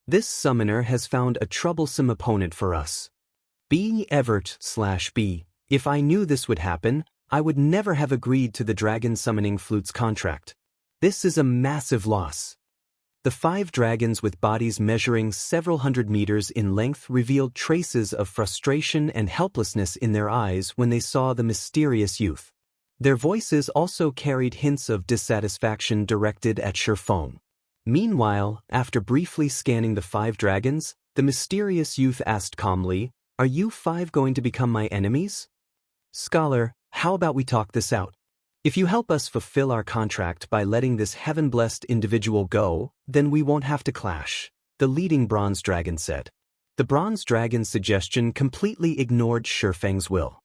This summoner has found a troublesome opponent for us. B. Evert/B. If I knew this would happen, I would never have agreed to the Dragon Summoning Flute's contract. This is a massive loss. The 5 dragons with bodies measuring several hundred meters in length revealed traces of frustration and helplessness in their eyes when they saw the mysterious youth. Their voices also carried hints of dissatisfaction directed at Shi Feng. Meanwhile, after briefly scanning the 5 dragons, the mysterious youth asked calmly, "Are you 5 going to become my enemies? Scholar, how about we talk this out? If you help us fulfill our contract by letting this heaven-blessed individual go, then we won't have to clash," the leading bronze dragon said. The bronze dragon's suggestion completely ignored Shi Feng's will.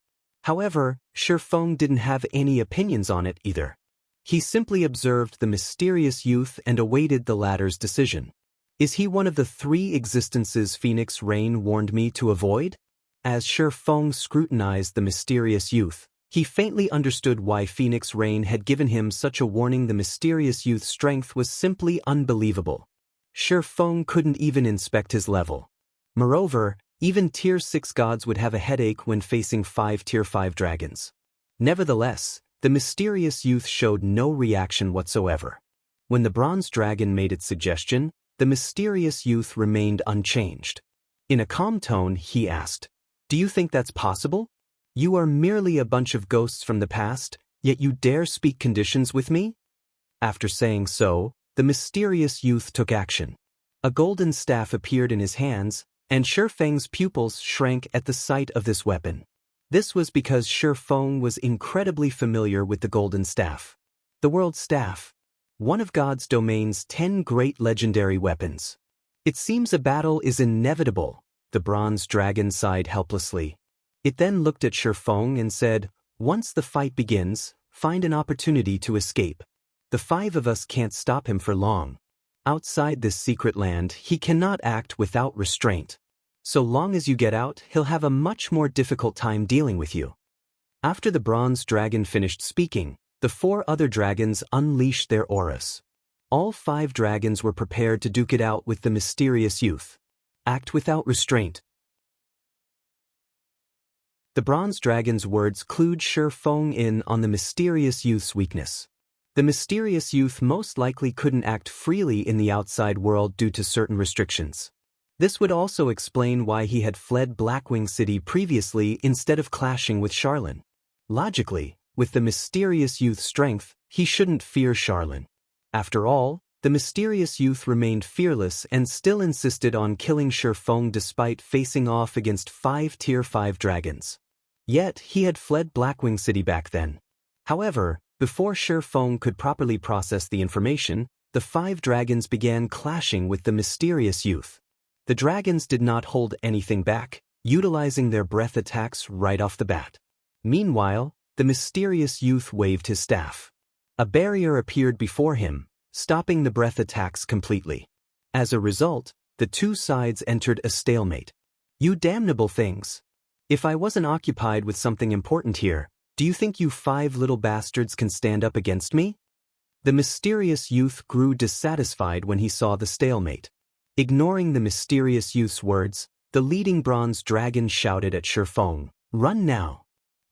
However, Shi Feng didn't have any opinions on it either. He simply observed the mysterious youth and awaited the latter's decision. Is he one of the 3 existences Phoenix Rain warned me to avoid? As Shi Feng scrutinized the mysterious youth, he faintly understood why Phoenix Rain had given him such a warning. The mysterious youth's strength was simply unbelievable. Shi Feng couldn't even inspect his level. Moreover, even Tier 6 gods would have a headache when facing 5 Tier 5 dragons. Nevertheless, the mysterious youth showed no reaction whatsoever. When the bronze dragon made its suggestion, the mysterious youth remained unchanged. In a calm tone, he asked, "Do you think that's possible? You are merely a bunch of ghosts from the past, yet you dare speak conditions with me?" After saying so, the mysterious youth took action. A golden staff appeared in his hands, and Shi Feng's pupils shrank at the sight of this weapon. This was because Shi Feng was incredibly familiar with the golden staff. The world staff. one of God's domain's 10 great legendary weapons. It seems a battle is inevitable, the bronze dragon sighed helplessly. It then looked at Shifeng and said, once the fight begins, find an opportunity to escape. The 5 of us can't stop him for long. Outside this secret land, he cannot act without restraint. So long as you get out, he'll have a much more difficult time dealing with you. After the bronze dragon finished speaking, the 4 other dragons unleashed their auras. All 5 dragons were prepared to duke it out with the mysterious youth. Act without restraint. The bronze dragon's words clued Shifeng in on the mysterious youth's weakness. The mysterious youth most likely couldn't act freely in the outside world due to certain restrictions. This would also explain why he had fled Blackwing City previously instead of clashing with Xianxia. Logically, with the mysterious youth's strength, he shouldn't fear Xianxia. After all, the mysterious youth remained fearless and still insisted on killing Shifeng despite facing off against 5 Tier 5 dragons. Yet, he had fled Blackwing City back then. However, before Shifeng could properly process the information, the 5 dragons began clashing with the mysterious youth. The dragons did not hold anything back, utilizing their breath attacks right off the bat. Meanwhile, the mysterious youth waved his staff. A barrier appeared before him, stopping the breath attacks completely. As a result, the 2 sides entered a stalemate. You damnable things! If I wasn't occupied with something important here, do you think you 5 little bastards can stand up against me? The mysterious youth grew dissatisfied when he saw the stalemate. Ignoring the mysterious youth's words, the leading bronze dragon shouted at Shifeng, "Run now!"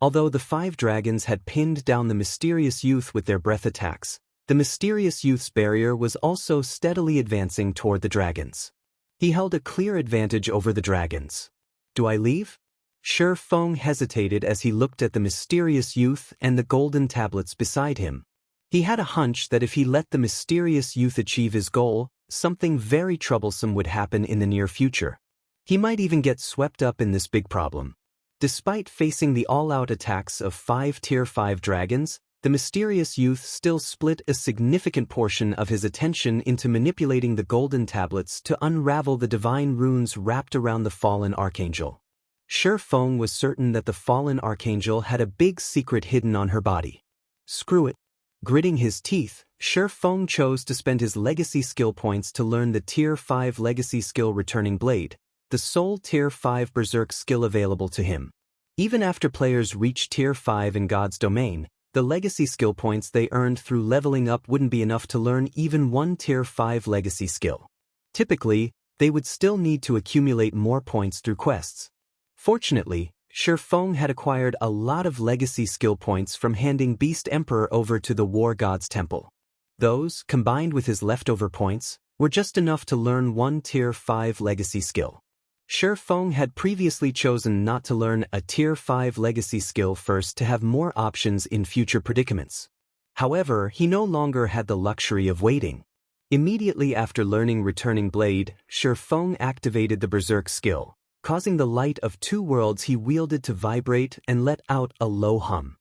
Although the 5 dragons had pinned down the mysterious youth with their breath attacks, the mysterious youth's barrier was also steadily advancing toward the dragons. He held a clear advantage over the dragons. Do I leave? Shifeng hesitated as he looked at the mysterious youth and the golden tablets beside him. He had a hunch that if he let the mysterious youth achieve his goal, something very troublesome would happen in the near future. He might even get swept up in this big problem. Despite facing the all-out attacks of 5 Tier 5 dragons, the mysterious youth still split a significant portion of his attention into manipulating the golden tablets to unravel the divine runes wrapped around the fallen archangel. Shifeng was certain that the fallen archangel had a big secret hidden on her body. Screw it. Gritting his teeth, Shifeng chose to spend his legacy skill points to learn the Tier 5 legacy skill Returning Blade, the sole Tier 5 Berserk skill available to him. Even after players reach Tier 5 in God's domain, the legacy skill points they earned through leveling up wouldn't be enough to learn even one Tier 5 legacy skill. Typically, they would still need to accumulate more points through quests. Fortunately, Shifeng had acquired a lot of legacy skill points from handing Beast Emperor over to the War God's Temple. Those, combined with his leftover points, were just enough to learn one Tier 5 legacy skill. Shifeng had previously chosen not to learn a Tier 5 legacy skill first to have more options in future predicaments. However, he no longer had the luxury of waiting. Immediately after learning Returning Blade, Shifeng activated the Berserk skill, causing the light of 2 worlds he wielded to vibrate and let out a low hum.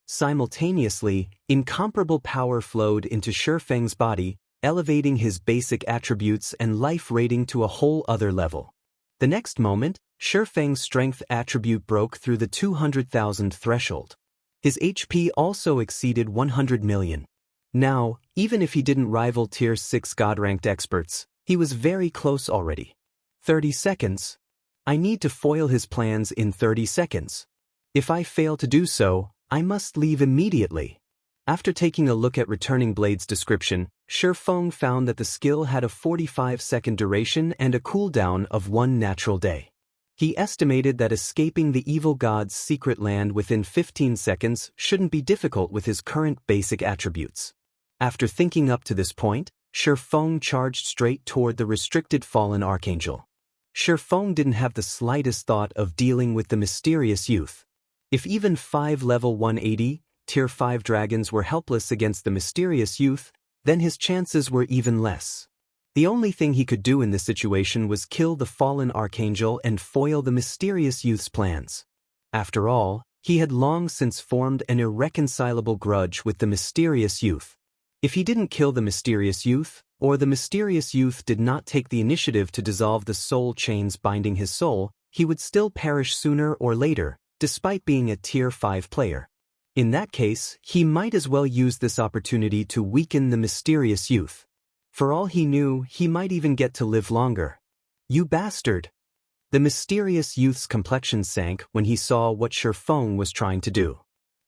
Simultaneously, incomparable power flowed into Shifeng's body, elevating his basic attributes and life rating to a whole other level. The next moment, Shifeng's strength attribute broke through the 200,000 threshold. His HP also exceeded 100 million. Now, even if he didn't rival Tier 6 God-ranked experts, he was very close already. 30 seconds. I need to foil his plans in 30 seconds. If I fail to do so, I must leave immediately. After taking a look at Returning Blade's description, Shifeng found that the skill had a 45-second duration and a cooldown of 1 natural day. He estimated that escaping the evil god's secret land within 15 seconds shouldn't be difficult with his current basic attributes. After thinking up to this point, Shifeng charged straight toward the restricted fallen archangel. Shifeng didn't have the slightest thought of dealing with the mysterious youth. If even 5 level 180, Tier 5 dragons were helpless against the mysterious youth, then his chances were even less. The only thing he could do in this situation was kill the fallen archangel and foil the mysterious youth's plans. After all, He had long since formed an irreconcilable grudge with the mysterious youth. If he didn't kill the mysterious youth, or the mysterious youth did not take the initiative to dissolve the soul chains binding his soul, he would still perish sooner or later, despite being a Tier 5 player. In that case, he might as well use this opportunity to weaken the mysterious youth. For all he knew, he might even get to live longer. "You bastard!" The mysterious youth's complexion sank when he saw what Shifeng was trying to do.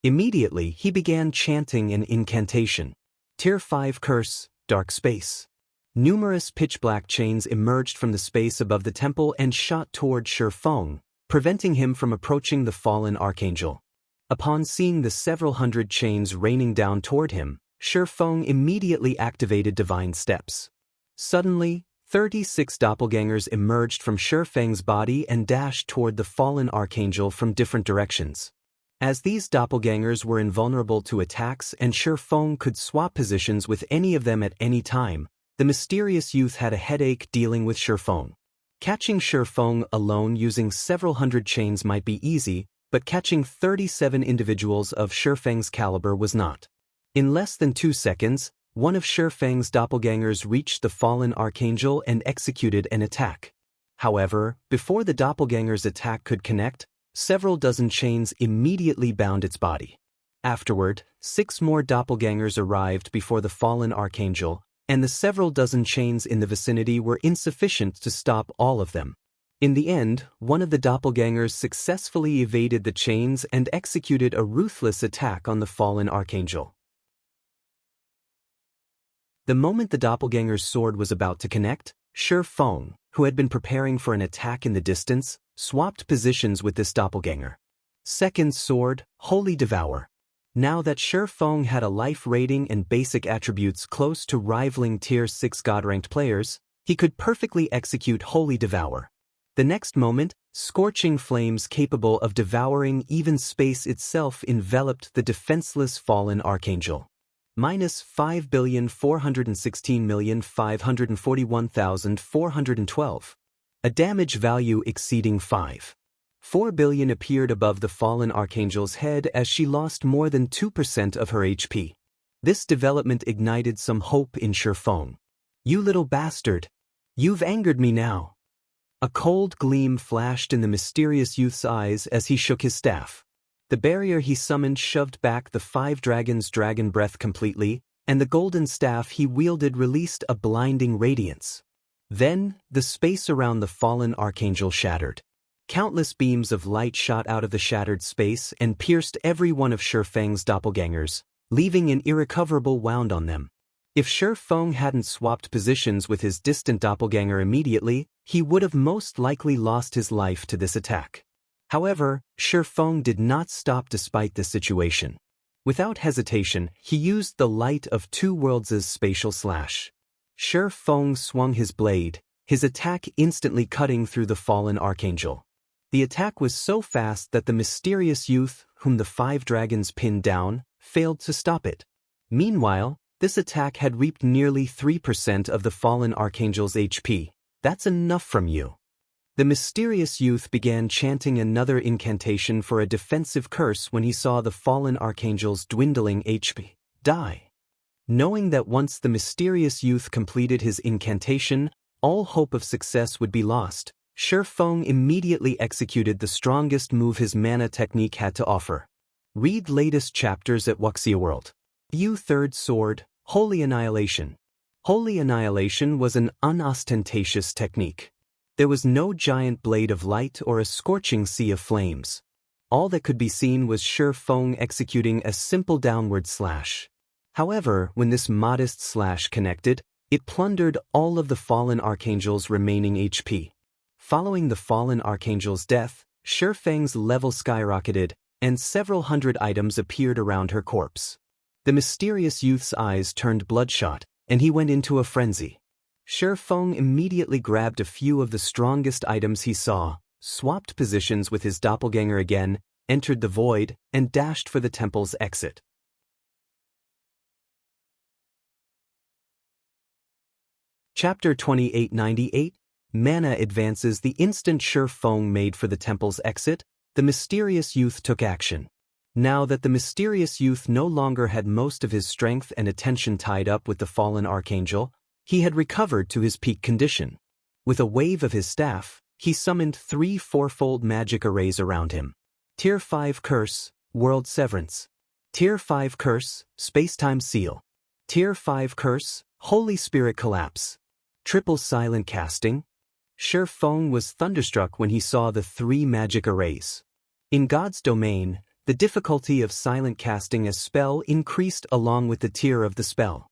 Immediately, he began chanting an incantation. Tier 5 Curse, Dark Space. Numerous pitch-black chains emerged from the space above the temple and shot toward Shifeng, preventing him from approaching the fallen archangel. Upon seeing the several hundred chains raining down toward him, Shifeng immediately activated divine steps. Suddenly, 36 doppelgangers emerged from Shifeng's body and dashed toward the fallen archangel from different directions. As these doppelgangers were invulnerable to attacks and Shifeng could swap positions with any of them at any time, the mysterious youth had a headache dealing with Shifeng. Catching Shifeng alone using several hundred chains might be easy, but catching 37 individuals of Shifeng's caliber was not. In less than 2 seconds, one of Shifeng's doppelgangers reached the fallen archangel and executed an attack. However, before the doppelganger's attack could connect, several dozen chains immediately bound its body. Afterward, 6 more doppelgangers arrived before the fallen archangel, and the several dozen chains in the vicinity were insufficient to stop all of them. In the end, one of the doppelgangers successfully evaded the chains and executed a ruthless attack on the fallen archangel. The moment the doppelganger's sword was about to connect, Shifeng, who had been preparing for an attack in the distance, swapped positions with this doppelganger. Second sword, Holy Devour. Now that Shifeng had a life rating and basic attributes close to rivaling Tier 6 God-ranked players, he could perfectly execute Holy Devour. The next moment, scorching flames capable of devouring even space itself enveloped the defenseless fallen archangel. -5,416,541,412. A damage value exceeding 5.4 billion appeared above the fallen archangel's head as she lost more than 2% of her HP. This development ignited some hope in Shifeng. "You little bastard! You've angered me now." A cold gleam flashed in the mysterious youth's eyes as he shook his staff. The barrier he summoned shoved back the 5 dragons' dragon breath completely, and the golden staff he wielded released a blinding radiance. Then, the space around the fallen archangel shattered. Countless beams of light shot out of the shattered space and pierced every one of Shifeng's doppelgangers, leaving an irrecoverable wound on them. If Shifeng hadn't swapped positions with his distant doppelganger immediately, he would have most likely lost his life to this attack. However, Shifeng did not stop despite this situation. Without hesitation, he used the light of 2 worlds' spatial slash. Shifeng swung his blade, his attack instantly cutting through the fallen archangel. The attack was so fast that the mysterious youth, whom the 5 dragons pinned down, failed to stop it. Meanwhile, this attack had reaped nearly 3% of the fallen archangel's HP. "That's enough from you." The mysterious youth began chanting another incantation for a defensive curse when he saw the fallen archangel's dwindling HP die. Knowing that once the mysterious youth completed his incantation, all hope of success would be lost, Shifeng immediately executed the strongest move his mana technique had to offer. Read latest chapters at Wuxia World. View third sword, Holy Annihilation. Holy Annihilation was an unostentatious technique. There was no giant blade of light or a scorching sea of flames. All that could be seen was Shifeng executing a simple downward slash. However, when this modest slash connected, it plundered all of the fallen archangel's remaining HP. Following the fallen archangel's death, Shifeng's level skyrocketed, and several hundred items appeared around her corpse. The mysterious youth's eyes turned bloodshot, and he went into a frenzy. Shifeng immediately grabbed a few of the strongest items he saw, swapped positions with his doppelganger again, entered the void, and dashed for the temple's exit. Chapter 2898. Mana advances. The instant Shifeng made for the temple's exit, The mysterious youth took action. Now that the mysterious youth no longer had most of his strength and attention tied up with the fallen archangel, he had recovered to his peak condition. With a wave of his staff, he summoned 3 fourfold magic arrays around him. Tier 5 Curse, World Severance. Tier 5 Curse, Space-Time Seal. Tier 5 Curse, Holy Spirit Collapse. Triple Silent Casting. Shi Feng was thunderstruck when he saw the 3 magic arrays. In God's domain, the difficulty of silent casting a spell increased along with the tier of the spell.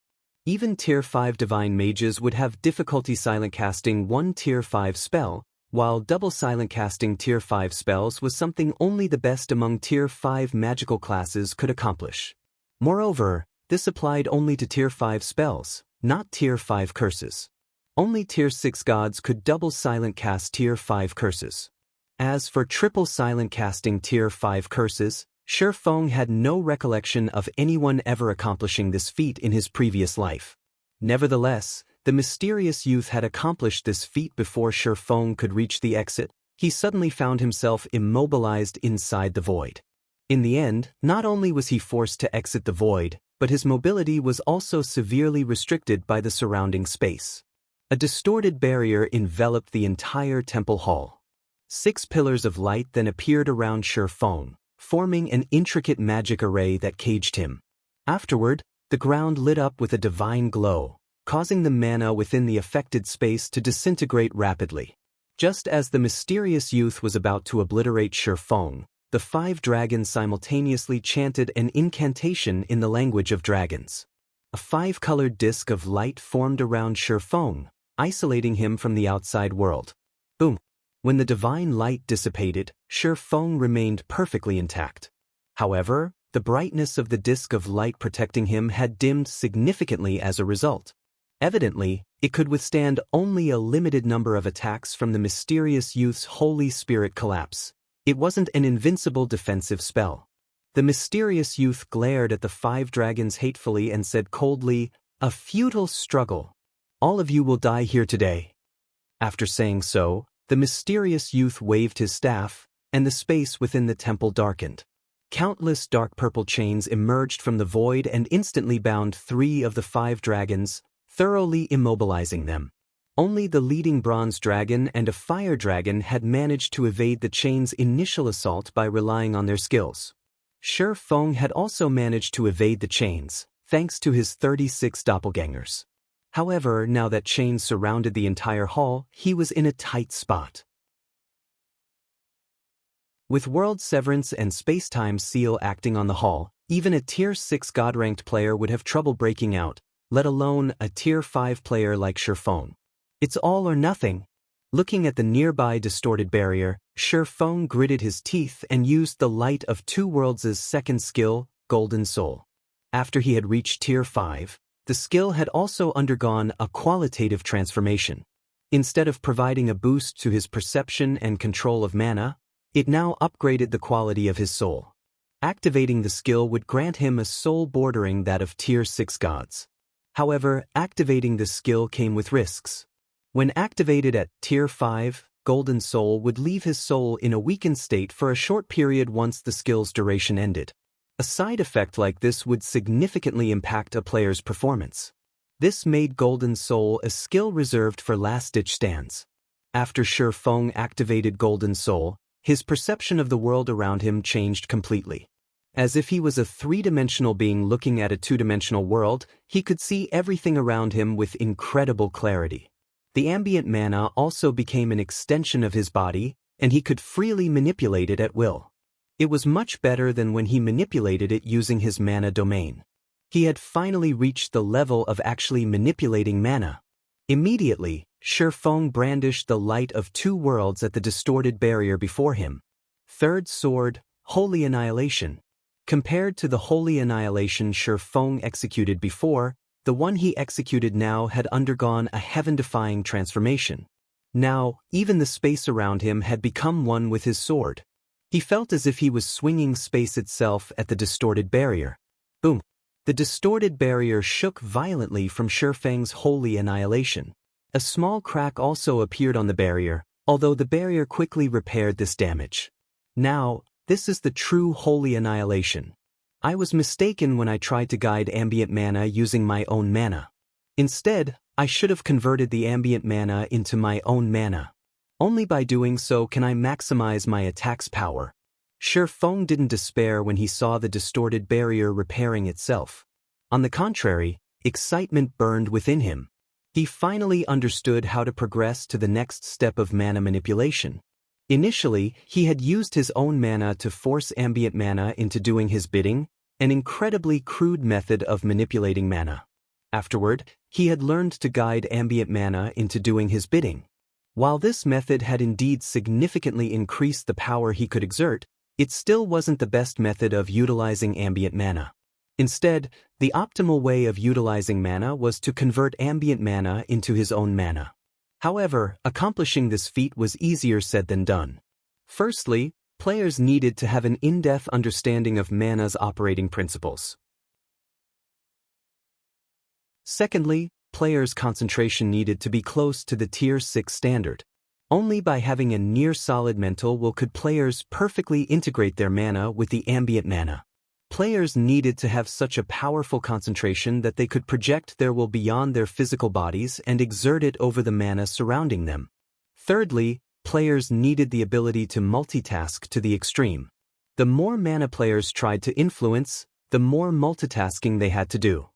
Even Tier 5 divine mages would have difficulty silent casting one Tier 5 spell, while double silent casting Tier 5 spells was something only the best among Tier 5 magical classes could accomplish. Moreover, this applied only to Tier 5 spells, not Tier 5 curses. Only Tier 6 gods could double silent cast Tier 5 curses. As for triple silent casting Tier 5 curses, Shi Feng had no recollection of anyone ever accomplishing this feat in his previous life. Nevertheless, the mysterious youth had accomplished this feat before Shi Feng could reach the exit. He suddenly found himself immobilized inside the void. In the end, not only was he forced to exit the void, but his mobility was also severely restricted by the surrounding space. A distorted barrier enveloped the entire temple hall. 6 pillars of light then appeared around Shi Feng, forming an intricate magic array that caged him. Afterward, the ground lit up with a divine glow, causing the mana within the affected space to disintegrate rapidly. Just as the mysterious youth was about to obliterate Shi Feng, the 5 dragons simultaneously chanted an incantation in the language of dragons. A 5-colored disk of light formed around Shi Feng, isolating him from the outside world. Boom! When the divine light dissipated, Shi Feng remained perfectly intact. However, the brightness of the disk of light protecting him had dimmed significantly as a result. Evidently, it could withstand only a limited number of attacks from the mysterious youth's Holy Spirit collapse. It wasn't an invincible defensive spell. The mysterious youth glared at the 5 dragons hatefully and said coldly, "A futile struggle. All of you will die here today." After saying so, the mysterious youth waved his staff, and the space within the temple darkened. Countless dark purple chains emerged from the void and instantly bound 3 of the 5 dragons, thoroughly immobilizing them. Only the leading bronze dragon and a fire dragon had managed to evade the chain's initial assault by relying on their skills. Shi Feng had also managed to evade the chains, thanks to his 36 doppelgangers. However, now that chains surrounded the entire hall, he was in a tight spot. With World Severance and Space-Time Seal acting on the hall, even a Tier 6 God-ranked player would have trouble breaking out, let alone a Tier 5 player like Shi Feng. It's all or nothing. Looking at the nearby distorted barrier, Shi Feng gritted his teeth and used the light of 2 worlds' second skill, Golden Soul. After he had reached Tier 5, the skill had also undergone a qualitative transformation. Instead of providing a boost to his perception and control of mana, it now upgraded the quality of his soul. Activating the skill would grant him a soul bordering that of Tier 6 gods. However, activating this skill came with risks. When activated at Tier 5, Golden Soul would leave his soul in a weakened state for a short period once the skill's duration ended. A side effect like this would significantly impact a player's performance. This made Golden Soul a skill reserved for last-ditch stands. After Shi Feng activated Golden Soul, his perception of the world around him changed completely. As if he was a 3-dimensional being looking at a 2-dimensional world, he could see everything around him with incredible clarity. The ambient mana also became an extension of his body, and he could freely manipulate it at will. It was much better than when he manipulated it using his mana domain. He had finally reached the level of actually manipulating mana. Immediately, Shi Feng brandished the light of 2 worlds at the distorted barrier before him. Third sword, Holy Annihilation. Compared to the Holy Annihilation Shi Feng executed before, the one he executed now had undergone a heaven-defying transformation. Now, even the space around him had become one with his sword. He felt as if he was swinging space itself at the distorted barrier. Boom! The distorted barrier shook violently from Shi Feng's Holy Annihilation. A small crack also appeared on the barrier, although the barrier quickly repaired this damage. Now, this is the true holy annihilation. I was mistaken when I tried to guide ambient mana using my own mana. Instead, I should have converted the ambient mana into my own mana. Only by doing so can I maximize my attack's power. Shi Feng didn't despair when he saw the distorted barrier repairing itself. On the contrary, excitement burned within him. He finally understood how to progress to the next step of mana manipulation. Initially, he had used his own mana to force ambient mana into doing his bidding, an incredibly crude method of manipulating mana. Afterward, he had learned to guide ambient mana into doing his bidding. While this method had indeed significantly increased the power he could exert, it still wasn't the best method of utilizing ambient mana. Instead, the optimal way of utilizing mana was to convert ambient mana into his own mana. However, accomplishing this feat was easier said than done. Firstly, players needed to have an in-depth understanding of mana's operating principles. Secondly, players' concentration needed to be close to the Tier 6 standard. Only by having a near-solid mental will could players perfectly integrate their mana with the ambient mana. Players needed to have such a powerful concentration that they could project their will beyond their physical bodies and exert it over the mana surrounding them. Thirdly, players needed the ability to multitask to the extreme. The more mana players tried to influence, the more multitasking they had to do.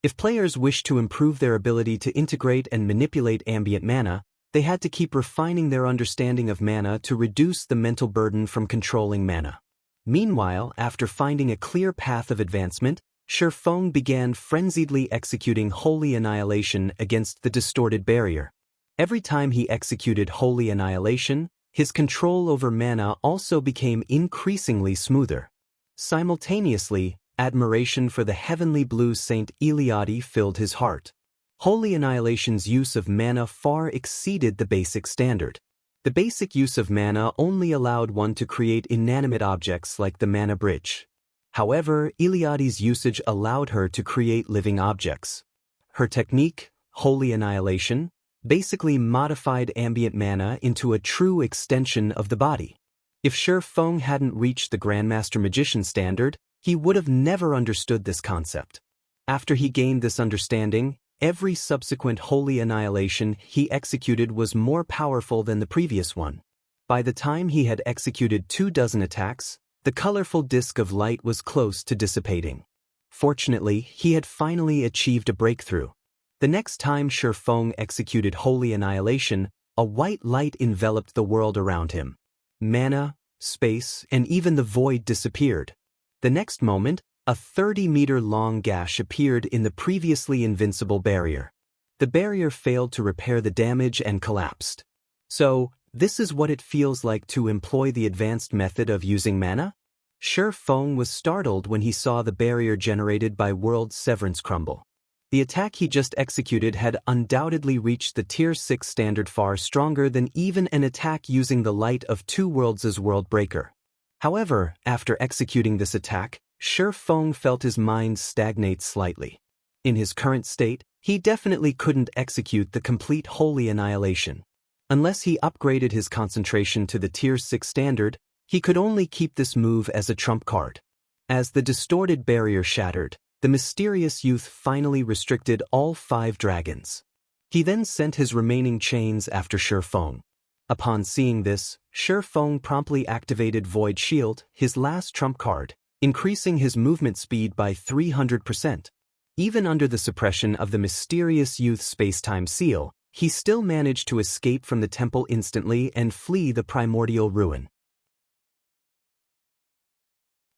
If players wished to improve their ability to integrate and manipulate ambient mana, they had to keep refining their understanding of mana to reduce the mental burden from controlling mana. Meanwhile, after finding a clear path of advancement, Shi Feng began frenziedly executing Holy Annihilation against the distorted barrier. Every time he executed Holy Annihilation, his control over mana also became increasingly smoother. Simultaneously, admiration for the heavenly blue Saint Eliade filled his heart. Holy Annihilation's use of mana far exceeded the basic standard. The basic use of mana only allowed one to create inanimate objects like the mana bridge. However, Eliade's usage allowed her to create living objects. Her technique, Holy Annihilation, basically modified ambient mana into a true extension of the body. If Shi Feng hadn't reached the Grandmaster Magician standard, he would have never understood this concept. After he gained this understanding, every subsequent Holy Annihilation he executed was more powerful than the previous one. By the time he had executed 24 attacks, the colorful disk of light was close to dissipating. Fortunately, he had finally achieved a breakthrough. The next time Shi Feng executed Holy Annihilation, a white light enveloped the world around him. Mana, space, and even the void disappeared. The next moment, a 30-meter-long gash appeared in the previously invincible barrier. The barrier failed to repair the damage and collapsed. So, this is what it feels like to employ the advanced method of using mana? Shi Feng was startled when he saw the barrier generated by World's Severance crumble. The attack he just executed had undoubtedly reached the Tier 6 standard far stronger than even an attack using the light of Two Worlds' World Breaker. However, after executing this attack, Shi Feng felt his mind stagnate slightly. In his current state, he definitely couldn't execute the complete Holy Annihilation. Unless he upgraded his concentration to the Tier 6 standard, he could only keep this move as a trump card. As the distorted barrier shattered, the mysterious youth finally restricted all 5 dragons. He then sent his remaining chains after Shi Feng. Upon seeing this, Shi Feng promptly activated Void Shield, his last trump card, increasing his movement speed by 300%. Even under the suppression of the mysterious youth's space-time seal, he still managed to escape from the temple instantly and flee the primordial ruin.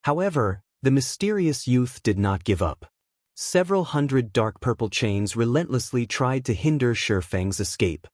However, the mysterious youth did not give up. Several hundred dark purple chains relentlessly tried to hinder Shi Feng's escape.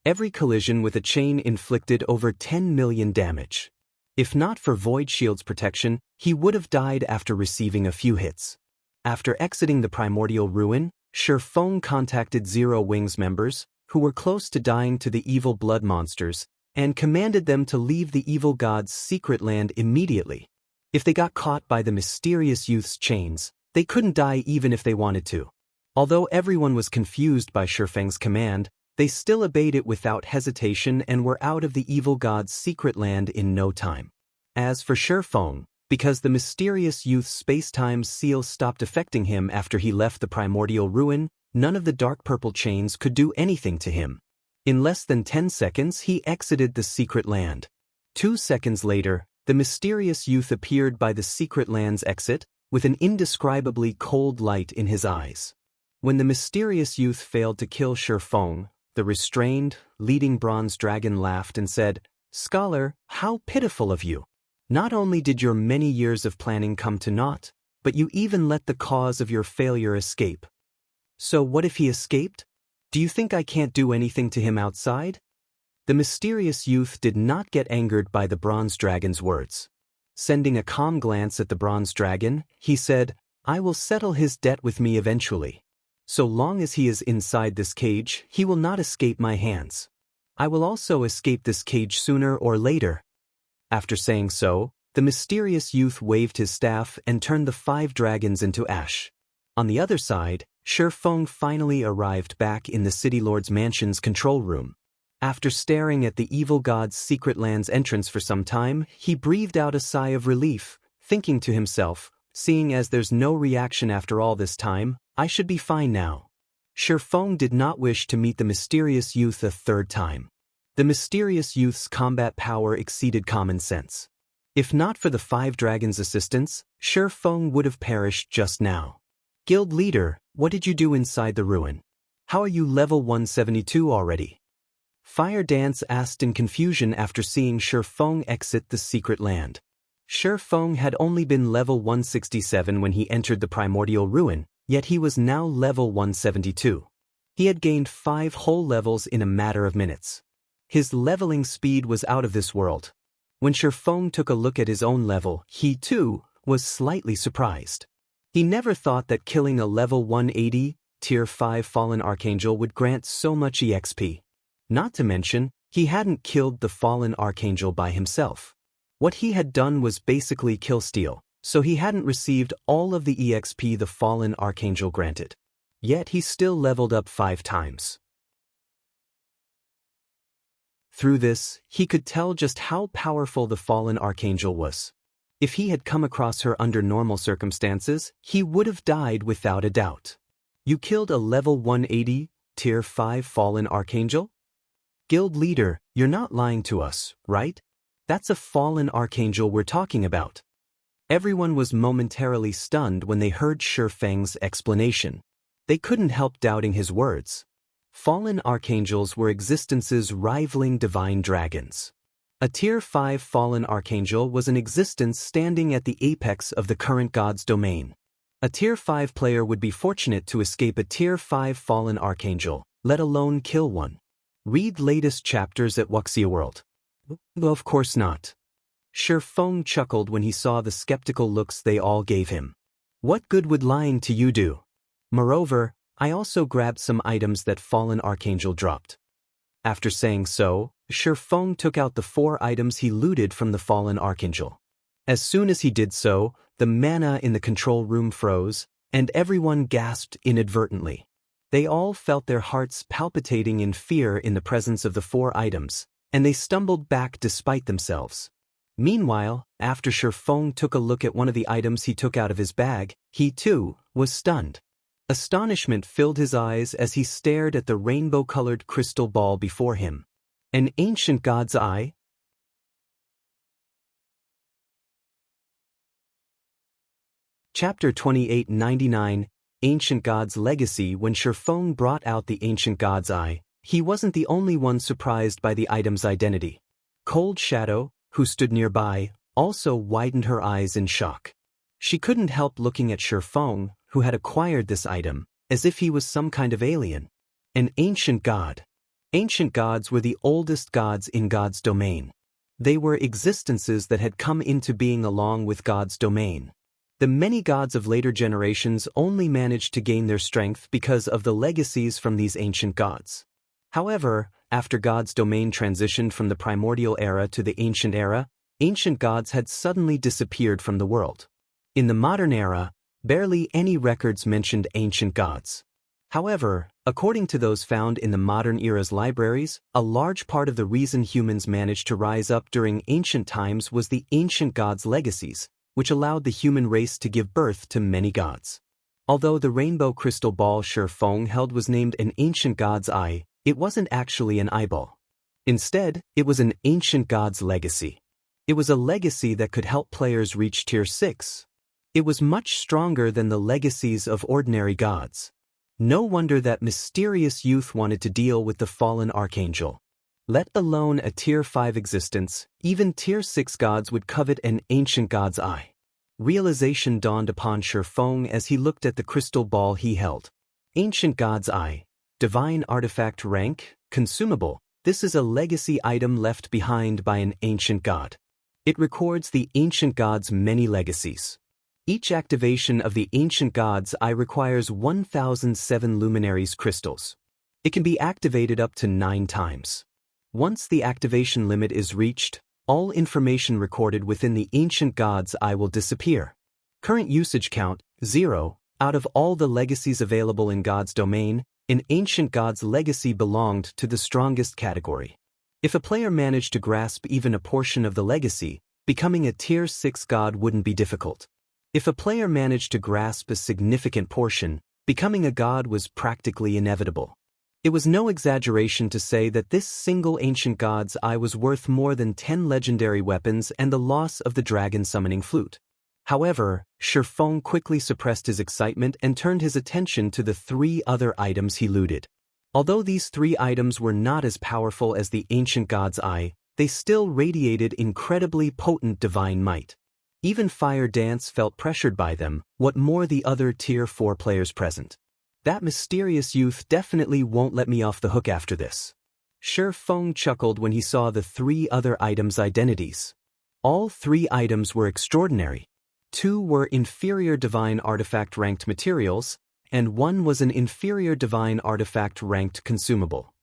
Every collision with a chain inflicted over 10 million damage. If not for Void Shield's protection, he would have died after receiving a few hits. After exiting the primordial ruin, Shi Feng contacted Zero Wings members, who were close to dying to the evil blood monsters, and commanded them to leave the evil god's secret land immediately. If they got caught by the mysterious youth's chains, they couldn't die even if they wanted to. Although everyone was confused by Shi Feng's command, they still obeyed it without hesitation and were out of the evil god's secret land in no time. As for Shifeng, because the mysterious youth's space-time seal stopped affecting him after he left the primordial ruin, none of the dark purple chains could do anything to him. In less than 10 seconds he exited the secret land. 2 seconds later, the mysterious youth appeared by the secret land's exit, with an indescribably cold light in his eyes. When the mysterious youth failed to kill Shifeng, the restrained, leading bronze dragon laughed and said, "Scholar, how pitiful of you! Not only did your many years of planning come to naught, but you even let the cause of your failure escape. So what if he escaped? Do you think I can't do anything to him outside?" The mysterious youth did not get angered by the bronze dragon's words. Sending a calm glance at the bronze dragon, he said, "I will settle his debt with me eventually. So long as he is inside this cage, he will not escape my hands. I will also escape this cage sooner or later." After saying so, the mysterious youth waved his staff and turned the 5 dragons into ash. On the other side, Shifeng finally arrived back in the City Lord's mansion's control room. After staring at the evil god's secret land's entrance for some time, he breathed out a sigh of relief, thinking to himself, "Seeing as there's no reaction after all this time, I should be fine now." Shifeng did not wish to meet the mysterious youth a third time. The mysterious youth's combat power exceeded common sense. If not for the 5 dragons' assistance, Shifeng would have perished just now. "Guild leader, what did you do inside the ruin? How are you level 172 already?" Fire Dance asked in confusion after seeing Shifeng exit the secret land. Shifeng had only been level 167 when he entered the primordial ruin, yet he was now level 172. He had gained 5 whole levels in a matter of minutes. His leveling speed was out of this world. When Shifeng took a look at his own level, he too was slightly surprised. He never thought that killing a level 180, tier 5 fallen archangel would grant so much EXP. Not to mention, he hadn't killed the fallen archangel by himself. What he had done was basically kill steal, so he hadn't received all of the EXP the fallen archangel granted. Yet he still leveled up 5 times. Through this, he could tell just how powerful the fallen archangel was. If he had come across her under normal circumstances, he would have died without a doubt. "You killed a level 180, tier 5 fallen archangel? Guild leader, you're not lying to us, right? That's a fallen archangel we're talking about." Everyone was momentarily stunned when they heard Shifeng's explanation. They couldn't help doubting his words. Fallen archangels were existences rivaling divine dragons. A tier 5 fallen archangel was an existence standing at the apex of the current god's domain. A tier 5 player would be fortunate to escape a tier 5 fallen archangel, let alone kill one. Read latest chapters at Wuxia World. Of course not. Shifeng chuckled when he saw the skeptical looks they all gave him. What good would lying to you do? Moreover, I also grabbed some items that fallen archangel dropped. After saying so, Shifeng took out the 4 items he looted from the fallen archangel. As soon as he did so, the mana in the control room froze, and everyone gasped inadvertently. They all felt their hearts palpitating in fear in the presence of the 4 items, and they stumbled back despite themselves. Meanwhile, after Shifeng took a look at one of the items he took out of his bag, he too was stunned. Astonishment filled his eyes as he stared at the rainbow-colored crystal ball before him. An ancient god's eye? Chapter 2899, Ancient God's Legacy. When Shifeng brought out the ancient god's eye, he wasn't the only one surprised by the item's identity. Cold Shadow, who stood nearby, also widened her eyes in shock. She couldn't help looking at Shifeng, who had acquired this item, as if he was some kind of alien. An ancient god. Ancient gods were the oldest gods in God's domain. They were existences that had come into being along with God's domain. The many gods of later generations only managed to gain their strength because of the legacies from these ancient gods. However, after God's domain transitioned from the primordial era to the ancient era, ancient gods had suddenly disappeared from the world. In the modern era, barely any records mentioned ancient gods. However, according to those found in the modern era's libraries, a large part of the reason humans managed to rise up during ancient times was the ancient gods' legacies, which allowed the human race to give birth to many gods. Although the rainbow crystal ball Shi Feng held was named an ancient god's eye, it wasn't actually an eyeball. Instead, it was an ancient god's legacy. It was a legacy that could help players reach Tier 6. It was much stronger than the legacies of ordinary gods. No wonder that mysterious youth wanted to deal with the fallen archangel. Let alone a Tier 5 existence, even Tier 6 gods would covet an ancient god's eye. Realization dawned upon Shi Feng as he looked at the crystal ball he held. Ancient god's eye. Divine artifact rank, consumable. This is a legacy item left behind by an ancient god. It records the ancient god's many legacies. Each activation of the ancient god's eye requires 1007 luminaries crystals. It can be activated up to 9 times. Once the activation limit is reached, all information recorded within the ancient god's eye will disappear. Current usage count, 0. Out of all the legacies available in God's domain, an ancient god's legacy belonged to the strongest category. If a player managed to grasp even a portion of the legacy, becoming a Tier 6 god wouldn't be difficult. If a player managed to grasp a significant portion, becoming a god was practically inevitable. It was no exaggeration to say that this single ancient god's eye was worth more than 10 legendary weapons and the loss of the dragon summoning flute. However, Shi Feng quickly suppressed his excitement and turned his attention to the 3 other items he looted. Although these 3 items were not as powerful as the ancient god's eye, they still radiated incredibly potent divine might. Even Fire Dance felt pressured by them, what more the other Tier 4 players present. That mysterious youth definitely won't let me off the hook after this. Shi Feng chuckled when he saw the 3 other items' identities. All 3 items were extraordinary. 2 were inferior divine artifact ranked materials, and 1 was an inferior divine artifact ranked consumable.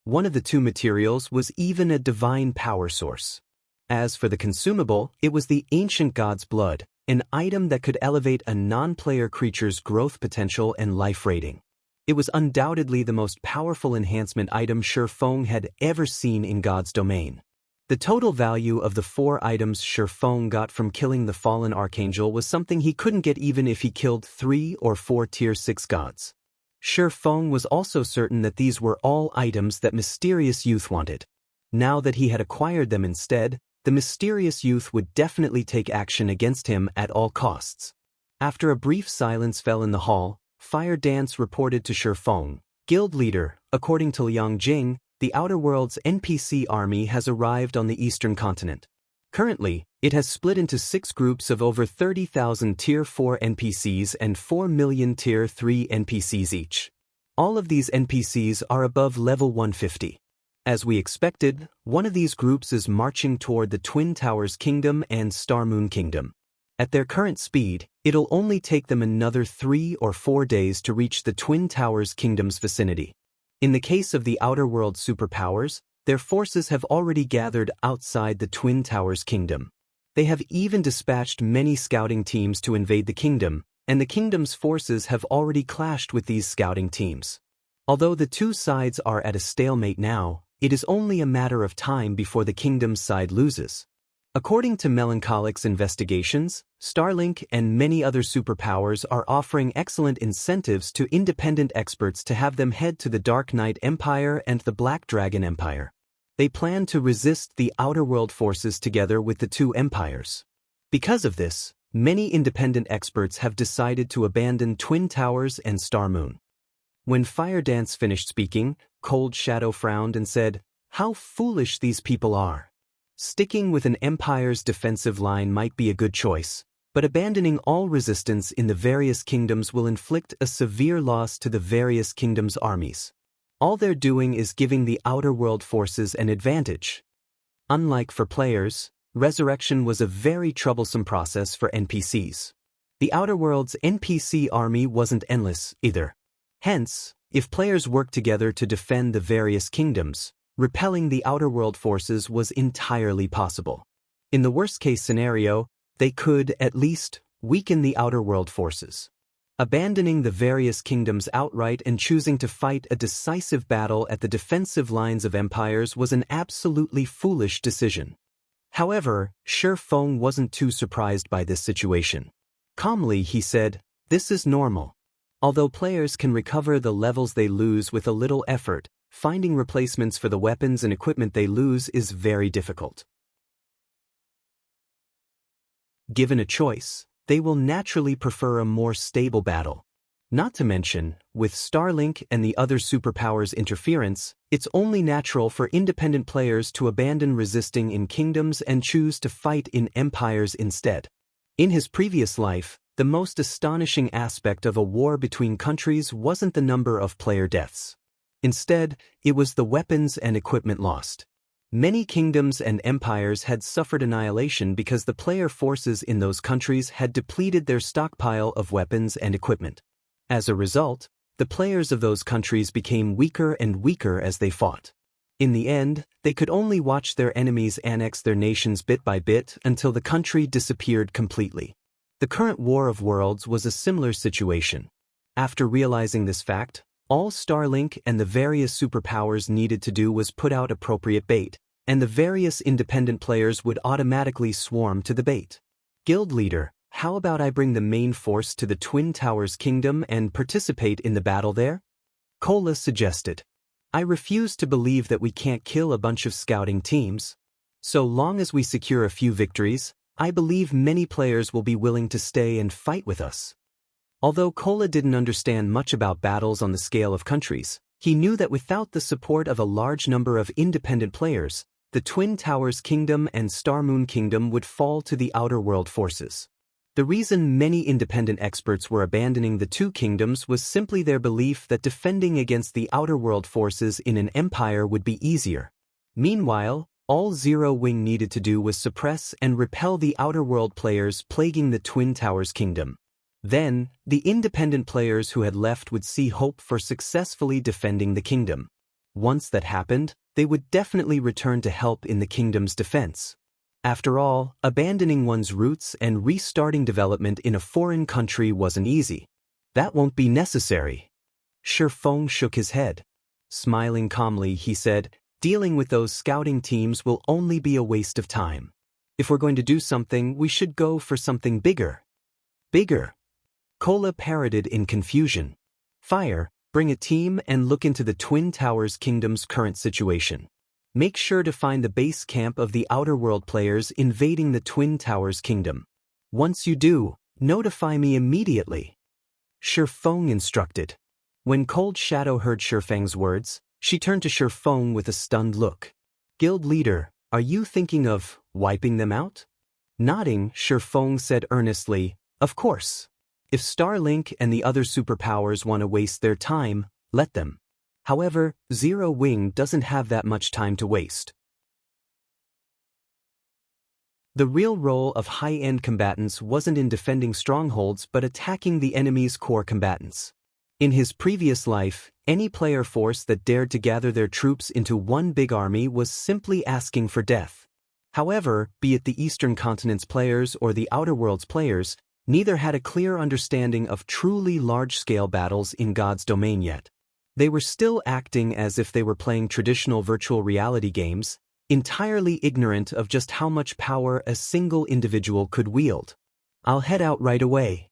One of the 2 materials was even a divine power source. As for the consumable, it was the ancient god's blood, an item that could elevate a non-player creature's growth potential and life rating. It was undoubtedly the most powerful enhancement item Shi Feng had ever seen in God's domain. The total value of the 4 items Shi Feng got from killing the fallen archangel was something he couldn't get even if he killed 3 or 4 Tier 6 gods. Shi Feng was also certain that these were all items that mysterious youth wanted. Now that he had acquired them instead, the mysterious youth would definitely take action against him at all costs. After a brief silence fell in the hall, Fire Dance reported to Shi Feng, Guild Leader, according to Liang Jing, the Outer World's NPC army has arrived on the eastern continent. Currently, it has split into 6 groups of over 30,000 Tier 4 NPCs and 4 million Tier 3 NPCs each. All of these NPCs are above level 150. As we expected, one of these groups is marching toward the Twin Towers Kingdom and Star Moon Kingdom. At their current speed, it'll only take them another 3 or 4 days to reach the Twin Towers Kingdom's vicinity. In the case of the Outer World superpowers, their forces have already gathered outside the Twin Towers Kingdom. They have even dispatched many scouting teams to invade the kingdom, and the kingdom's forces have already clashed with these scouting teams. Although the 2 sides are at a stalemate now, it is only a matter of time before the kingdom's side loses. According to Melancholic's investigations, Starlink and many other superpowers are offering excellent incentives to independent experts to have them head to the Dark Knight Empire and the Black Dragon Empire. They plan to resist the Outer World forces together with the 2 empires. Because of this, many independent experts have decided to abandon Twin Towers and Star Moon. When Fire Dance finished speaking, Cold Shadow frowned and said, "How foolish these people are. Sticking with an empire's defensive line might be a good choice, but abandoning all resistance in the various kingdoms will inflict a severe loss to the various kingdoms' armies. All they're doing is giving the Outer World forces an advantage." Unlike for players, resurrection was a very troublesome process for NPCs. The Outer World's NPC army wasn't endless, either. Hence, if players worked together to defend the various kingdoms, repelling the Outer World forces was entirely possible. In the worst-case scenario, they could, at least, weaken the Outer World forces. Abandoning the various kingdoms outright and choosing to fight a decisive battle at the defensive lines of empires was an absolutely foolish decision. However, Shi Feng wasn't too surprised by this situation. Calmly, he said, "This is normal. Although players can recover the levels they lose with a little effort, finding replacements for the weapons and equipment they lose is very difficult. Given a choice, they will naturally prefer a more stable battle. Not to mention, with Starlink and the other superpowers' interference, it's only natural for independent players to abandon resisting in kingdoms and choose to fight in empires instead." In his previous life, the most astonishing aspect of a war between countries wasn't the number of player deaths. Instead, it was the weapons and equipment lost. Many kingdoms and empires had suffered annihilation because the player forces in those countries had depleted their stockpile of weapons and equipment. As a result, the players of those countries became weaker and weaker as they fought. In the end, they could only watch their enemies annex their nations bit by bit until the country disappeared completely. The current War of Worlds was a similar situation. After realizing this fact, all Starlink and the various superpowers needed to do was put out appropriate bait, and the various independent players would automatically swarm to the bait. "Guild leader, how about I bring the main force to the Twin Towers Kingdom and participate in the battle there?" Cola suggested. "I refuse to believe that we can't kill a bunch of scouting teams. So long as we secure a few victories, I believe many players will be willing to stay and fight with us." Although Cola didn't understand much about battles on the scale of countries, he knew that without the support of a large number of independent players, the Twin Towers Kingdom and Star Moon Kingdom would fall to the Outer World forces. The reason many independent experts were abandoning the two kingdoms was simply their belief that defending against the Outer World forces in an empire would be easier. Meanwhile, all Zero Wing needed to do was suppress and repel the Outer World players plaguing the Twin Towers Kingdom. Then, the independent players who had left would see hope for successfully defending the kingdom. Once that happened, they would definitely return to help in the kingdom's defense. After all, abandoning one's roots and restarting development in a foreign country wasn't easy. "That won't be necessary." Shi Feng shook his head. Smiling calmly, he said, "Dealing with those scouting teams will only be a waste of time. If we're going to do something, we should go for something bigger." "Bigger?" Cola parroted in confusion. "Fire, bring a team and look into the Twin Towers Kingdom's current situation. Make sure to find the base camp of the Outer World players invading the Twin Towers Kingdom. Once you do, notify me immediately." Shi Feng instructed. When Cold Shadow heard Shi Feng's words, she turned to Shi Feng with a stunned look. "Guild leader, are you thinking of wiping them out?" Nodding, Shi Feng said earnestly, "Of course. If Starlink and the other superpowers want to waste their time, let them. However, Zero Wing doesn't have that much time to waste." The real role of high-end combatants wasn't in defending strongholds but attacking the enemy's core combatants. In his previous life, any player force that dared to gather their troops into one big army was simply asking for death. However, be it the Eastern Continent's players or the Outer World's players, neither had a clear understanding of truly large-scale battles in God's domain yet. They were still acting as if they were playing traditional virtual reality games, entirely ignorant of just how much power a single individual could wield. "I'll head out right away."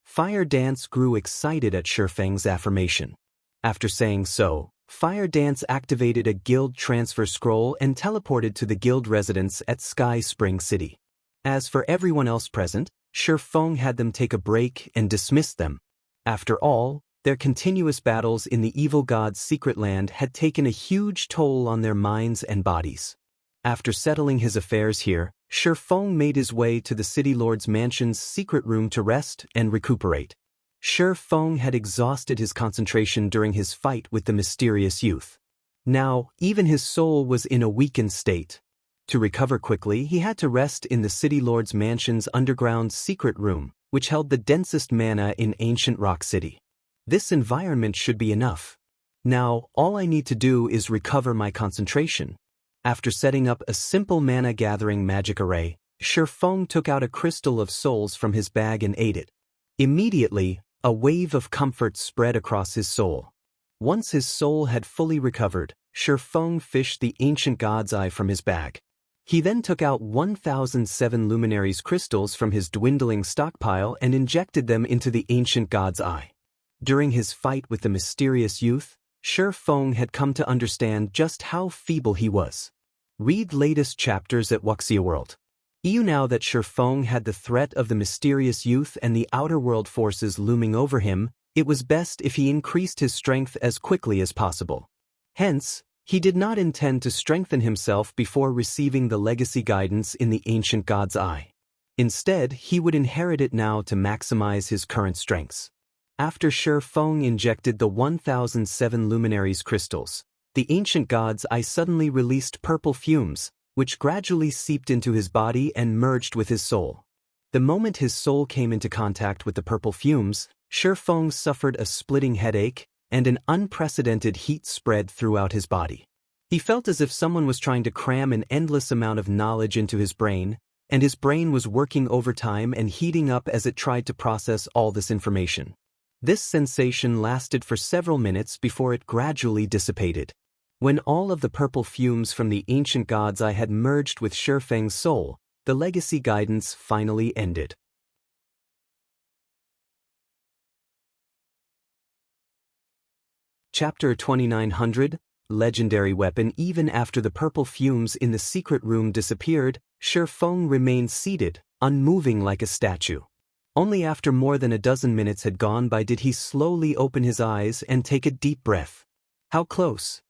Fire Dance grew excited at Shi Feng's affirmation. After saying so, Fire Dance activated a guild transfer scroll and teleported to the guild residence at Sky Spring City. As for everyone else present, Shi Feng had them take a break and dismissed them. After all, their continuous battles in the evil god's secret land had taken a huge toll on their minds and bodies. After settling his affairs here, Shi Feng made his way to the City Lord's mansion's secret room to rest and recuperate. Shi Feng had exhausted his concentration during his fight with the mysterious youth. Now, even his soul was in a weakened state. To recover quickly, he had to rest in the City Lord's mansion's underground secret room, which held the densest mana in ancient Rock City. This environment should be enough. Now, all I need to do is recover my concentration. After setting up a simple mana-gathering magic array, Shi Feng took out a crystal of souls from his bag and ate it. Immediately, A wave of comfort spread across his soul. Once his soul had fully recovered, Shifeng fished the ancient god's eye from his bag. He then took out 1,007 luminaries crystals from his dwindling stockpile and injected them into the ancient god's eye. During his fight with the mysterious youth, Shifeng had come to understand just how feeble he was. Read latest chapters at Wuxia World. EU. Now that Shifeng had the threat of the mysterious youth and the outer world forces looming over him, it was best if he increased his strength as quickly as possible. Hence, he did not intend to strengthen himself before receiving the legacy guidance in the ancient god's eye. Instead, he would inherit it now to maximize his current strengths. After Shifeng injected the 1,007 luminaries crystals, the ancient god's eye suddenly released purple fumes, which gradually seeped into his body and merged with his soul. The moment his soul came into contact with the purple fumes, Shifeng suffered a splitting headache, and an unprecedented heat spread throughout his body. He felt as if someone was trying to cram an endless amount of knowledge into his brain, and his brain was working overtime and heating up as it tried to process all this information. This sensation lasted for several minutes before it gradually dissipated. When all of the purple fumes from the ancient god's eye had merged with Shifeng's soul, the legacy guidance finally ended. Chapter 2900, Legendary Weapon. Even after the purple fumes in the secret room disappeared, Shifeng remained seated, unmoving like a statue. Only after more than a dozen minutes had gone by did he slowly open his eyes and take a deep breath. How close?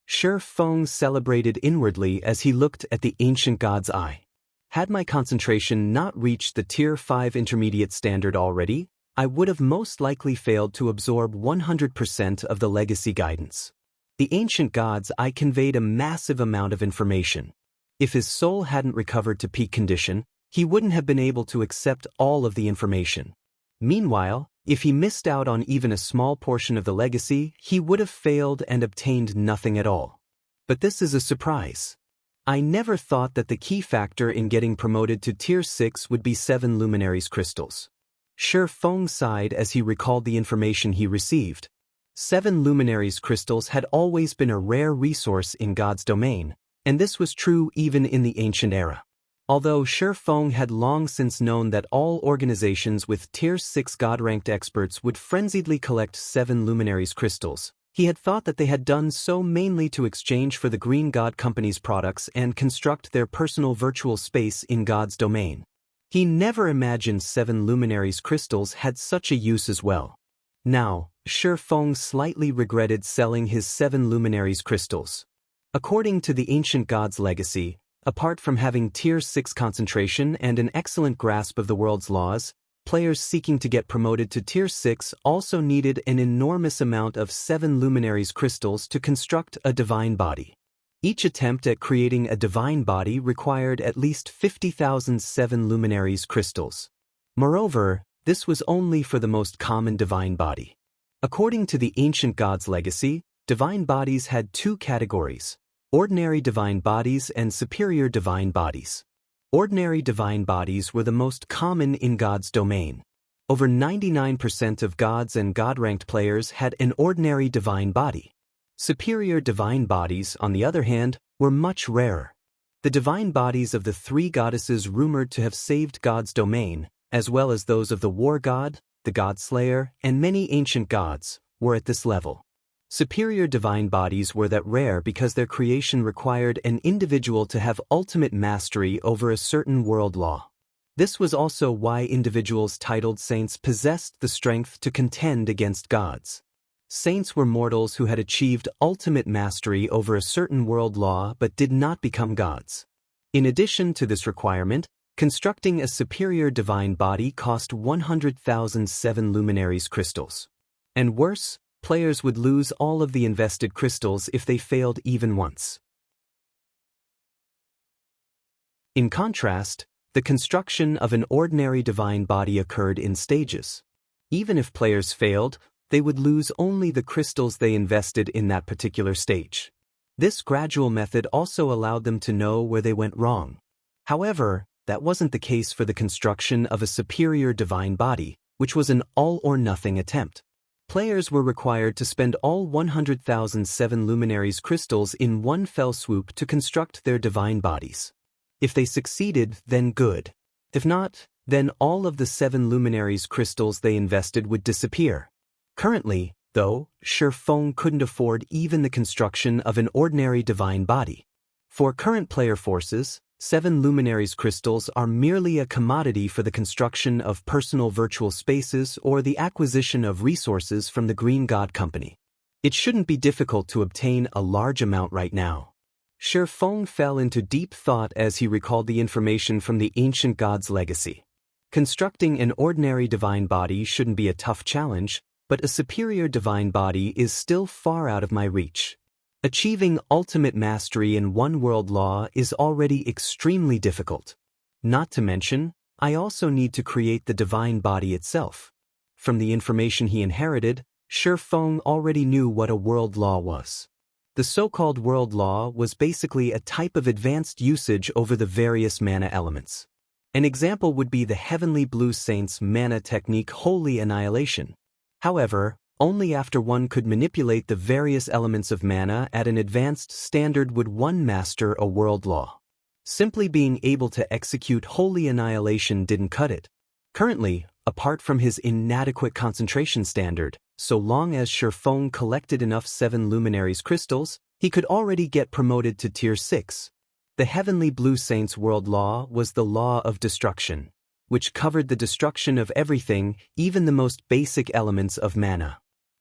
Shifeng celebrated inwardly as he looked at the ancient god's eye. Had my concentration not reached the Tier 5 intermediate standard already, I would have most likely failed to absorb 100% of the legacy guidance. The ancient god's eye conveyed a massive amount of information. If his soul hadn't recovered to peak condition, he wouldn't have been able to accept all of the information. Meanwhile, if he missed out on even a small portion of the legacy, he would have failed and obtained nothing at all. But this is a surprise. I never thought that the key factor in getting promoted to Tier 6 would be 7 luminaries crystals. Shifeng sighed as he recalled the information he received. 7 luminaries crystals had always been a rare resource in God's domain, and this was true even in the ancient era. Although Shifeng had long since known that all organizations with Tier 6 God-ranked experts would frenziedly collect 7 luminaries crystals, he had thought that they had done so mainly to exchange for the Green God Company's products and construct their personal virtual space in God's domain. He never imagined 7 luminaries crystals had such a use as well. Now, Shifeng slightly regretted selling his 7 luminaries crystals. According to the ancient god's legacy, apart from having Tier 6 concentration and an excellent grasp of the world's laws, players seeking to get promoted to Tier 6 also needed an enormous amount of 7 luminaries crystals to construct a divine body. Each attempt at creating a divine body required at least 50,000 7 luminaries crystals. Moreover, this was only for the most common divine body. According to the ancient god's legacy, divine bodies had 2 categories: ordinary divine bodies and superior divine bodies. Ordinary divine bodies were the most common in God's domain. Over 99% of gods and God-ranked players had an ordinary divine body. Superior divine bodies, on the other hand, were much rarer. The divine bodies of the 3 goddesses rumored to have saved God's domain, as well as those of the war god, the god slayer, and many ancient gods, were at this level. Superior divine bodies were that rare because their creation required an individual to have ultimate mastery over a certain world law. This was also why individuals titled saints possessed the strength to contend against gods. Saints were mortals who had achieved ultimate mastery over a certain world law but did not become gods. In addition to this requirement, constructing a superior divine body cost 100,000 7 luminaries crystals. And worse, players would lose all of the invested crystals if they failed even once. In contrast, the construction of an ordinary divine body occurred in stages. Even if players failed, they would lose only the crystals they invested in that particular stage. This gradual method also allowed them to know where they went wrong. However, that wasn't the case for the construction of a superior divine body, which was an all-or-nothing attempt. Players were required to spend all 100,000 Seven Luminaries crystals in one fell swoop to construct their divine bodies. If they succeeded, then good. If not, then all of the Seven Luminaries crystals they invested would disappear. Currently, though, Shifeng couldn't afford even the construction of an ordinary divine body. For current player forces, Seven Luminaries crystals are merely a commodity for the construction of personal virtual spaces or the acquisition of resources from the Green God Company. It shouldn't be difficult to obtain a large amount right now. Shifeng fell into deep thought as he recalled the information from the ancient god's legacy. Constructing an ordinary divine body shouldn't be a tough challenge, but a superior divine body is still far out of my reach. Achieving ultimate mastery in one-world law is already extremely difficult. Not to mention, I also need to create the divine body itself. From the information he inherited, Shifeng already knew what a world law was. The so-called world law was basically a type of advanced usage over the various mana elements. An example would be the Heavenly Blue Saint's mana technique Holy Annihilation. However, only after one could manipulate the various elements of mana at an advanced standard would one master a world law. Simply being able to execute Holy Annihilation didn't cut it. Currently, apart from his inadequate concentration standard, so long as Shifeng collected enough Seven Luminaries crystals, he could already get promoted to Tier 6. The Heavenly Blue Saint's world law was the law of destruction, which covered the destruction of everything, even the most basic elements of mana.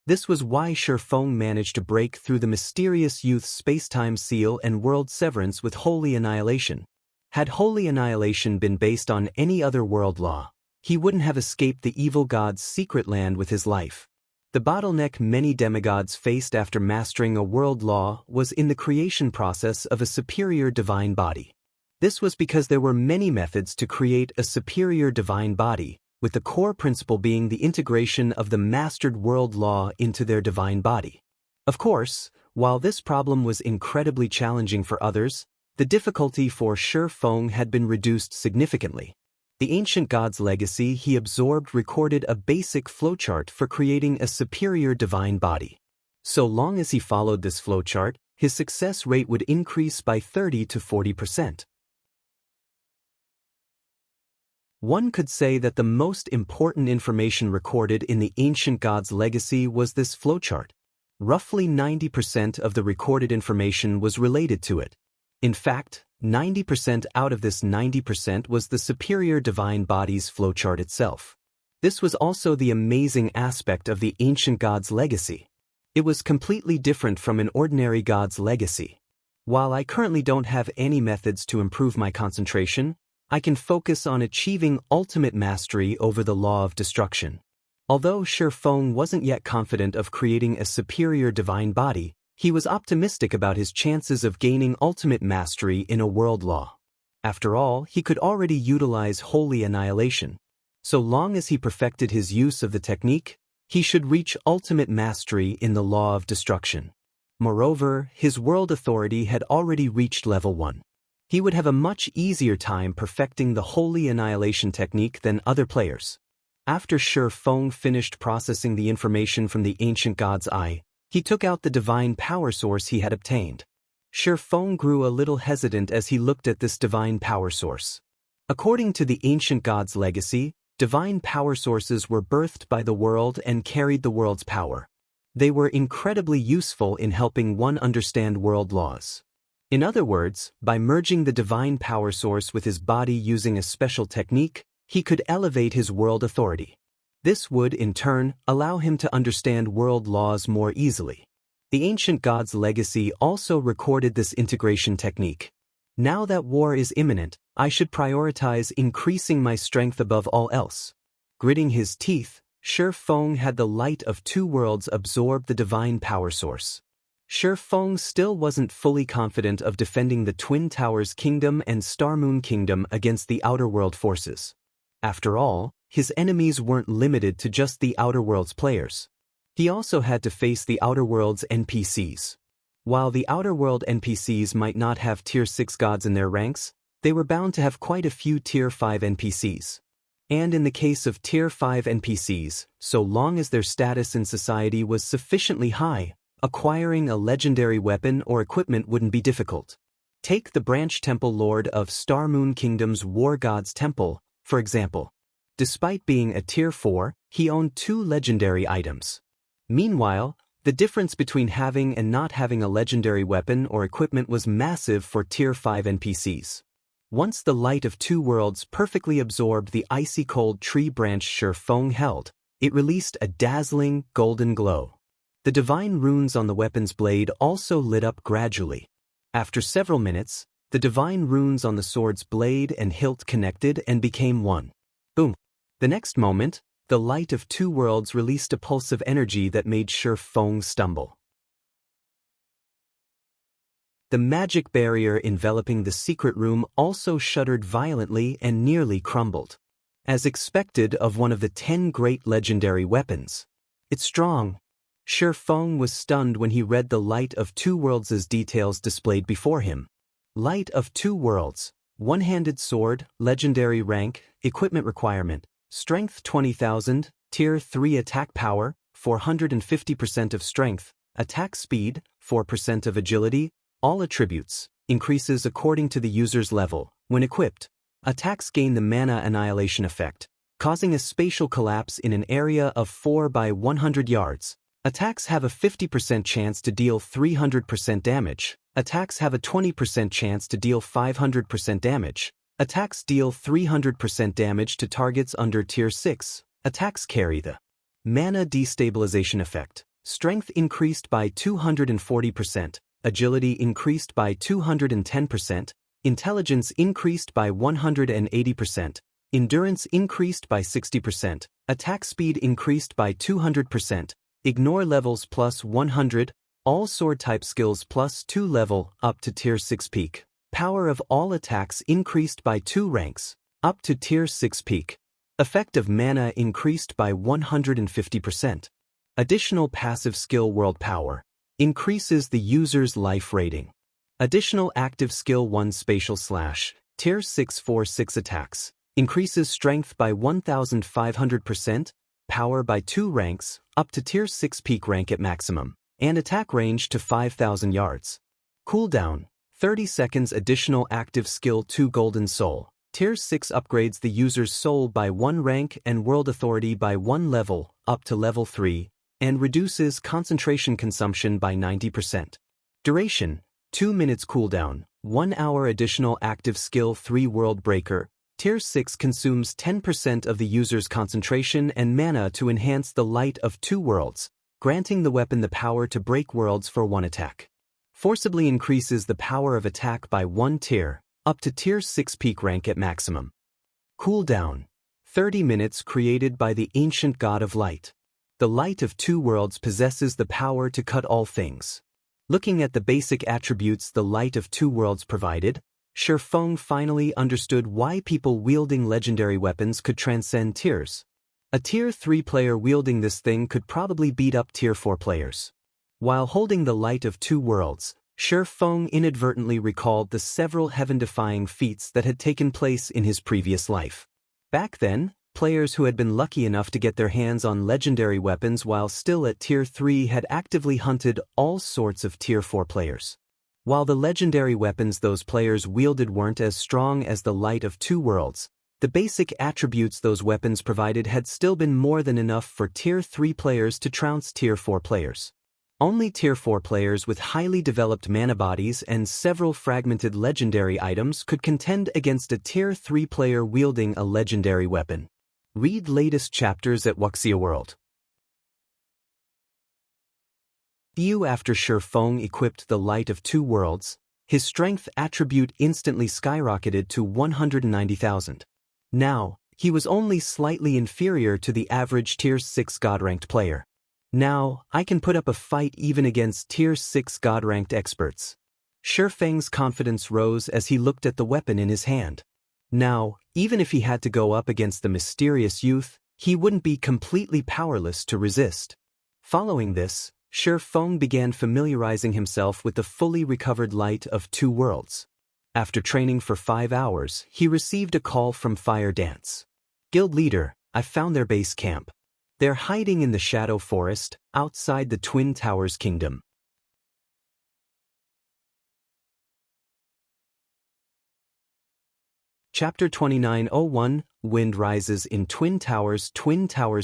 This was why Shifeng managed to break through the mysterious youth's space-time seal and world severance with Holy Annihilation. Had Holy Annihilation been based on any other world law, he wouldn't have escaped the evil god's secret land with his life. The bottleneck many demigods faced after mastering a world law was in the creation process of a superior divine body. This was because there were many methods to create a superior divine body, with the core principle being the integration of the mastered world law into their divine body. Of course, while this problem was incredibly challenging for others, the difficulty for Shifeng had been reduced significantly. The ancient god's legacy he absorbed recorded a basic flowchart for creating a superior divine body. So long as he followed this flowchart, his success rate would increase by 30 to 40%. One could say that the most important information recorded in the ancient god's legacy was this flowchart. Roughly 90% of the recorded information was related to it. In fact, 90% out of this 90% was the superior divine body's flowchart itself. This was also the amazing aspect of the ancient god's legacy. It was completely different from an ordinary god's legacy. While I currently don't have any methods to improve my concentration, I can focus on achieving ultimate mastery over the law of destruction. Although Shifeng wasn't yet confident of creating a superior divine body, he was optimistic about his chances of gaining ultimate mastery in a world law. After all, he could already utilize Holy Annihilation. So long as he perfected his use of the technique, he should reach ultimate mastery in the law of destruction. Moreover, his world authority had already reached level 1. He would have a much easier time perfecting the Holy Annihilation technique than other players. After Shifeng finished processing the information from the ancient god's eye, he took out the divine power source he had obtained. Shifeng grew a little hesitant as he looked at this divine power source. According to the ancient god's legacy, divine power sources were birthed by the world and carried the world's power. They were incredibly useful in helping one understand world laws. In other words, by merging the divine power source with his body using a special technique, he could elevate his world authority. This would, in turn, allow him to understand world laws more easily. The ancient god's legacy also recorded this integration technique. Now that war is imminent, I should prioritize increasing my strength above all else. Gritting his teeth, Shifeng had the light of two worlds absorb the divine power source. Shifeng still wasn't fully confident of defending the Twin Towers Kingdom and Starmoon Kingdom against the Outer World forces. After all, his enemies weren't limited to just the Outer World's players. He also had to face the Outer World's NPCs. While the Outer World NPCs might not have Tier 6 gods in their ranks, they were bound to have quite a few Tier 5 NPCs. And in the case of Tier 5 NPCs, so long as their status in society was sufficiently high, acquiring a legendary weapon or equipment wouldn't be difficult. Take the Branch Temple Lord of Star Moon Kingdom's War God's Temple, for example. Despite being a Tier 4, he owned 2 legendary items. Meanwhile, the difference between having and not having a legendary weapon or equipment was massive for Tier 5 NPCs. Once the light of 2 worlds perfectly absorbed the icy cold tree branch Shifeng held, it released a dazzling, golden glow. The divine runes on the weapon's blade also lit up gradually. After several minutes, the divine runes on the sword's blade and hilt connected and became one. Boom! The next moment, the light of 2 worlds released a pulse of energy that made Shifeng stumble. The magic barrier enveloping the secret room also shuddered violently and nearly crumbled. As expected of one of the 10 great legendary weapons. It's strong. Shifeng was stunned when he read the Light of 2 Worlds' details displayed before him. Light of 2 Worlds, one-handed sword, legendary rank, equipment requirement, strength 20,000, tier 3 attack power, 450% of strength, attack speed, 4% of agility, all attributes, increases according to the user's level. When equipped, attacks gain the mana annihilation effect, causing a spatial collapse in an area of 4 by 100 yards. Attacks have a 50% chance to deal 300% damage. Attacks have a 20% chance to deal 500% damage. Attacks deal 300% damage to targets under Tier 6. Attacks carry the mana destabilization effect. Strength increased by 240%. Agility increased by 210%, intelligence increased by 180%, endurance increased by 60%, attack speed increased by 200%, ignore levels plus 100, all sword type skills plus 2 level up to Tier 6 peak. Power of all attacks increased by 2 ranks, up to Tier 6 peak. Effect of mana increased by 150%. Additional passive skill world power. Increases the user's life rating. Additional active skill 1 spatial slash, tier 646 attacks, increases strength by 1,500%, power by 2 ranks, up to tier 6 peak rank at maximum, and attack range to 5,000 yards. Cooldown, 30 seconds additional active skill 2 golden soul, tier 6 upgrades the user's soul by 1 rank and world authority by 1 level, up to level 3, and reduces concentration consumption by 90%. Duration, 2 minutes cooldown, 1 hour additional active skill 3 world breaker, tier 6 consumes 10% of the user's concentration and mana to enhance the light of 2 worlds, granting the weapon the power to break worlds for 1 attack. Forcibly increases the power of attack by 1 tier, up to tier 6 peak rank at maximum. Cooldown, 30 minutes created by the ancient god of light. The light of 2 worlds possesses the power to cut all things. Looking at the basic attributes the light of 2 worlds provided, Shifeng finally understood why people wielding legendary weapons could transcend tiers. A tier 3 player wielding this thing could probably beat up tier 4 players. While holding the light of 2 worlds, Shifeng inadvertently recalled the several heaven-defying feats that had taken place in his previous life. Back then, players who had been lucky enough to get their hands on legendary weapons while still at Tier 3 had actively hunted all sorts of Tier 4 players. While the legendary weapons those players wielded weren't as strong as the Light of 2 Worlds, the basic attributes those weapons provided had still been more than enough for Tier 3 players to trounce Tier 4 players. Only Tier 4 players with highly developed mana bodies and several fragmented legendary items could contend against a Tier 3 player wielding a legendary weapon. Read latest chapters at Wuxia World. After Shifeng equipped the Light of 2 Worlds, his strength attribute instantly skyrocketed to 190,000. Now, he was only slightly inferior to the average Tier 6 God-ranked player. Now, I can put up a fight even against Tier 6 God-ranked experts. Shifeng's confidence rose as he looked at the weapon in his hand. Now, even if he had to go up against the mysterious youth, he wouldn't be completely powerless to resist. Following this, Shifeng began familiarizing himself with the fully recovered Light of 2 Worlds. After training for 5 hours, he received a call from Fire Dance. Guild leader, I found their base camp. They're hiding in the Shadow Forest, outside the Twin Towers Kingdom. Chapter 2901, Wind Rises in Twin Towers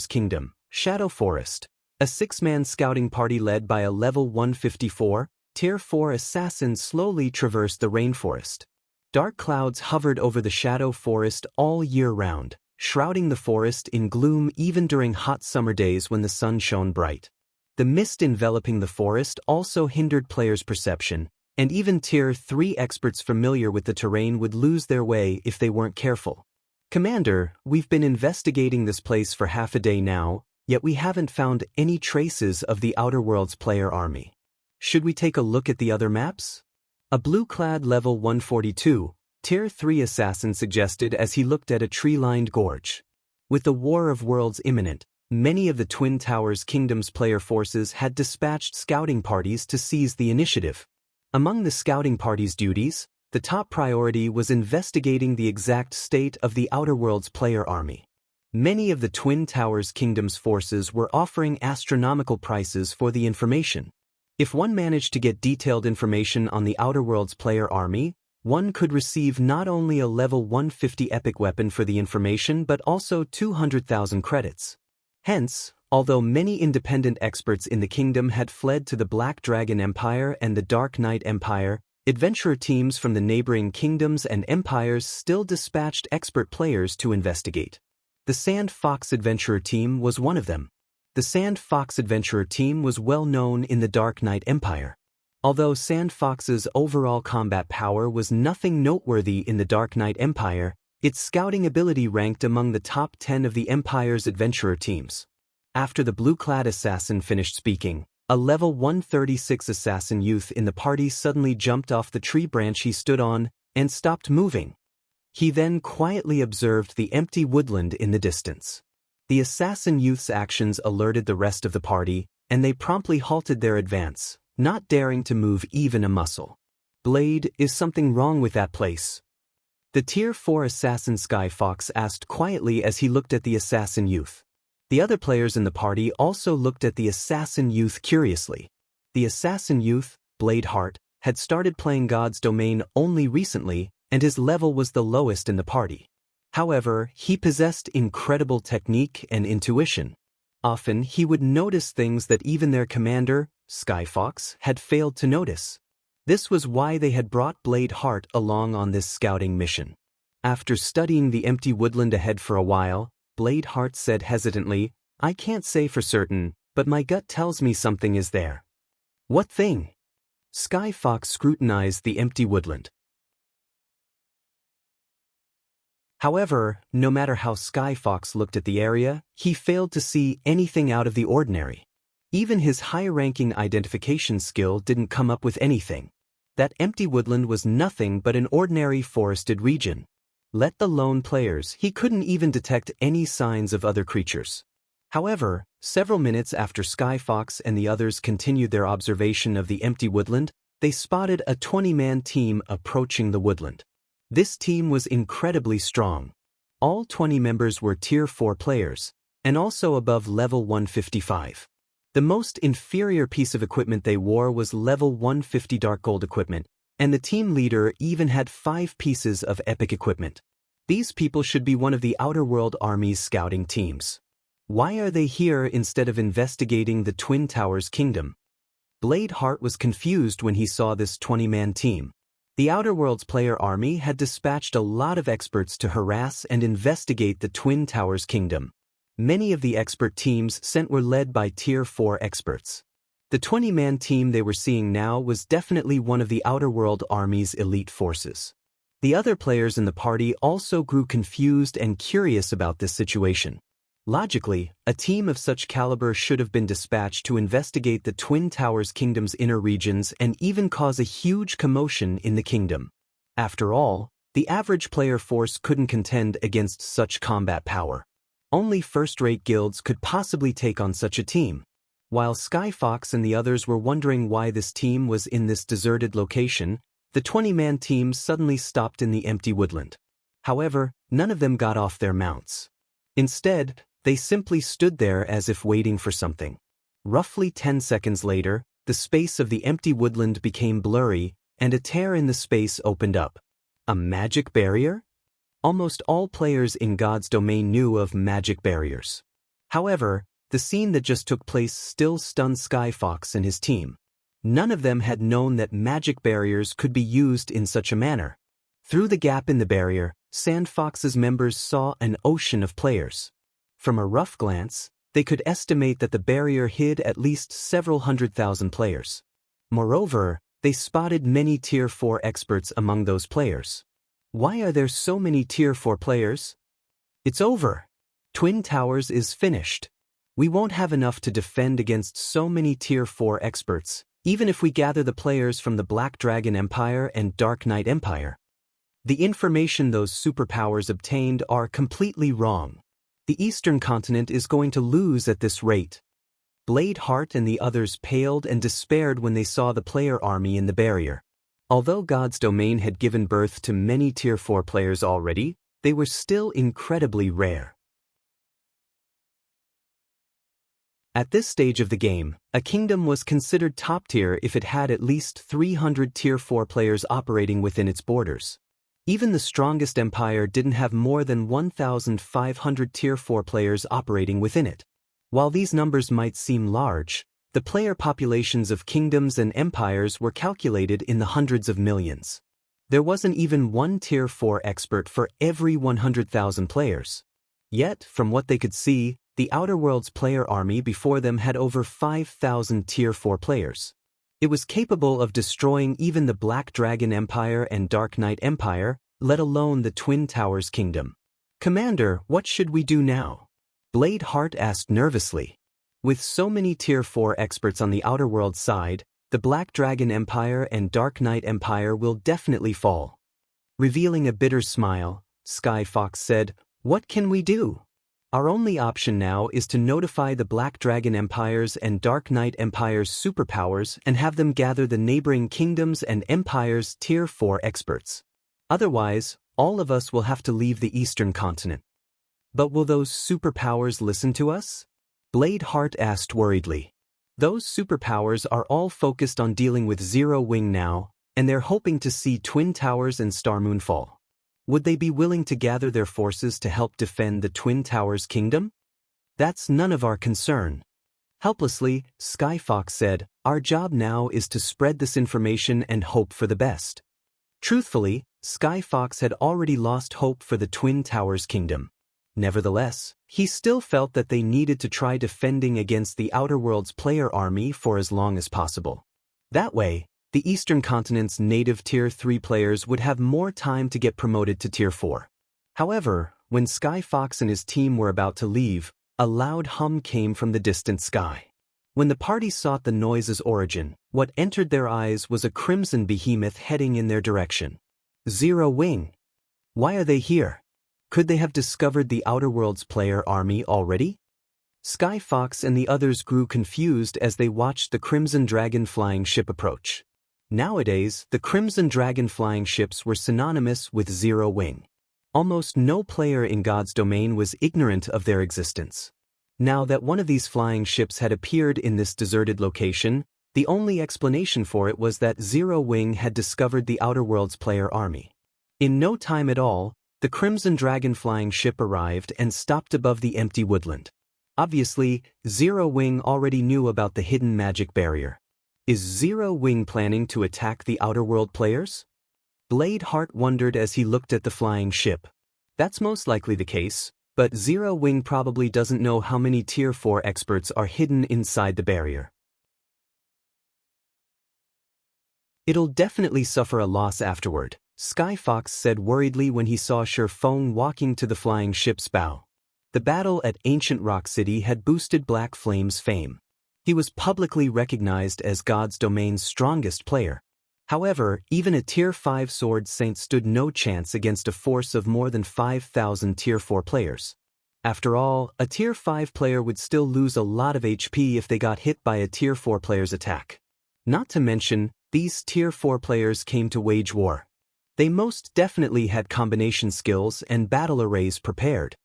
Kingdom, Shadow Forest. A 6-man scouting party led by a level 154, Tier 4 assassin slowly traversed the rainforest. Dark clouds hovered over the Shadow Forest all year round, shrouding the forest in gloom even during hot summer days when the sun shone bright. The mist enveloping the forest also hindered players' perception, and even Tier 3 experts familiar with the terrain would lose their way if they weren't careful. Commander, we've been investigating this place for half a day now, yet we haven't found any traces of the Outer Worlds player army. Should we take a look at the other maps? A blue-clad level 142, Tier 3 assassin suggested as he looked at a tree-lined gorge. With the War of Worlds imminent, many of the Twin Towers Kingdom's player forces had dispatched scouting parties to seize the initiative. Among the scouting party's duties, the top priority was investigating the exact state of the Outer Worlds player army. Many of the Twin Towers Kingdom's forces were offering astronomical prices for the information. If one managed to get detailed information on the Outer Worlds player army, one could receive not only a level 150 epic weapon for the information but also 200,000 credits. Hence, although many independent experts in the kingdom had fled to the Black Dragon Empire and the Dark Knight Empire, adventurer teams from the neighboring kingdoms and empires still dispatched expert players to investigate. The Sand Fox Adventurer team was one of them. The Sand Fox Adventurer team was well known in the Dark Knight Empire. Although Sand Fox's overall combat power was nothing noteworthy in the Dark Knight Empire, its scouting ability ranked among the top 10 of the Empire's adventurer teams. After the blue-clad assassin finished speaking, a level 136 assassin youth in the party suddenly jumped off the tree branch he stood on and stopped moving. He then quietly observed the empty woodland in the distance. The assassin youth's actions alerted the rest of the party, and they promptly halted their advance, not daring to move even a muscle. Blade, is something wrong with that place? The Tier 4 assassin Sky Fox asked quietly as he looked at the assassin youth. The other players in the party also looked at the assassin youth curiously. The assassin youth, Blade Heart, had started playing God's Domain only recently, and his level was the lowest in the party. However, he possessed incredible technique and intuition. Often he would notice things that even their commander, Sky Fox, had failed to notice. This was why they had brought Blade Heart along on this scouting mission. After studying the empty woodland ahead for a while, Blade Heart said hesitantly, "I can't say for certain, but my gut tells me something is there." "What thing?" Sky Fox scrutinized the empty woodland. However, no matter how Sky Fox looked at the area, he failed to see anything out of the ordinary. Even his high-ranking identification skill didn't come up with anything. That empty woodland was nothing but an ordinary forested region. Let alone players, he couldn't even detect any signs of other creatures. However, several minutes after Sky Fox and the others continued their observation of the empty woodland, they spotted a 20-man team approaching the woodland. This team was incredibly strong. All 20 members were Tier 4 players, and also above level 155. The most inferior piece of equipment they wore was level 150 dark gold equipment, and the team leader even had 5 pieces of epic equipment. These people should be one of the Outer World Army's scouting teams. Why are they here instead of investigating the Twin Towers Kingdom? Blade Heart was confused when he saw this 20-man team. The Outer Worlds player army had dispatched a lot of experts to harass and investigate the Twin Towers Kingdom. Many of the expert teams sent were led by Tier 4 experts. The 20-man team they were seeing now was definitely one of the Outer World Army's elite forces. The other players in the party also grew confused and curious about this situation. Logically, a team of such caliber should have been dispatched to investigate the Twin Towers Kingdom's inner regions and even cause a huge commotion in the kingdom. After all, the average player force couldn't contend against such combat power. Only first-rate guilds could possibly take on such a team. While Sky Fox and the others were wondering why this team was in this deserted location, the 20-man team suddenly stopped in the empty woodland. However, none of them got off their mounts. Instead, they simply stood there as if waiting for something. Roughly 10 seconds later, the space of the empty woodland became blurry, and a tear in the space opened up. A magic barrier? Almost all players in God's domain knew of magic barriers. However, the scene that just took place still stunned Skyfox and his team. None of them had known that magic barriers could be used in such a manner. Through the gap in the barrier, Sandfox's members saw an ocean of players. From a rough glance, they could estimate that the barrier hid at least several 100,000 players. Moreover, they spotted many Tier 4 experts among those players. Why are there so many Tier 4 players? It's over. Twin Towers is finished. We won't have enough to defend against so many Tier 4 experts, even if we gather the players from the Black Dragon Empire and Dark Knight Empire. The information those superpowers obtained are completely wrong. The Eastern continent is going to lose at this rate. Bladeheart and the others paled and despaired when they saw the player army in the barrier. Although God's domain had given birth to many Tier 4 players already, they were still incredibly rare. At this stage of the game, a kingdom was considered top tier if it had at least 300 Tier 4 players operating within its borders. Even the strongest empire didn't have more than 1,500 Tier 4 players operating within it. While these numbers might seem large, the player populations of kingdoms and empires were calculated in the hundreds of millions. There wasn't even one Tier 4 expert for every 100,000 players. Yet, from what they could see, the Outer Worlds player army before them had over 5,000 Tier 4 players. It was capable of destroying even the Black Dragon Empire and Dark Knight Empire, let alone the Twin Towers Kingdom. "Commander, what should we do now?" Bladeheart asked nervously. With so many Tier 4 experts on the Outer Worlds side, the Black Dragon Empire and Dark Knight Empire will definitely fall. Revealing a bitter smile, Skyfox said, "What can we do? Our only option now is to notify the Black Dragon Empires and Dark Knight Empire's superpowers and have them gather the neighboring kingdoms and empires' Tier 4 experts. Otherwise, all of us will have to leave the Eastern continent." "But will those superpowers listen to us?" Bladeheart asked worriedly. "Those superpowers are all focused on dealing with Zero Wing now, and they're hoping to see Twin Towers and Starmoon fall. Would they be willing to gather their forces to help defend the Twin Towers Kingdom? That's none of our concern." Helplessly, Skyfox said, "Our job now is to spread this information and hope for the best." Truthfully, Skyfox had already lost hope for the Twin Towers Kingdom. Nevertheless, he still felt that they needed to try defending against the Outer Worlds player army for as long as possible. That way, the Eastern continent's native Tier 3 players would have more time to get promoted to Tier 4. However, when Skyfox and his team were about to leave, a loud hum came from the distant sky. When the party sought the noise's origin, what entered their eyes was a crimson behemoth heading in their direction. Zero Wing. Why are they here? Could they have discovered the Outer Worlds player army already? Skyfox and the others grew confused as they watched the Crimson Dragon flying ship approach. Nowadays, the Crimson Dragon flying ships were synonymous with Zero Wing. Almost no player in God's domain was ignorant of their existence. Now that one of these flying ships had appeared in this deserted location, the only explanation for it was that Zero Wing had discovered the Outer Worlds player army. In no time at all, the Crimson Dragon flying ship arrived and stopped above the empty woodland. Obviously, Zero Wing already knew about the hidden magic barrier. Is Zero Wing planning to attack the Outer World players? Bladeheart wondered as he looked at the flying ship. That's most likely the case, but Zero Wing probably doesn't know how many Tier 4 experts are hidden inside the barrier. "It'll definitely suffer a loss afterward," Skyfox said worriedly when he saw Sherfong walking to the flying ship's bow. The battle at Ancient Rock City had boosted Black Flame's fame. He was publicly recognized as God's domain's strongest player. However, even a Tier 5 Sword Saint stood no chance against a force of more than 5,000 Tier 4 players. After all, a Tier 5 player would still lose a lot of HP if they got hit by a Tier 4 player's attack. Not to mention, these Tier 4 players came to wage war. They most definitely had combination skills and battle arrays prepared.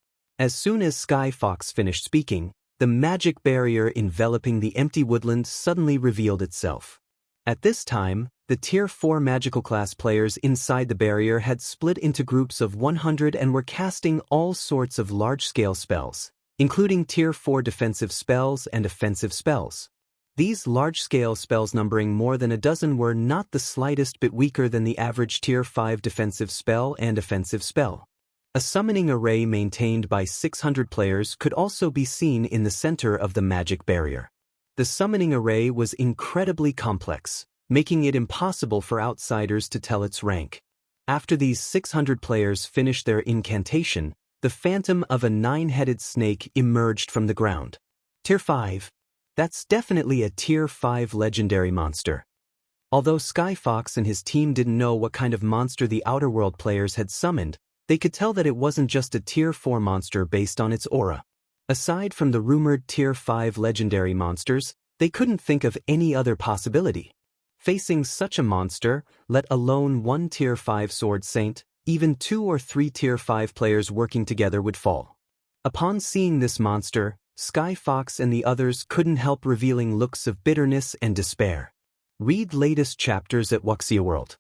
As soon as Sky Fox finished speaking, the magic barrier enveloping the empty woodland suddenly revealed itself. At this time, the Tier 4 magical class players inside the barrier had split into groups of 100 and were casting all sorts of large-scale spells, including Tier 4 defensive spells and offensive spells. These large-scale spells numbering more than a dozen were not the slightest bit weaker than the average Tier 5 defensive spell and offensive spell. A summoning array maintained by 600 players could also be seen in the center of the magic barrier. The summoning array was incredibly complex, making it impossible for outsiders to tell its rank. After these 600 players finished their incantation, the phantom of a 9-headed snake emerged from the ground. Tier 5. That's definitely a Tier 5 legendary monster. Although Sky Fox and his team didn't know what kind of monster the Outer World players had summoned, they could tell that it wasn't just a Tier 4 monster based on its aura. Aside from the rumored Tier 5 legendary monsters, they couldn't think of any other possibility. Facing such a monster, let alone one Tier 5 Sword Saint, even 2 or 3 Tier 5 players working together would fall. Upon seeing this monster, Sky Fox and the others couldn't help revealing looks of bitterness and despair. Read latest chapters at Wuxia World.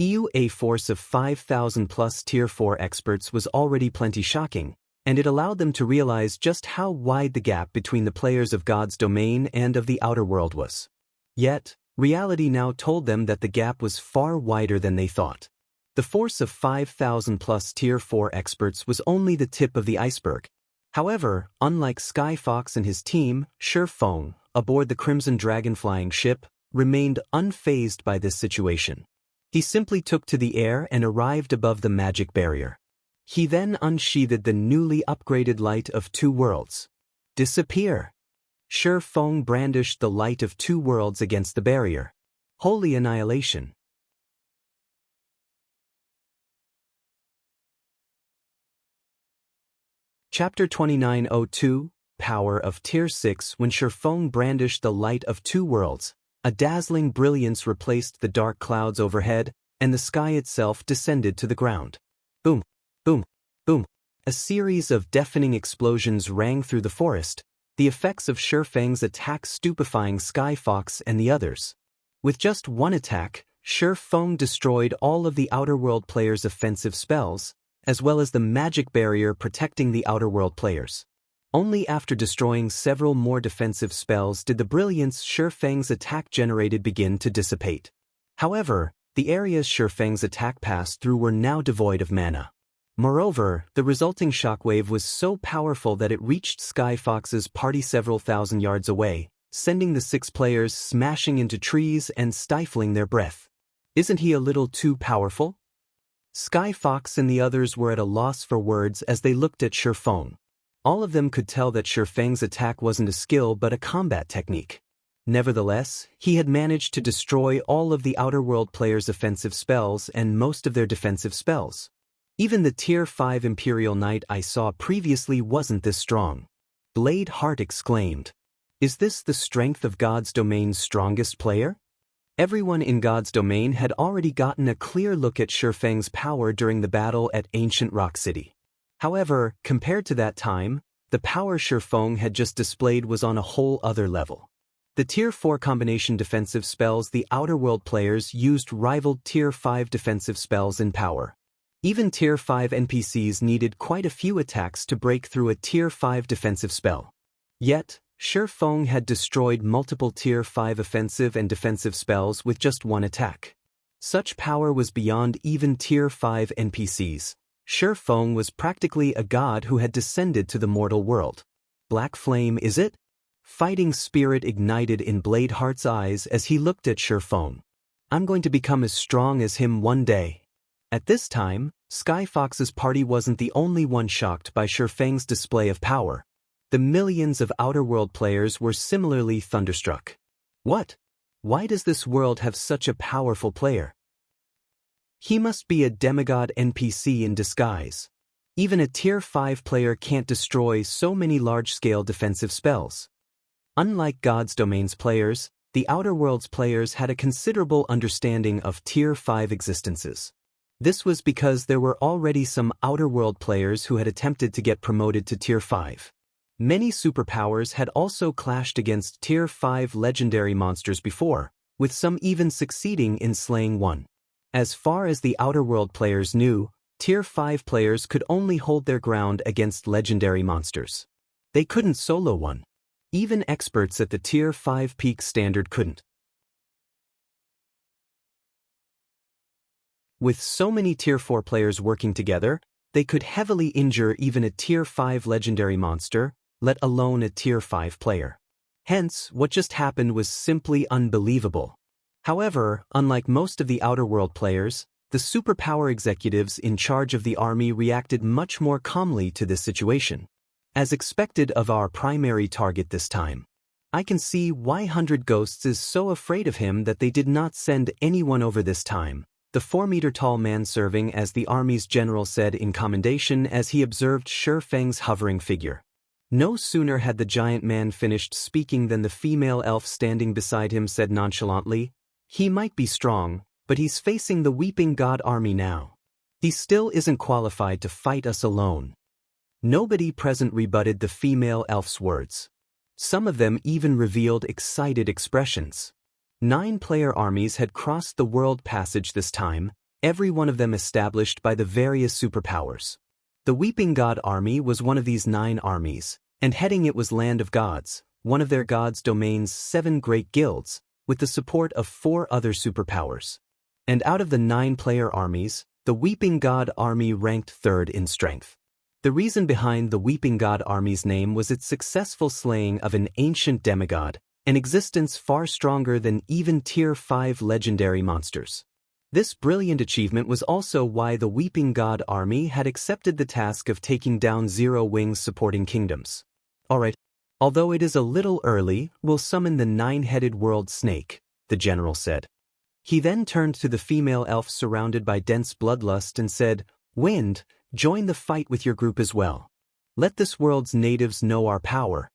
A force of 5,000 plus Tier 4 experts was already plenty shocking, and it allowed them to realize just how wide the gap between the players of God's domain and of the outer world was. Yet, reality now told them that the gap was far wider than they thought. The force of 5,000 plus Tier 4 experts was only the tip of the iceberg. However, unlike Sky Fox and his team, Shi Feng, aboard the Crimson Dragon flying ship, remained unfazed by this situation. He simply took to the air and arrived above the magic barrier. He then unsheathed the newly upgraded Light of Two Worlds. Disappear! Shi Feng brandished the Light of Two Worlds against the barrier. Holy annihilation! Chapter 2902, Power of Tier 6. When Shi Feng brandished the Light of Two Worlds, a dazzling brilliance replaced the dark clouds overhead, and the sky itself descended to the ground. Boom, boom, boom. A series of deafening explosions rang through the forest, the effects of Shi Feng's attack stupefying Sky Fox and the others. With just one attack, Shi Feng destroyed all of the Outer World players' offensive spells, as well as the magic barrier protecting the Outer World players. Only after destroying several more defensive spells did the brilliance Shi Feng's attack generated begin to dissipate. However, the areas Shi Feng's attack passed through were now devoid of mana. Moreover, the resulting shockwave was so powerful that it reached Sky Fox's party several thousand yards away, sending the 6 players smashing into trees and stifling their breath. Isn't he a little too powerful? Sky Fox and the others were at a loss for words as they looked at Shi Feng. All of them could tell that Shi Feng's attack wasn't a skill but a combat technique. Nevertheless, he had managed to destroy all of the Outer World players' offensive spells and most of their defensive spells. Even the Tier 5 Imperial Knight I saw previously wasn't this strong. Blade Heart exclaimed. Is this the strength of God's domain's strongest player? Everyone in God's domain had already gotten a clear look at Shi Feng's power during the battle at Ancient Rock City. However, compared to that time, the power Shi Feng had just displayed was on a whole other level. The Tier 4 combination defensive spells the Outer World players used rivaled Tier 5 defensive spells in power. Even Tier 5 NPCs needed quite a few attacks to break through a Tier 5 defensive spell. Yet, Shi Feng had destroyed multiple Tier 5 offensive and defensive spells with just one attack. Such power was beyond even Tier 5 NPCs. Shi Feng was practically a god who had descended to the mortal world. Black flame, is it? Fighting spirit ignited in Bladeheart's eyes as he looked at Shi Feng. I'm going to become as strong as him one day. At this time, Sky Fox's party wasn't the only one shocked by Shi Feng's display of power. The millions of Outer World players were similarly thunderstruck. What? Why does this world have such a powerful player? He must be a demigod NPC in disguise. Even a Tier 5 player can't destroy so many large-scale defensive spells. Unlike God's Domain's players, the Outer World's players had a considerable understanding of Tier 5 existences. This was because there were already some Outer World players who had attempted to get promoted to Tier 5. Many superpowers had also clashed against Tier 5 legendary monsters before, with some even succeeding in slaying one. As far as the Outer World players knew, Tier 5 players could only hold their ground against legendary monsters. They couldn't solo one. Even experts at the Tier 5 peak standard couldn't. With so many Tier 4 players working together, they could heavily injure even a Tier 5 legendary monster, let alone a Tier 5 player. Hence, what just happened was simply unbelievable. However, unlike most of the Outer World players, the superpower executives in charge of the army reacted much more calmly to this situation. As expected of our primary target this time, I can see why 100 Ghosts is so afraid of him that they did not send anyone over this time. The 4-meter-tall man serving as the army's general said in commendation as he observed Shi Feng's hovering figure. No sooner had the giant man finished speaking than the female elf standing beside him said nonchalantly, "He might be strong, but he's facing the Weeping God army now. He still isn't qualified to fight us alone." Nobody present rebutted the female elf's words. Some of them even revealed excited expressions. 9-player armies had crossed the world passage this time, every one of them established by the various superpowers. The Weeping God army was one of these 9 armies, and heading it was Land of Gods, one of their gods' domain's 7 great guilds, with the support of 4 other superpowers. And out of the 9-player armies, the Weeping God army ranked 3rd in strength. The reason behind the Weeping God army's name was its successful slaying of an ancient demigod, an existence far stronger than even Tier 5 legendary monsters. This brilliant achievement was also why the Weeping God army had accepted the task of taking down Zero Wing's supporting kingdoms. Alright, although it is a little early, we'll summon the 9-headed world snake, the general said. He then turned to the female elf surrounded by dense bloodlust and said, "Wind, join the fight with your group as well. Let this world's natives know our power."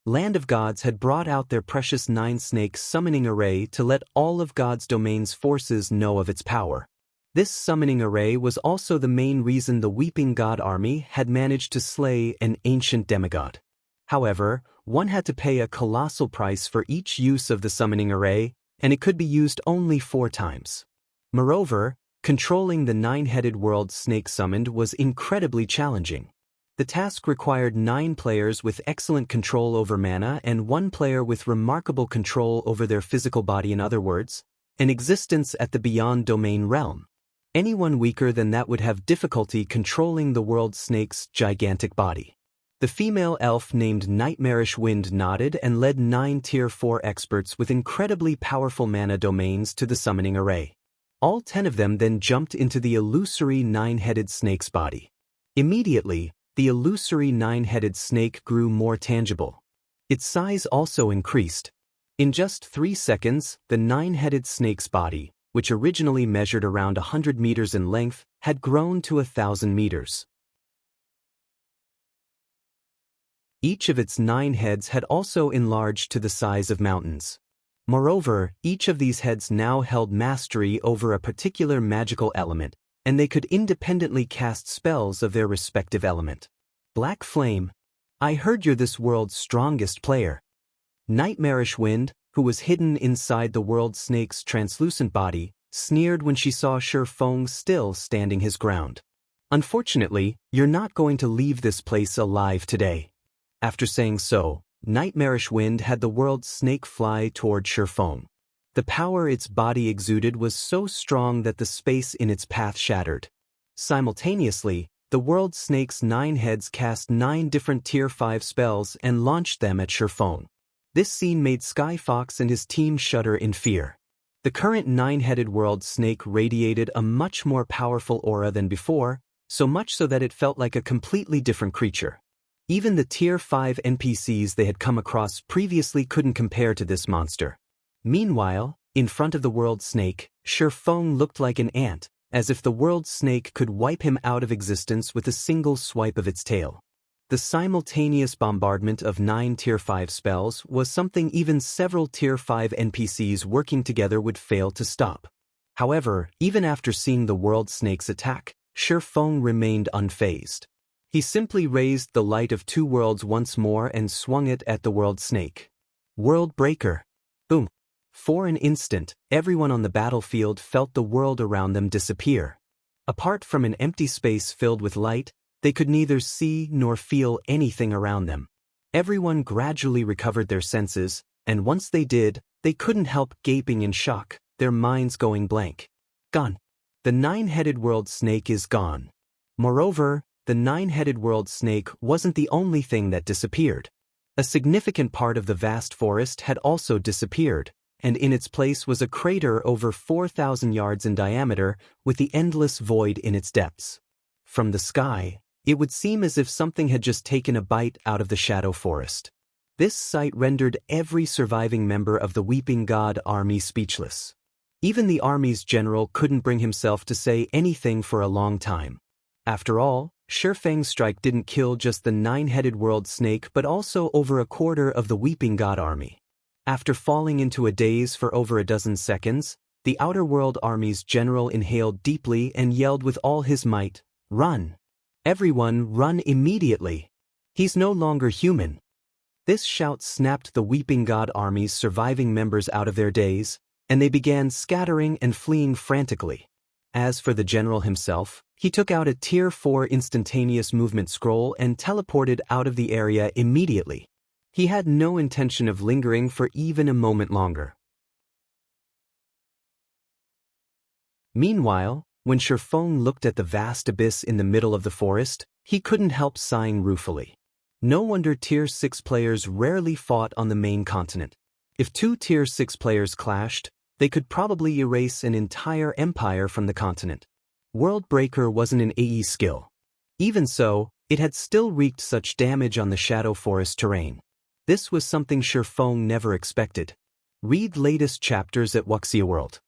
Land of Gods had brought out their precious 9-snake summoning array to let all of God's domain's forces know of its power. This summoning array was also the main reason the Weeping God army had managed to slay an ancient demigod. However, one had to pay a colossal price for each use of the summoning array, and it could be used only 4 times. Moreover, controlling the 9-headed world snake summoned was incredibly challenging. The task required 9 players with excellent control over mana and 1 player with remarkable control over their physical body, in other words, an existence at the beyond domain realm. Anyone weaker than that would have difficulty controlling the world snake's gigantic body. The female elf named Nightmarish Wind nodded and led 9 Tier 4 experts with incredibly powerful mana domains to the summoning array. All 10 of them then jumped into the illusory 9-headed snake's body. Immediately, the illusory 9-headed snake grew more tangible. Its size also increased. In just 3 seconds, the 9-headed snake's body, which originally measured around 100 meters in length, had grown to 1,000 meters. Each of its 9 heads had also enlarged to the size of mountains. Moreover, each of these heads now held mastery over a particular magical element, and they could independently cast spells of their respective element. Black Flame, I heard you're this world's strongest player. Nightmarish Wind, who was hidden inside the world snake's translucent body, sneered when she saw Shi Feng still standing his ground. Unfortunately, you're not going to leave this place alive today. After saying so, Nightmarish Wind had the world snake fly toward Shi Feng. The power its body exuded was so strong that the space in its path shattered. Simultaneously, the world snake's 9 heads cast 9 different Tier 5 spells and launched them at Shi Feng. This scene made Sky Fox and his team shudder in fear. The current 9-headed world snake radiated a much more powerful aura than before, so much so that it felt like a completely different creature. Even the Tier 5 NPCs they had come across previously couldn't compare to this monster. Meanwhile, in front of the world snake, Shi Feng looked like an ant, as if the world snake could wipe him out of existence with a single swipe of its tail. The simultaneous bombardment of 9 Tier 5 spells was something even several Tier 5 NPCs working together would fail to stop. However, even after seeing the world snake's attack, Shi Feng remained unfazed. He simply raised the light of two worlds once more and swung it at the world snake. World breaker. Boom. For an instant, everyone on the battlefield felt the world around them disappear. Apart from an empty space filled with light, they could neither see nor feel anything around them. Everyone gradually recovered their senses, and once they did, they couldn't help gaping in shock, their minds going blank. Gone. The nine-headed world snake is gone. Moreover, the nine-headed world snake wasn't the only thing that disappeared. A significant part of the vast forest had also disappeared, and in its place was a crater over 4,000 yards in diameter with the endless void in its depths. From the sky, it would seem as if something had just taken a bite out of the shadow forest. This sight rendered every surviving member of the Weeping God army speechless. Even the army's general couldn't bring himself to say anything for a long time. After all, Shi Feng's strike didn't kill just the nine-headed world snake but also over a quarter of the Weeping God army. After falling into a daze for over a dozen seconds, the Outer World Army's general inhaled deeply and yelled with all his might, "Run! Everyone, run immediately! He's no longer human!" This shout snapped the Weeping God Army's surviving members out of their daze, and they began scattering and fleeing frantically. As for the general himself, he took out a Tier 4 instantaneous movement scroll and teleported out of the area immediately. He had no intention of lingering for even a moment longer. Meanwhile, when Shi Feng looked at the vast abyss in the middle of the forest, he couldn't help sighing ruefully. No wonder Tier 6 players rarely fought on the main continent. If two Tier 6 players clashed, they could probably erase an entire empire from the continent. World Breaker wasn't an AE skill. Even so, it had still wreaked such damage on the Shadow Forest terrain. This was something Shi Feng never expected. Read latest chapters at Wuxia World.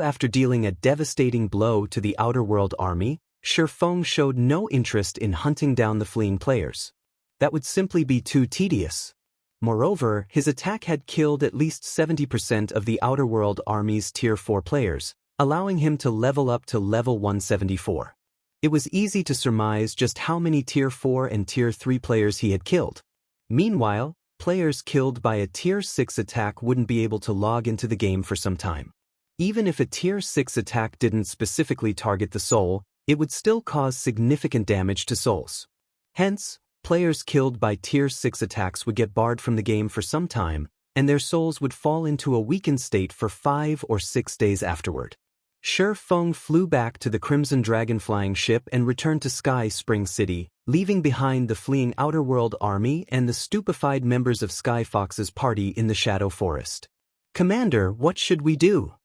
After dealing a devastating blow to the Outer World Army, Shi Feng showed no interest in hunting down the fleeing players. That would simply be too tedious. Moreover, his attack had killed at least 70% of the Outer World Army's Tier 4 players, allowing him to level up to level 174. It was easy to surmise just how many Tier 4 and Tier 3 players he had killed. Meanwhile, players killed by a Tier 6 attack wouldn't be able to log into the game for some time. Even if a Tier 6 attack didn't specifically target the soul, it would still cause significant damage to souls. Hence, players killed by Tier 6 attacks would get barred from the game for some time, and their souls would fall into a weakened state for 5 or 6 days afterward. Shi Feng flew back to the Crimson Dragon flying ship and returned to Sky Spring City, leaving behind the fleeing Outer World Army and the stupefied members of Sky Fox's party in the Shadow Forest. "Commander, what should we do?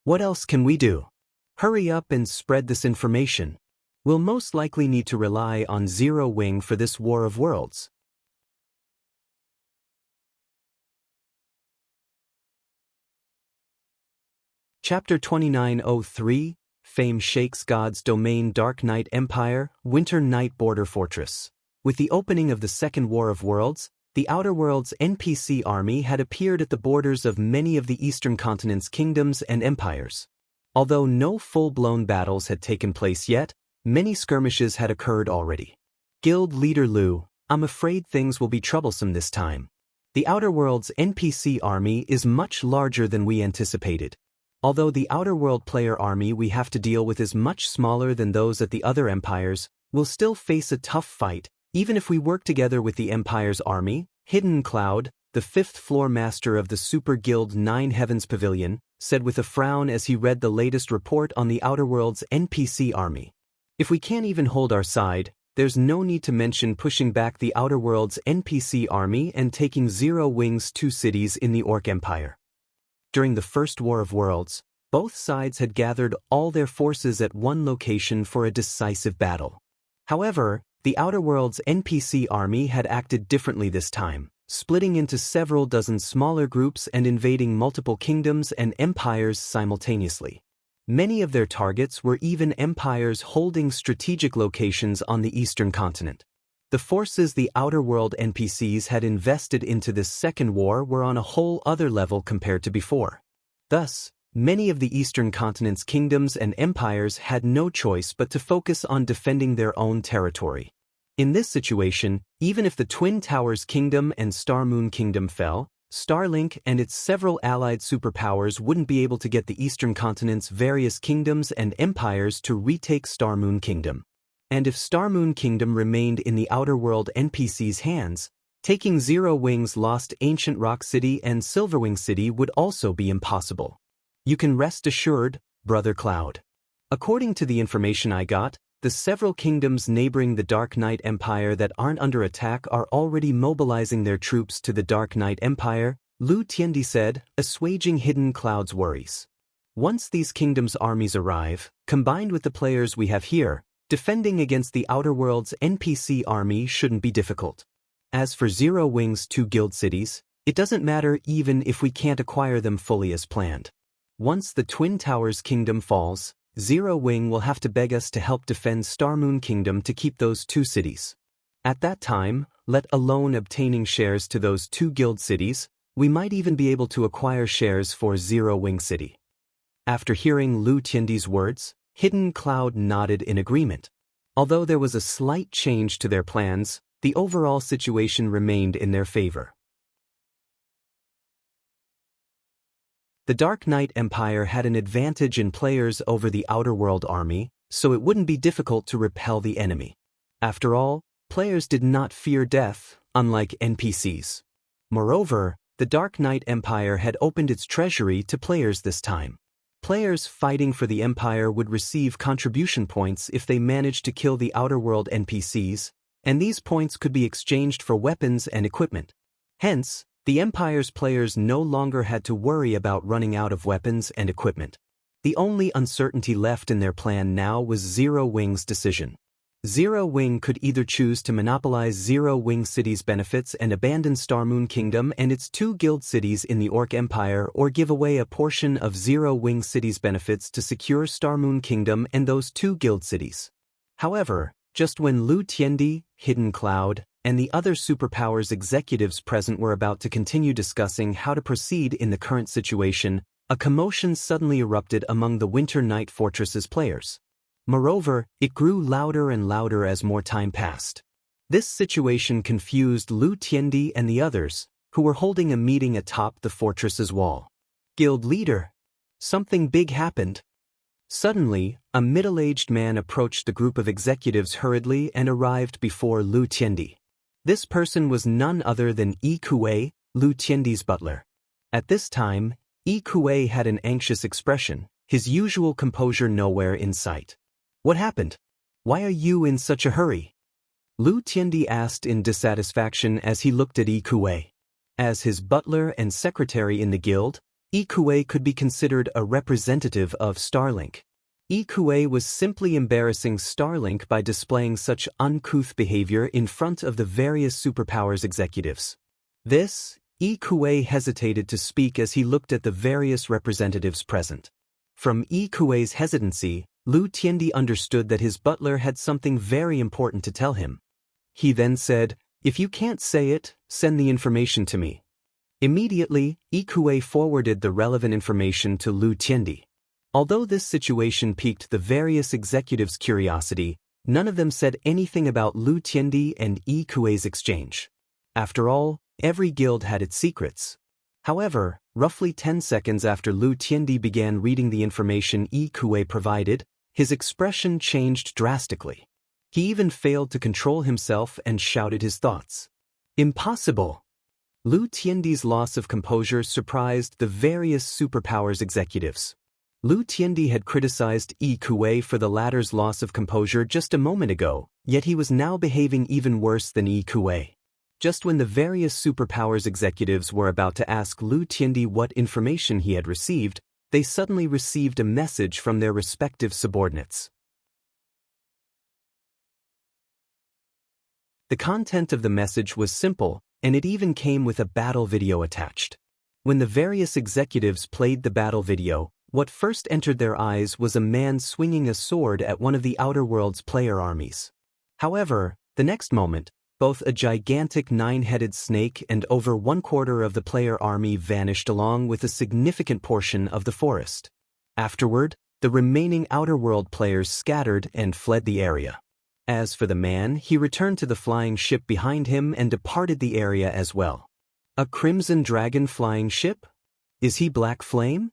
What else can we do? Hurry up and spread this information. We'll most likely need to rely on Zero Wing for this War of Worlds." Chapter 2903, Fame Shakes God's Domain Dark Knight Empire, Winter Night Border Fortress. With the opening of the Second War of Worlds, the Outer Worlds NPC army had appeared at the borders of many of the Eastern Continent's kingdoms and empires. Although no full-blown battles had taken place yet, many skirmishes had occurred already. Guild Leader Lu, "I'm afraid things will be troublesome this time. The Outer Worlds NPC army is much larger than we anticipated. Although the Outer World player army we have to deal with is much smaller than those at the other empires, we'll still face a tough fight, even if we work together with the Empire's army." Hidden Cloud, the 5th floor master of the Super Guild 9 Heavens Pavilion, said with a frown as he read the latest report on the Outer World's NPC army. "If we can't even hold our side, there's no need to mention pushing back the Outer World's NPC army and taking Zero Wing's 2 cities in the Orc Empire." During the First War of Worlds, both sides had gathered all their forces at one location for a decisive battle. However, the Outer Worlds NPC army had acted differently this time, splitting into several dozen smaller groups and invading multiple kingdoms and empires simultaneously. Many of their targets were even empires holding strategic locations on the Eastern continent. The forces the Outer World NPCs had invested into this second war were on a whole other level compared to before. Thus, Many of the eastern continent's kingdoms and empires had no choice but to focus on defending their own territory. In this situation, even if the Twin Towers Kingdom and Star Moon Kingdom fell, Starlink and its several allied superpowers wouldn't be able to get the eastern continent's various kingdoms and empires to retake Star Moon Kingdom. And if Star Moon Kingdom remained in the Outer World NPC's hands, taking Zero Wing's lost Ancient Rock City and Silverwing City would also be impossible. You can rest assured, Brother Cloud. According to the information I got, the several kingdoms neighboring the Dark Knight Empire that aren't under attack are already mobilizing their troops to the Dark Knight Empire, Lu Tiandi said, assuaging Hidden Cloud's worries. Once these kingdoms' armies arrive, combined with the players we have here, defending against the Outer World's NPC army shouldn't be difficult. As for Zero Wing's 2 guild cities, it doesn't matter even if we can't acquire them fully as planned. Once the Twin Towers Kingdom falls, Zero Wing will have to beg us to help defend Star Moon Kingdom to keep those 2 cities. At that time, let alone obtaining shares to those 2 guild cities, we might even be able to acquire shares for Zero Wing City. After hearing Lu Tiandi's words, Hidden Cloud nodded in agreement. Although there was a slight change to their plans, the overall situation remained in their favor. The Dark Knight Empire had an advantage in players over the Outer World army, so it wouldn't be difficult to repel the enemy. After all, players did not fear death, unlike NPCs. Moreover, the Dark Knight Empire had opened its treasury to players this time. Players fighting for the Empire would receive contribution points if they managed to kill the Outer World NPCs, and these points could be exchanged for weapons and equipment. Hence, the Empire's players no longer had to worry about running out of weapons and equipment. The only uncertainty left in their plan now was Zero Wing's decision. Zero Wing could either choose to monopolize Zero Wing City's benefits and abandon Star Moon Kingdom and its 2 guild cities in the Orc Empire, or give away a portion of Zero Wing City's benefits to secure Star Moon Kingdom and those 2 guild cities. However, just when Lu Tiandi, Hidden Cloud, and the other superpowers executives present were about to continue discussing how to proceed in the current situation, a commotion suddenly erupted among the Winter Night Fortress's players. Moreover, it grew louder and louder as more time passed. This situation confused Lu Tiandi and the others, who were holding a meeting atop the fortress's wall. Guild leader. Something big happened. Suddenly, a middle-aged man approached the group of executives hurriedly and arrived before Lu Tiandi. This person was none other than Yi Kuei, Lu Tiandi's butler. At this time, Yi Kuei had an anxious expression, his usual composure nowhere in sight. What happened? Why are you in such a hurry? Lu Tiandi asked in dissatisfaction as he looked at Yi Kuei. As his butler and secretary in the guild, Yi Kuei could be considered a representative of Starlink. Yi Kuei was simply embarrassing Starlink by displaying such uncouth behavior in front of the various superpowers executives. Yi Kuei hesitated to speak as he looked at the various representatives present. From Yi Kuei's hesitancy, Lu Tiandi understood that his butler had something very important to tell him. He then said, "If you can't say it, send the information to me." Immediately, Yi Kuei forwarded the relevant information to Lu Tiandi. Although this situation piqued the various executives' curiosity, none of them said anything about Lu Tiandi and Yi Kuei's exchange. After all, every guild had its secrets. However, roughly 10 seconds after Lu Tiandi began reading the information Yi Kuei provided, his expression changed drastically. He even failed to control himself and shouted his thoughts. Impossible! Lu Tiandi's loss of composure surprised the various superpowers executives. Lu Tiandi had criticized Yi Kuei for the latter's loss of composure just a moment ago, yet he was now behaving even worse than Yi Kuei. Just when the various superpowers executives were about to ask Lu Tiandi what information he had received, they suddenly received a message from their respective subordinates. The content of the message was simple, and it even came with a battle video attached. When the various executives played the battle video, what first entered their eyes was a man swinging a sword at one of the Outer World's player armies. However, the next moment, both a gigantic 9-headed snake and over 1/4 of the player army vanished along with a significant portion of the forest. Afterward, the remaining Outer World players scattered and fled the area. As for the man, he returned to the flying ship behind him and departed the area as well. A Crimson Dragon flying ship? Is he Black Flame?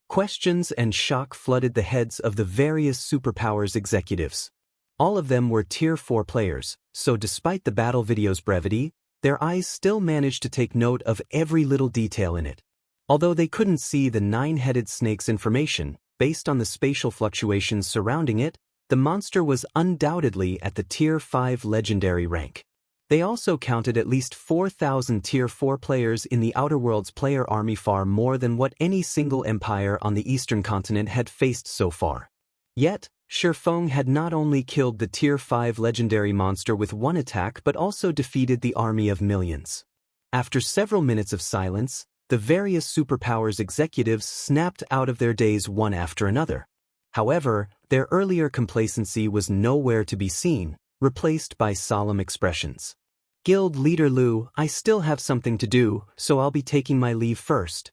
Questions and shock flooded the heads of the various superpowers executives. All of them were Tier 4 players, so despite the battle video's brevity, their eyes still managed to take note of every little detail in it. Although they couldn't see the 9-headed snake's information, based on the spatial fluctuations surrounding it, the monster was undoubtedly at the Tier 5 legendary rank. They also counted at least 4,000 Tier 4 players in the Outer Worlds player army, far more than what any single empire on the eastern continent had faced so far. Yet, Shifeng had not only killed the Tier 5 legendary monster with one attack but also defeated the army of millions. After several minutes of silence, the various superpowers executives snapped out of their daze one after another. However, their earlier complacency was nowhere to be seen, replaced by solemn expressions. Guild Leader Lu, I still have something to do, so I'll be taking my leave first.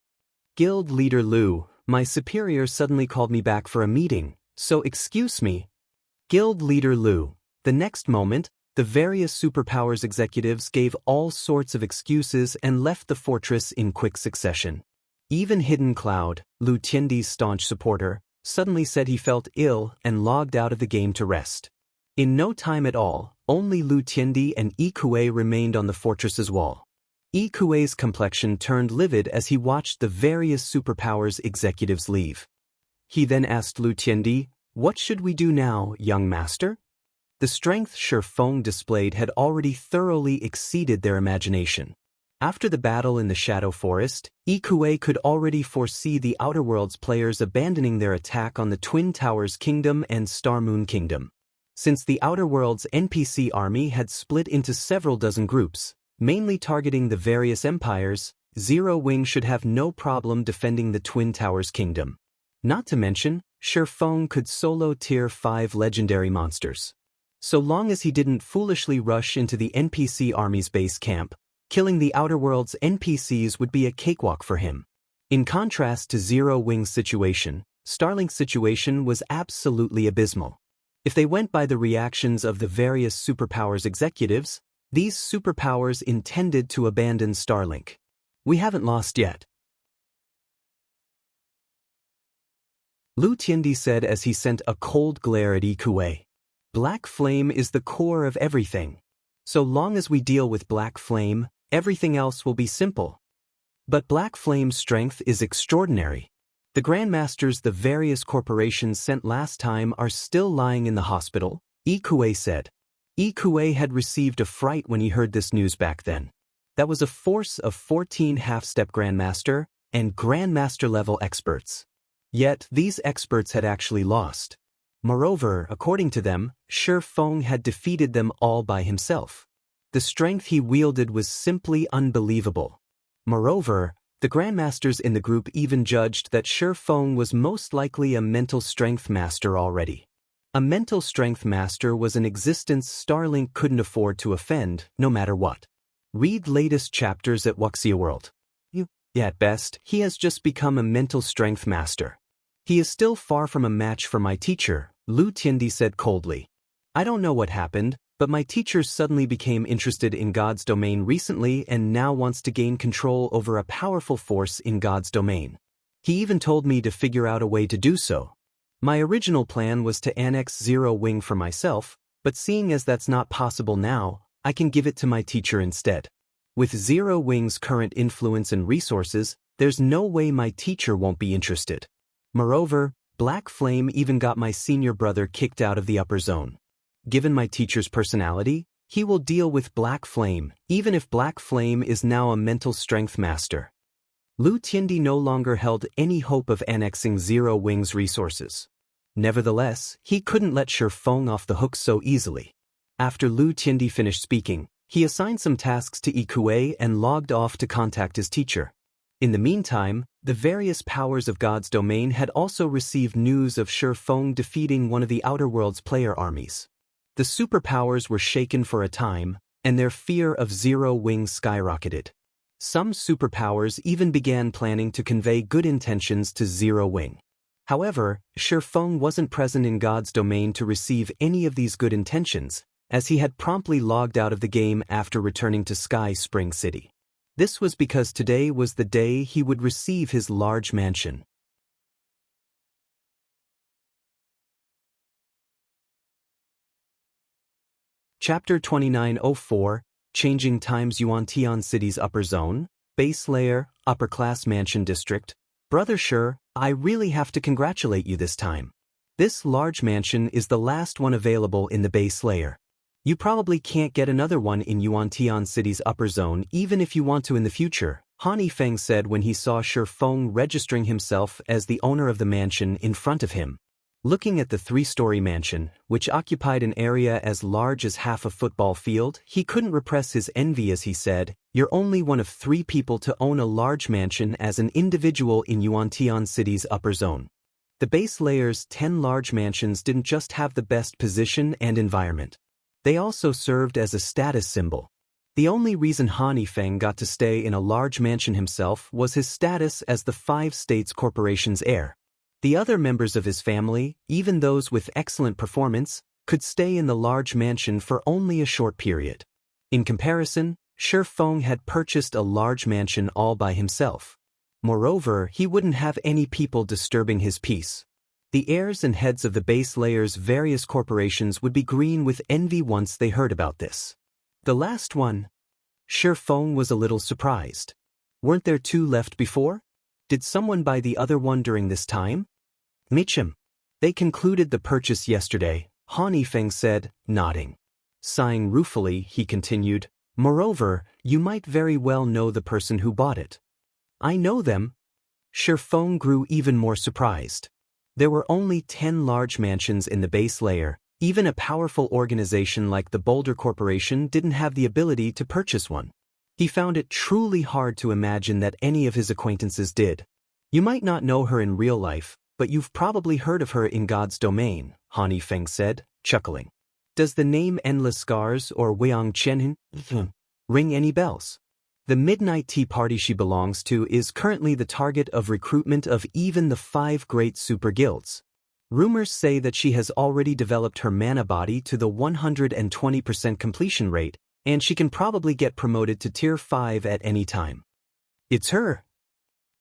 Guild Leader Lu, my superior suddenly called me back for a meeting, so excuse me. Guild Leader Lu. The next moment, the various superpowers executives gave all sorts of excuses and left the fortress in quick succession. Even Hidden Cloud, Lu Tiandi's staunch supporter, suddenly said he felt ill and logged out of the game to rest. In no time at all, only Lu Tiandi and Yi Kuei remained on the fortress's wall. Yi Kuei's complexion turned livid as he watched the various superpowers executives leave. He then asked Lu Tiandi, "What should we do now, young master?" The strength Shifeng displayed had already thoroughly exceeded their imagination. After the battle in the Shadow Forest, Yi Kuei could already foresee the Outer Worlds players abandoning their attack on the Twin Towers Kingdom and Star Moon Kingdom. Since the Outer Worlds NPC army had split into several dozen groups, mainly targeting the various empires, Zero Wing should have no problem defending the Twin Towers Kingdom. Not to mention, Shifeng could solo Tier 5 legendary monsters. So long as he didn't foolishly rush into the NPC army's base camp, killing the Outer Worlds NPCs would be a cakewalk for him. In contrast to Zero Wing's situation, Starlink's situation was absolutely abysmal. If they went by the reactions of the various superpowers executives, these superpowers intended to abandon Starlink. We haven't lost yet. Lu Tiandi said as he sent a cold glare at Yi Kuei. Black Flame is the core of everything. So long as we deal with Black Flame, everything else will be simple. But Black Flame's strength is extraordinary. The Grandmasters the various corporations sent last time are still lying in the hospital, Yi Kuei said. Yi Kuei had received a fright when he heard this news back then. That was a force of 14 half-step Grandmaster and Grandmaster-level experts. Yet, these experts had actually lost. Moreover, according to them, Shifeng had defeated them all by himself. The strength he wielded was simply unbelievable. Moreover, the Grandmasters in the group even judged that Shifeng was most likely a mental strength master already. A mental strength master was an existence Starlink couldn't afford to offend, no matter what. Read latest chapters at Wuxia World. At best, he has just become a mental strength master. He is still far from a match for my teacher, Lu Tiandi said coldly. I don't know what happened, but my teacher suddenly became interested in God's domain recently and now wants to gain control over a powerful force in God's domain. He even told me to figure out a way to do so. My original plan was to annex Zero Wing for myself, but seeing as that's not possible now, I can give it to my teacher instead. With Zero Wing's current influence and resources, there's no way my teacher won't be interested. Moreover, Black Flame even got my senior brother kicked out of the upper zone. Given my teacher's personality, he will deal with Black Flame, even if Black Flame is now a mental strength master. Lu Tiandi no longer held any hope of annexing Zero Wing's resources. Nevertheless, he couldn't let Shifeng off the hook so easily. After Lu Tiandi finished speaking, he assigned some tasks to Yi Kuei and logged off to contact his teacher. In the meantime, the various powers of God's domain had also received news of Shifeng defeating one of the Outer Worlds player armies. The superpowers were shaken for a time, and their fear of Zero Wing skyrocketed. Some superpowers even began planning to convey good intentions to Zero Wing. However, Shi Feng wasn't present in God's domain to receive any of these good intentions, as he had promptly logged out of the game after returning to Sky Spring City. This was because today was the day he would receive his large mansion. Chapter 2904, Changing Times Yuan City's Upper Zone, Base Layer, Upper Class Mansion District. Brother Shi, I really have to congratulate you this time. This large mansion is the last one available in the base layer. You probably can't get another one in Yuan City's upper zone even if you want to in the future, Han Yifeng said when he saw Shi Feng registering himself as the owner of the mansion in front of him. Looking at the three-story mansion, which occupied an area as large as half a football field, he couldn't repress his envy as he said, "You're only one of 3 people to own a large mansion as an individual in Yuan City's upper zone." The base layer's 10 large mansions didn't just have the best position and environment. They also served as a status symbol. The only reason Han Yifeng got to stay in a large mansion himself was his status as the 5 states corporation's heir. The other members of his family, even those with excellent performance, could stay in the large mansion for only a short period. In comparison, Shi Feng had purchased a large mansion all by himself. Moreover, he wouldn't have any people disturbing his peace. The heirs and heads of the base layer's various corporations would be green with envy once they heard about this. The last one? Shi Feng was a little surprised. Weren't there 2 left before? Did someone buy the other one during this time? Mitchum. They concluded the purchase yesterday, Han Yifeng said, nodding. Sighing ruefully, he continued, "Moreover, you might very well know the person who bought it." "I know them." Shi Feng grew even more surprised. There were only 10 large mansions in the base layer. Even a powerful organization like the Boulder Corporation didn't have the ability to purchase one. He found it truly hard to imagine that any of his acquaintances did. "You might not know her in real life, but you've probably heard of her in God's domain," Han Yifeng said, chuckling. "Does the name Endless Scars or Wang Xianxia ring any bells? The midnight tea party she belongs to is currently the target of recruitment of even the 5 great super guilds. Rumors say that she has already developed her mana body to the 120% completion rate, and she can probably get promoted to Tier 5 at any time." "It's her."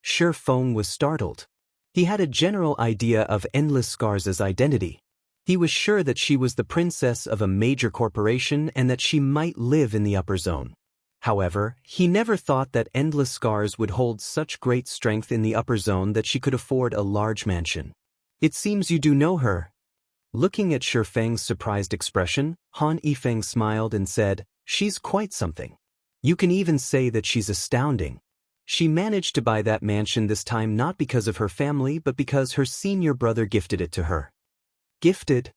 Shi Feng was startled. He had a general idea of Endless Scars' identity. He was sure that she was the princess of a major corporation and that she might live in the upper zone. However, he never thought that Endless Scars would hold such great strength in the upper zone that she could afford a large mansion. "It seems you do know her." Looking at Shi Feng's surprised expression, Han Yifeng smiled and said, "She's quite something. You can even say that she's astounding. She managed to buy that mansion this time not because of her family but because her senior brother gifted it to her." "Gifted?"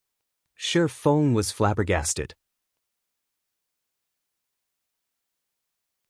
Shi Feng was flabbergasted.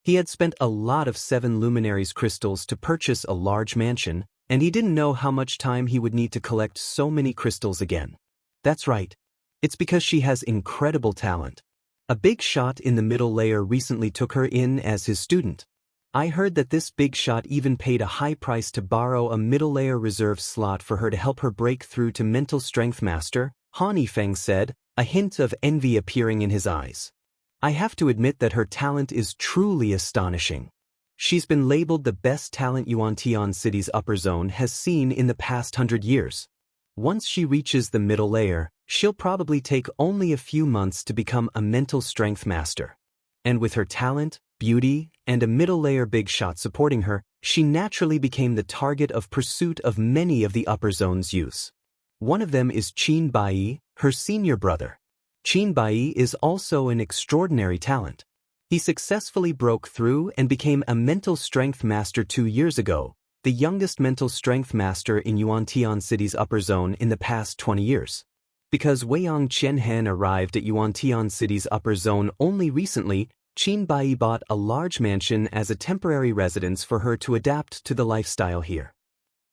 He had spent a lot of 7 luminaries crystals to purchase a large mansion, and he didn't know how much time he would need to collect so many crystals again. That's right. It's because she has incredible talent. A big shot in the middle layer recently took her in as his student. I heard that this big shot even paid a high price to borrow a middle layer reserve slot for her to help her break through to Mental Strength Master, Han Yifeng said, a hint of envy appearing in his eyes. "I have to admit that her talent is truly astonishing. She's been labeled the best talent Yuan City's upper zone has seen in the past 100 years. Once she reaches the middle layer, she'll probably take only a few months to become a mental strength master. And with her talent, beauty, and a middle layer big shot supporting her, she naturally became the target of pursuit of many of the upper zone's youths. One of them is Qin Bai, her senior brother. Qin Bai is also an extraordinary talent. He successfully broke through and became a mental strength master 2 years ago, the youngest mental strength master in Yuan City's upper zone in the past 20 years. Because Wang Qianhen arrived at Yuan City's upper zone only recently, Qin Bai bought a large mansion as a temporary residence for her to adapt to the lifestyle here.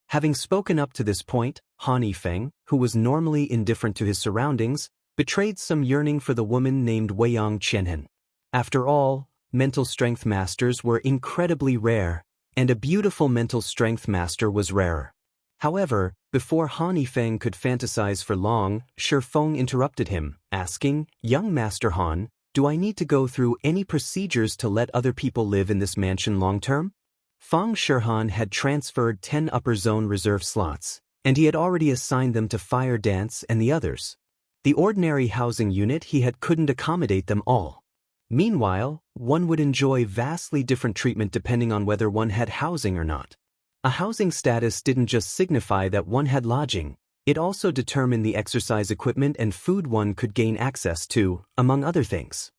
Having spoken up to this point, Han Yifeng, who was normally indifferent to his surroundings, betrayed some yearning for the woman named Wang Qianhen. After all, mental strength masters were incredibly rare, and a beautiful mental strength master was rarer. However, before Han Yifeng could fantasize for long, Shifeng interrupted him, asking, "Young Master Han, do I need to go through any procedures to let other people live in this mansion long-term?" Fang Shihan had transferred 10 upper zone reserve slots, and he had already assigned them to Fire Dance and the others. The ordinary housing unit couldn't accommodate them all. Meanwhile, one would enjoy vastly different treatment depending on whether one had housing or not. A housing status didn't just signify that one had lodging, it also determined the exercise equipment and food one could gain access to, among other things.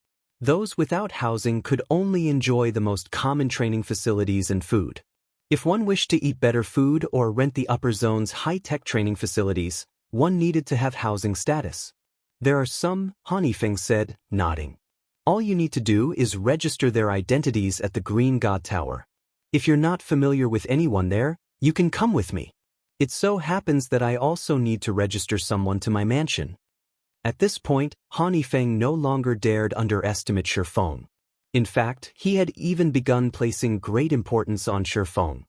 Those without housing could only enjoy the most common training facilities and food. If one wished to eat better food or rent the upper zone's high-tech training facilities, one needed to have housing status. "There are some," Han Yifeng said, nodding. "All you need to do is register their identities at the Green God Tower. If you're not familiar with anyone there, you can come with me. It so happens that I also need to register someone to my mansion." At this point, Han Yifeng no longer dared underestimate Shifeng. In fact, he had even begun placing great importance on Shifeng.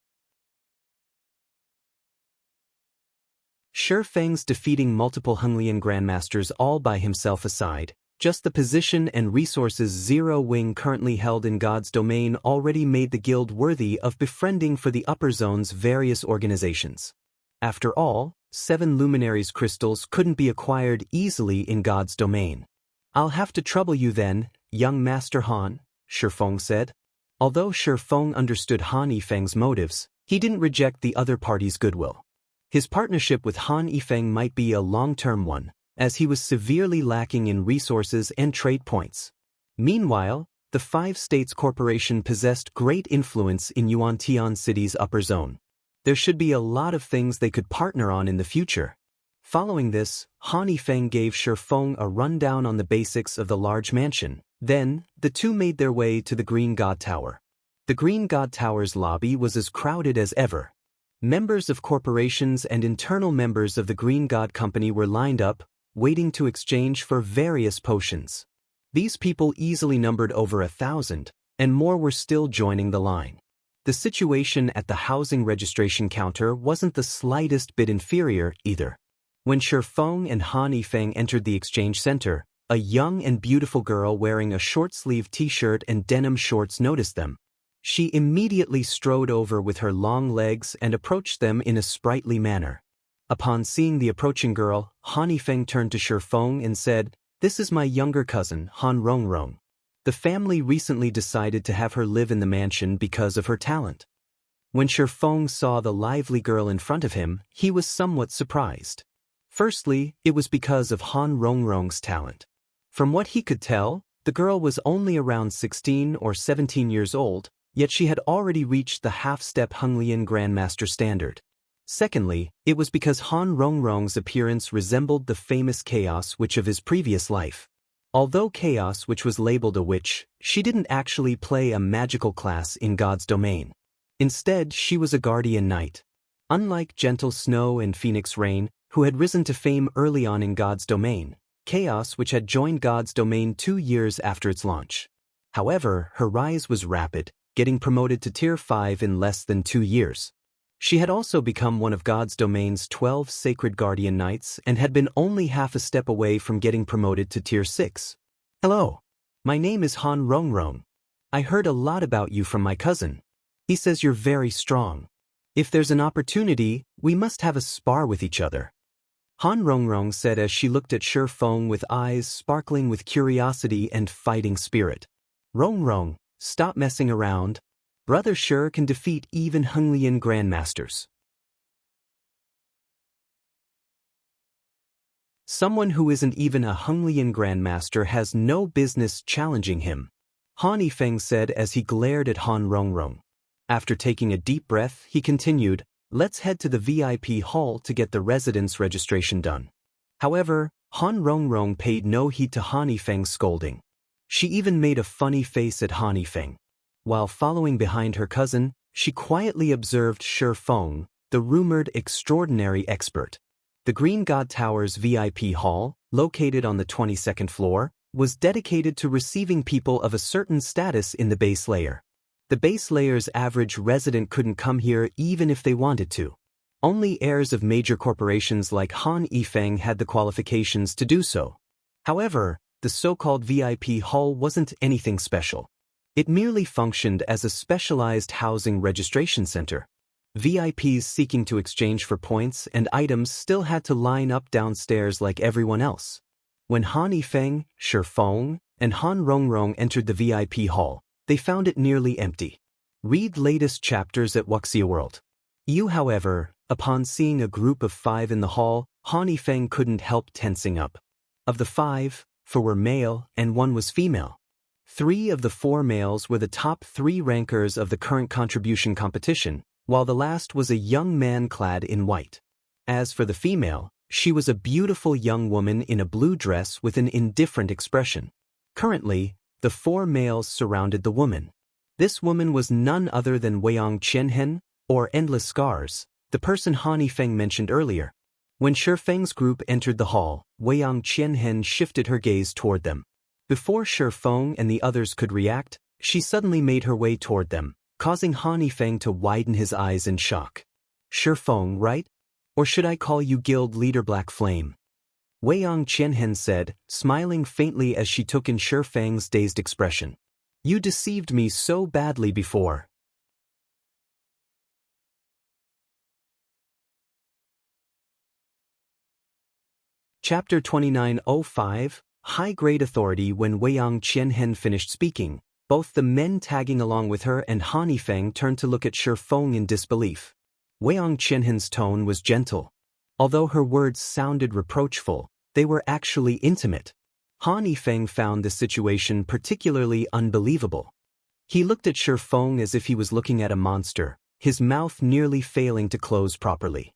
Shifeng's defeating multiple Henglian grandmasters all by himself aside, just the position and resources Zero Wing currently held in God's domain already made the guild worthy of befriending for the upper zone's various organizations. After all, 7 luminaries crystals couldn't be acquired easily in God's domain. "I'll have to trouble you then, young Master Han," Shifeng said. Although Shifeng understood Han Yifeng's motives, he didn't reject the other party's goodwill. His partnership with Han Yifeng might be a long-term one, as he was severely lacking in resources and trade points. Meanwhile, the 5 States Corporation possessed great influence in Yuantian City's upper zone. There should be a lot of things they could partner on in the future. Following this, Han Yifeng gave Shifeng a rundown on the basics of the large mansion. Then, the two made their way to the Green God Tower. The Green God Tower's lobby was as crowded as ever. Members of corporations and internal members of the Green God Company were lined up, waiting to exchange for various potions. These people easily numbered over 1,000, and more were still joining the line. The situation at the housing registration counter wasn't the slightest bit inferior either. When Shifeng and Han Yifeng entered the exchange center, a young and beautiful girl wearing a short-sleeved t-shirt and denim shorts noticed them. She immediately strode over with her long legs and approached them in a sprightly manner. Upon seeing the approaching girl, Han Yifeng turned to Shifeng and said, "This is my younger cousin, Han Rongrong. The family recently decided to have her live in the mansion because of her talent." When Shifeng saw the lively girl in front of him, he was somewhat surprised. Firstly, it was because of Han Rongrong's talent. From what he could tell, the girl was only around 16 or 17 years old, yet she had already reached the half-step Henglian Grandmaster standard. Secondly, it was because Han Rongrong's appearance resembled the famous Chaos Witch of his previous life. Although Chaos Witch was labeled a witch, she didn't actually play a magical class in God's domain. Instead, she was a guardian knight. Unlike Gentle Snow and Phoenix Rain, who had risen to fame early on in God's domain, Chaos Witch had joined God's domain 2 years after its launch. However, her rise was rapid, getting promoted to Tier 5 in less than 2 years. She had also become one of God's domain's 12 sacred guardian knights and had been only half a step away from getting promoted to Tier 6. "Hello. My name is Han Rongrong. I heard a lot about you from my cousin. He says you're very strong. If there's an opportunity, we must have a spar with each other," Han Rongrong said as she looked at Shifeng with eyes sparkling with curiosity and fighting spirit. "Rongrong, stop messing around. Brother Shi can defeat even Henglian grandmasters." Someone who isn't even a Henglian grandmaster has no business challenging him, Han Yifeng said as he glared at Han Rongrong. After taking a deep breath, he continued, "Let's head to the VIP hall to get the residence registration done." However, Han Rongrong paid no heed to Han Yifeng's scolding. She even made a funny face at Han Yifeng. While following behind her cousin, she quietly observed Shifeng, the rumored extraordinary expert. The Green God Tower's VIP hall, located on the 22nd floor, was dedicated to receiving people of a certain status in the base layer. The base layer's average resident couldn't come here even if they wanted to. Only heirs of major corporations like Han Yifeng had the qualifications to do so. However, the so-called VIP hall wasn't anything special. It merely functioned as a specialized housing registration center. VIPs seeking to exchange for points and items still had to line up downstairs like everyone else. When Han Yifeng, Shi Feng, and Han Rongrong entered the VIP hall, they found it nearly empty. Read latest chapters at Wuxia World. However, upon seeing a group of 5 in the hall, Han Yifeng couldn't help tensing up. Of the 5, 4 were male and 1 was female. 3 of the 4 males were the top 3 rankers of the current contribution competition, while the last was a young man clad in white. As for the female, she was a beautiful young woman in a blue dress with an indifferent expression. Currently, the 4 males surrounded the woman. This woman was none other than Wuxia and Xianxia, or Endless Scars, the person Han Yifeng mentioned earlier. When Shi Feng's group entered the hall, Wuxia and Xianxia shifted her gaze toward them. Before Shi Feng and the others could react, she suddenly made her way toward them, causing Han Yifeng to widen his eyes in shock. Shi Feng, right? Or should I call you Guild Leader Black Flame? Wuxia and Xianxia said, smiling faintly as she took in Shi Feng's dazed expression. You deceived me so badly before. Chapter 2905, High-Grade Authority. When Wuxia and Xianxia finished speaking, both the men tagging along with her and Han Yifeng turned to look at Shi Feng in disbelief. Wuxia and Xianxia's tone was gentle. Although her words sounded reproachful, they were actually intimate. Han Yifeng found the situation particularly unbelievable. He looked at Shi Feng as if he was looking at a monster, his mouth nearly failing to close properly.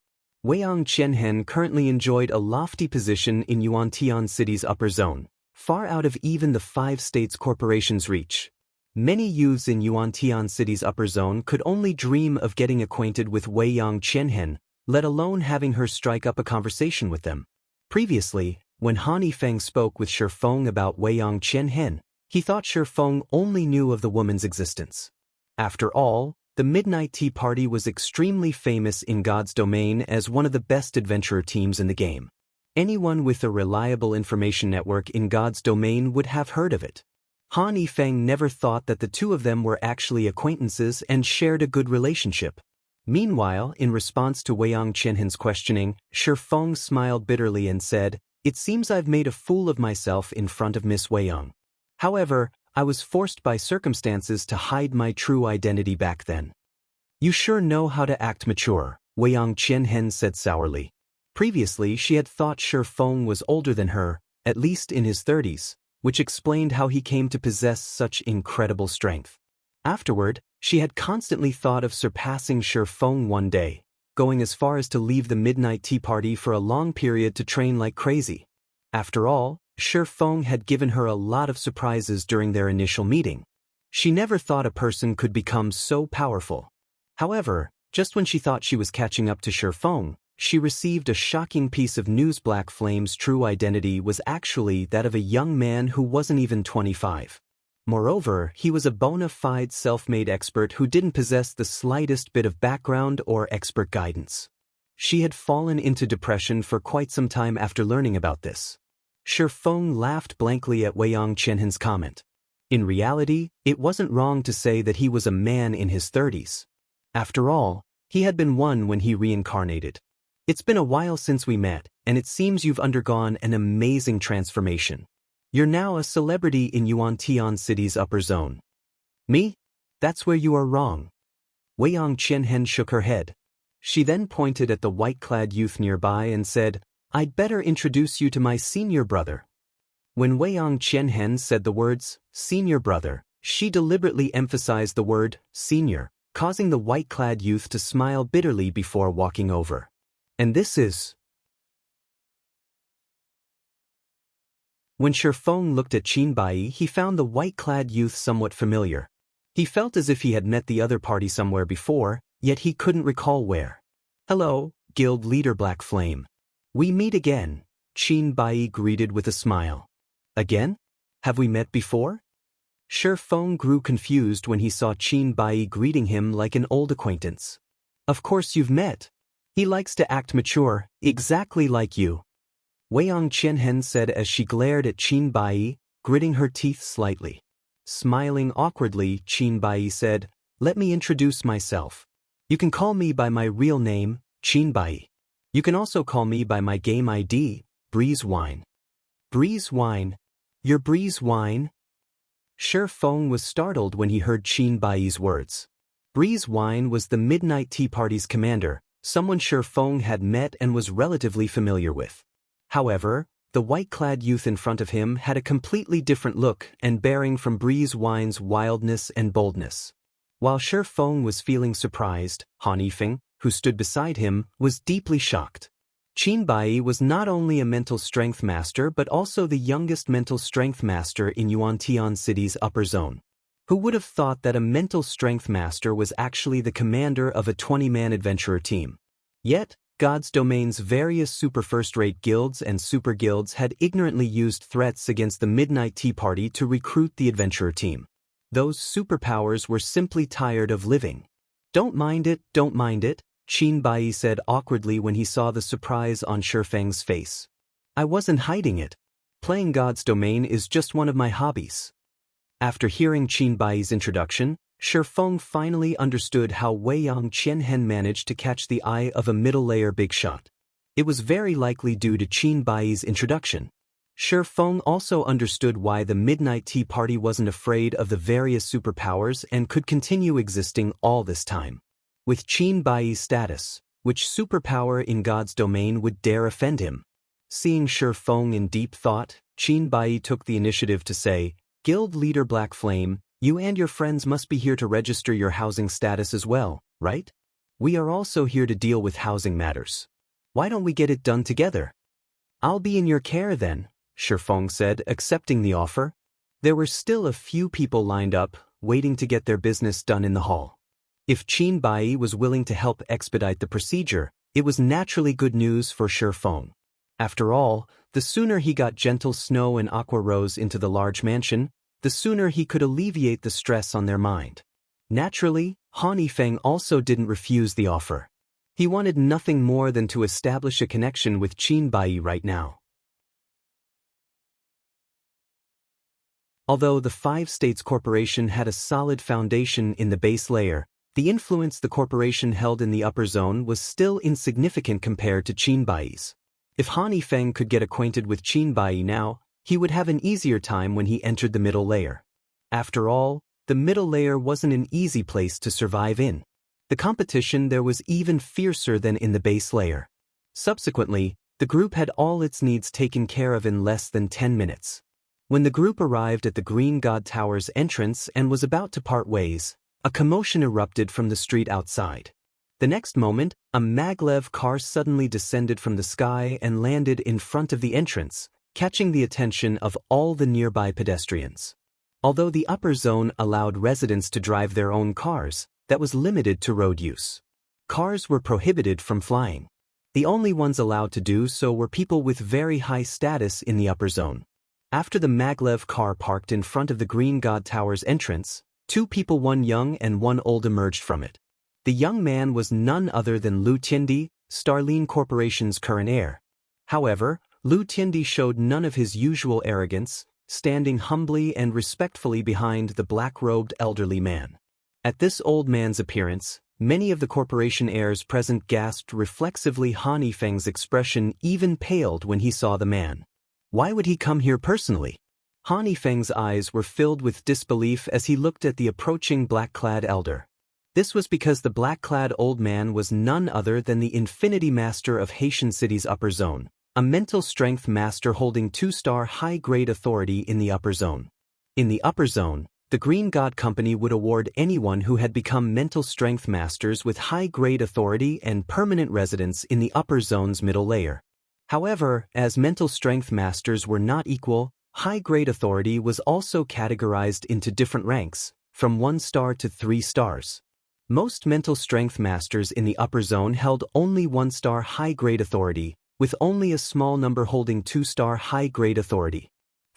Wuxia and Xianxia currently enjoyed a lofty position in Yuantian City's upper zone, far out of even the 5 states' corporations' reach. Many youths in Yuantian City's upper zone could only dream of getting acquainted with Wuxia and Xianxia, let alone having her strike up a conversation with them. Previously, when Han Yifeng spoke with Shi Feng about Wuxia and Xianxia, he thought Shi Feng only knew of the woman's existence. After all, the Midnight Tea Party was extremely famous in God's domain as one of the best adventurer teams in the game. Anyone with a reliable information network in God's domain would have heard of it. Han Yifeng never thought that the two of them were actually acquaintances and shared a good relationship. Meanwhile, in response to Wuxia and Xianxia's questioning, Shi Feng smiled bitterly and said, "It seems I've made a fool of myself in front of Miss Wuxia. However, I was forced by circumstances to hide my true identity back then." You sure know how to act mature, Wuxia and Xianxia said sourly. Previously, she had thought Shi Feng was older than her, at least in his 30s, which explained how he came to possess such incredible strength. Afterward, she had constantly thought of surpassing Shi Feng one day, going as far as to leave the Midnight Tea Party for a long period to train like crazy. After all, Shi Feng had given her a lot of surprises during their initial meeting. She never thought a person could become so powerful. However, just when she thought she was catching up to Shi Feng, she received a shocking piece of news. Black Flame's true identity was actually that of a young man who wasn't even 25. Moreover, he was a bona fide self-made expert who didn't possess the slightest bit of background or expert guidance. She had fallen into depression for quite some time after learning about this. Shi Feng laughed blankly at Wuxia and Xianxin's comment. In reality, it wasn't wrong to say that he was a man in his 30s. After all, he had been one when he reincarnated. It's been a while since we met, and it seems you've undergone an amazing transformation. You're now a celebrity in Yuantian City's upper zone. Me? That's where you are wrong. Wuxia and Xianxia shook her head. She then pointed at the white-clad youth nearby and said, "I'd better introduce you to my senior brother." When Wuxia and Xianxia said the words, "senior brother," she deliberately emphasized the word, "senior," causing the white-clad youth to smile bitterly before walking over. And this is... When Shi Feng looked at Qinbai, he found the white-clad youth somewhat familiar. He felt as if he had met the other party somewhere before, yet he couldn't recall where. "Hello, Guild Leader Black Flame. We meet again," Qinbai greeted with a smile. "Again? Have we met before? Shi Feng grew confused when he saw Qin Bai greeting him like an old acquaintance. Of course you've met. He likes to act mature, exactly like you. Wang Qianhen said as she glared at Qin Bai, gritting her teeth slightly. Smiling awkwardly, Qin Bai said, "Let me introduce myself. You can call me by my real name, Qin Bai. You can also call me by my game ID, Breeze Wine." Breeze Wine? You're Breeze Wine? Shi Feng was startled when he heard Qin Bai's words. Breeze Wine was the Midnight Tea Party's commander, someone Shi Feng had met and was relatively familiar with. However, the white-clad youth in front of him had a completely different look and bearing from Breeze Wine's wildness and boldness. While Shi Feng was feeling surprised, Han Yifeng, who stood beside him, was deeply shocked. Qin Bai was not only a mental strength master but also the youngest mental strength master in Yuantian City's upper zone. Who would have thought that a mental strength master was actually the commander of a 20-man adventurer team? Yet, God's Domain's various super first-rate guilds and super guilds had ignorantly used threats against the Midnight Tea Party to recruit the adventurer team. Those superpowers were simply tired of living. Don't mind it, Qin Bai said awkwardly when he saw the surprise on Shi Feng's face. I wasn't hiding it. Playing God's Domain is just one of my hobbies. After hearing Qin Bai's introduction, Shi Feng finally understood how Wang Qianhen managed to catch the eye of a middle-layer big shot. It was very likely due to Qin Bai's introduction. Shi Feng also understood why the Midnight Tea Party wasn't afraid of the various superpowers and could continue existing all this time. With Qin Bai's status, which superpower in God's Domain would dare offend him? Seeing Shi Feng in deep thought, Qin Bai took the initiative to say, "Guild leader Black Flame, you and your friends must be here to register your housing status as well, right? We are also here to deal with housing matters. Why don't we get it done together?" "I'll be in your care then," Shi Feng said, accepting the offer. There were still a few people lined up, waiting to get their business done in the hall. If Qin Bai was willing to help expedite the procedure, it was naturally good news for Shi Feng. After all, the sooner he got Gentle Snow and Aqua Rose into the large mansion, the sooner he could alleviate the stress on their mind. Naturally, Han Yifeng also didn't refuse the offer. He wanted nothing more than to establish a connection with Qin Bai right now. Although the Five States Corporation had a solid foundation in the base layer, the influence the corporation held in the upper zone was still insignificant compared to Qin Bai's. If Han Yifeng could get acquainted with Qin Bai now, he would have an easier time when he entered the middle layer. After all, the middle layer wasn't an easy place to survive in. The competition there was even fiercer than in the base layer. Subsequently, the group had all its needs taken care of in less than 10 minutes. When the group arrived at the Green God Tower's entrance and was about to part ways, a commotion erupted from the street outside. The next moment, a maglev car suddenly descended from the sky and landed in front of the entrance, catching the attention of all the nearby pedestrians. Although the upper zone allowed residents to drive their own cars, that was limited to road use. Cars were prohibited from flying. The only ones allowed to do so were people with very high status in the upper zone. After the maglev car parked in front of the Green God Tower's entrance, two people, one young and one old, emerged from it. The young man was none other than Lu Tiandi, Starline Corporation's current heir. However, Lu Tiandi showed none of his usual arrogance, standing humbly and respectfully behind the black-robed elderly man. At this old man's appearance, many of the corporation heirs present gasped reflexively. Han Yifeng's expression even paled when he saw the man. Why would he come here personally? Han Yifeng's eyes were filled with disbelief as he looked at the approaching black-clad elder. This was because the black-clad old man was none other than the Infinity Master of Haitian City's upper zone, a mental strength master holding 2-star high-grade authority in the upper zone. In the upper zone, the Green God Company would award anyone who had become mental strength masters with high-grade authority and permanent residence in the upper zone's middle layer. However, as mental strength masters were not equal, high-grade authority was also categorized into different ranks, from 1 star to 3 stars. Most mental strength masters in the upper zone held only 1-star high-grade authority, with only a small number holding 2-star high-grade authority.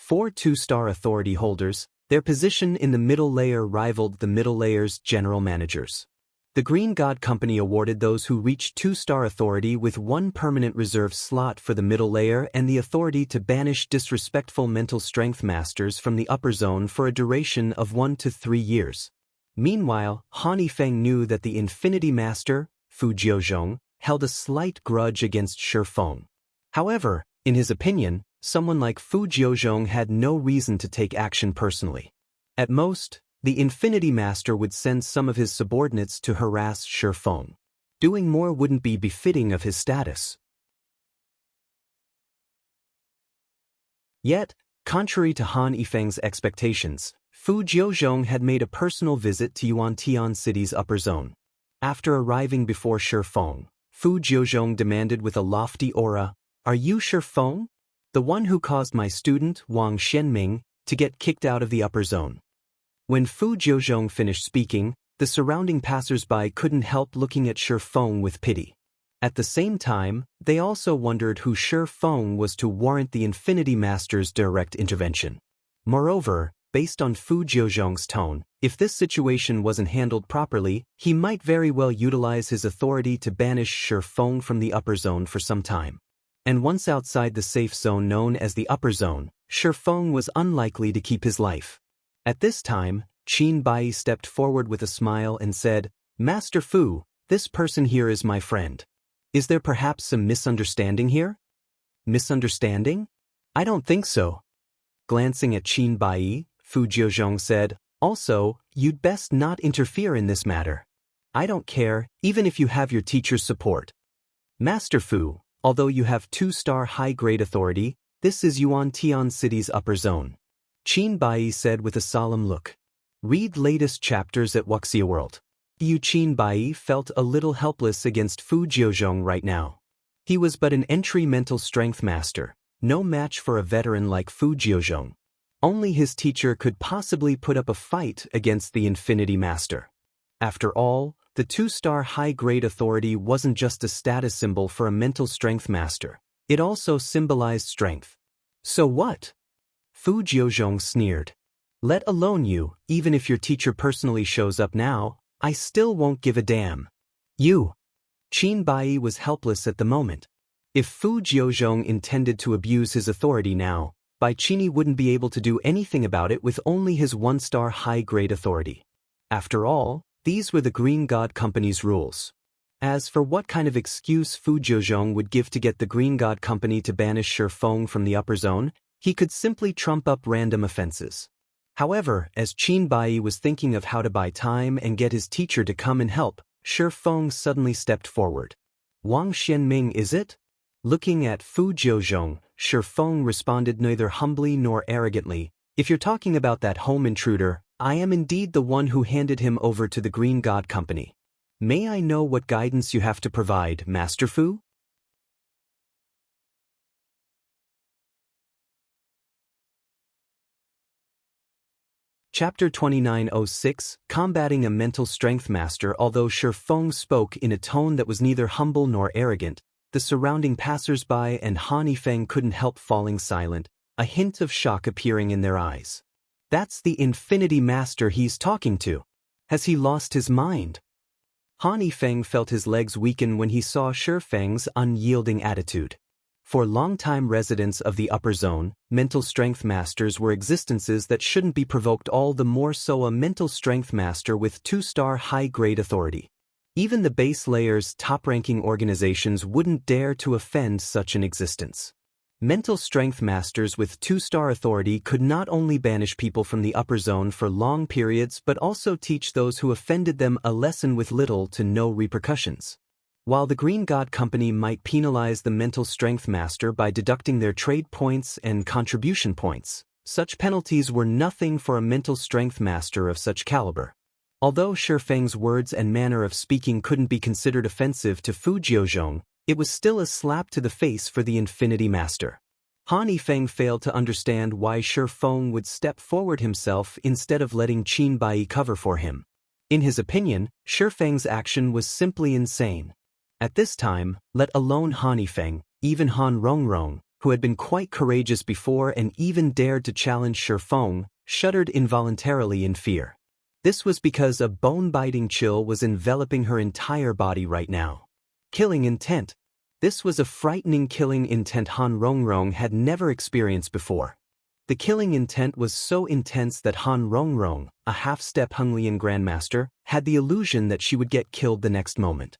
4 2-star authority holders, their position in the middle layer rivaled the middle layer's general managers. The Green God Company awarded those who reached 2-star authority with 1 permanent reserve slot for the middle layer and the authority to banish disrespectful mental strength masters from the upper zone for a duration of 1 to 3 years. Meanwhile, Han Yifeng knew that the Infinity Master, Fu Jiuzhong, held a slight grudge against Shi Feng. However, in his opinion, someone like Fu Jiuzhong had no reason to take action personally. At most, the Infinity Master would send some of his subordinates to harass Shi Feng. Doing more wouldn't be befitting of his status. Yet, contrary to Han Yifeng's expectations, Fu Jiuzhong had made a personal visit to Yuantian City's upper zone. After arriving before Shi Feng, Fu Jiuzhong demanded with a lofty aura, "Are you Shi Feng? The one who caused my student, Wang Xianming, to get kicked out of the upper zone?" When Fu Jiuzhong finished speaking, the surrounding passers-by couldn't help looking at Shi Feng with pity. At the same time, they also wondered who Shi Feng was to warrant the Infinity Master's direct intervention. Moreover, based on Fu Jiuzhong's tone, if this situation wasn't handled properly, he might very well utilize his authority to banish Shi Feng from the upper zone for some time. And once outside the safe zone known as the upper zone, Shi Feng was unlikely to keep his life. At this time, Qin Bai stepped forward with a smile and said, "Master Fu, this person here is my friend. Is there perhaps some misunderstanding here?" "Misunderstanding? I don't think so." Glancing at Qin Bai, Fu Jiuzhong said, "Also, you'd best not interfere in this matter. I don't care, even if you have your teacher's support. Master Fu, although you have 2-star high-grade authority, this is Yuantian City's upper zone." Qin Bai said with a solemn look. Read latest chapters at Wuxia World. Qin Bai felt a little helpless against Fu Jiuzhong right now. He was but an entry mental strength master, no match for a veteran like Fu Jiuzhong. Only his teacher could possibly put up a fight against the Infinity Master. After all, the 2-star high-grade authority wasn't just a status symbol for a mental strength master. It also symbolized strength. So what? Fu Jiuzhong sneered. "Let alone you, even if your teacher personally shows up now, I still won't give a damn. You." Qin Bai was helpless at the moment. If Fu Jiuzhong intended to abuse his authority now, Bai Qini wouldn't be able to do anything about it with only his 1-star high-grade authority. After all, these were the Green God Company's rules. As for what kind of excuse Fu Jiuzhong would give to get the Green God Company to banish Shi Feng from the upper zone, he could simply trump up random offenses. However, as Qin Bai was thinking of how to buy time and get his teacher to come and help, Shi Feng suddenly stepped forward. "Wang Xianming, is it?" Looking at Fu Jiuzhong, Shi Feng responded neither humbly nor arrogantly, "If you're talking about that home intruder, I am indeed the one who handed him over to the Green God Company. May I know what guidance you have to provide, Master Fu?" Chapter 2906, Combating a Mental Strength Master. Although Shi Feng spoke in a tone that was neither humble nor arrogant, the surrounding passers-by and Han Yifeng couldn't help falling silent, a hint of shock appearing in their eyes. That's the Infinity Master he's talking to. Has he lost his mind? Han Yifeng felt his legs weaken when he saw Shi Feng's unyielding attitude. For long-time residents of the upper zone, mental strength masters were existences that shouldn't be provoked, all the more so a mental strength master with 2-star high-grade authority. Even the base layer's top-ranking organizations wouldn't dare to offend such an existence. Mental strength masters with 2-star authority could not only banish people from the upper zone for long periods but also teach those who offended them a lesson with little to no repercussions. While the Green God Company might penalize the mental strength master by deducting their trade points and contribution points, such penalties were nothing for a mental strength master of such caliber. Although Shi Feng's words and manner of speaking couldn't be considered offensive to Fu Jiuzhong, it was still a slap to the face for the Infinity Master. Han Yifeng failed to understand why Shi Feng would step forward himself instead of letting Qin Bai cover for him. In his opinion, Shi Feng's action was simply insane. At this time, let alone Han Yifeng, even Han Rongrong, who had been quite courageous before and even dared to challenge Shi Feng, shuddered involuntarily in fear. This was because a bone-biting chill was enveloping her entire body right now. Killing intent. This was a frightening killing intent Han Rongrong had never experienced before. The killing intent was so intense that Han Rongrong, a half-step Honglian grandmaster, had the illusion that she would get killed the next moment.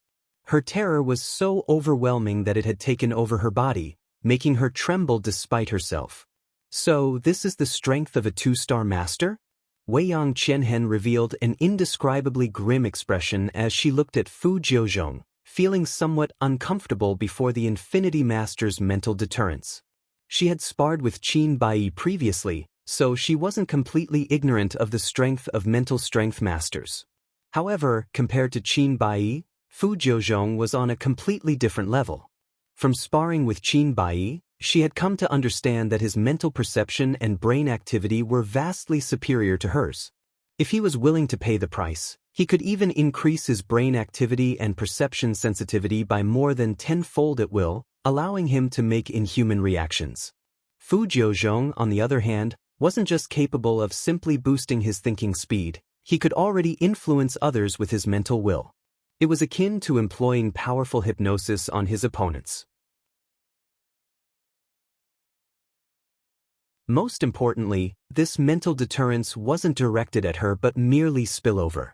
Her terror was so overwhelming that it had taken over her body, making her tremble despite herself. So, this is the strength of a 2-star master? Wei Yang Qianhen revealed an indescribably grim expression as she looked at Fu Jiuzhong, feeling somewhat uncomfortable before the Infinity Master's mental deterrence. She had sparred with Qin Bai previously, so she wasn't completely ignorant of the strength of mental strength masters. However, compared to Qin Bai, Fu Jiuzhong was on a completely different level. From sparring with Qin Bai, she had come to understand that his mental perception and brain activity were vastly superior to hers. If he was willing to pay the price, he could even increase his brain activity and perception sensitivity by more than 10-fold at will, allowing him to make inhuman reactions. Fu Jiuzhong, on the other hand, wasn't just capable of simply boosting his thinking speed, he could already influence others with his mental will. It was akin to employing powerful hypnosis on his opponents. Most importantly, this mental deterrence wasn't directed at her but merely spillover.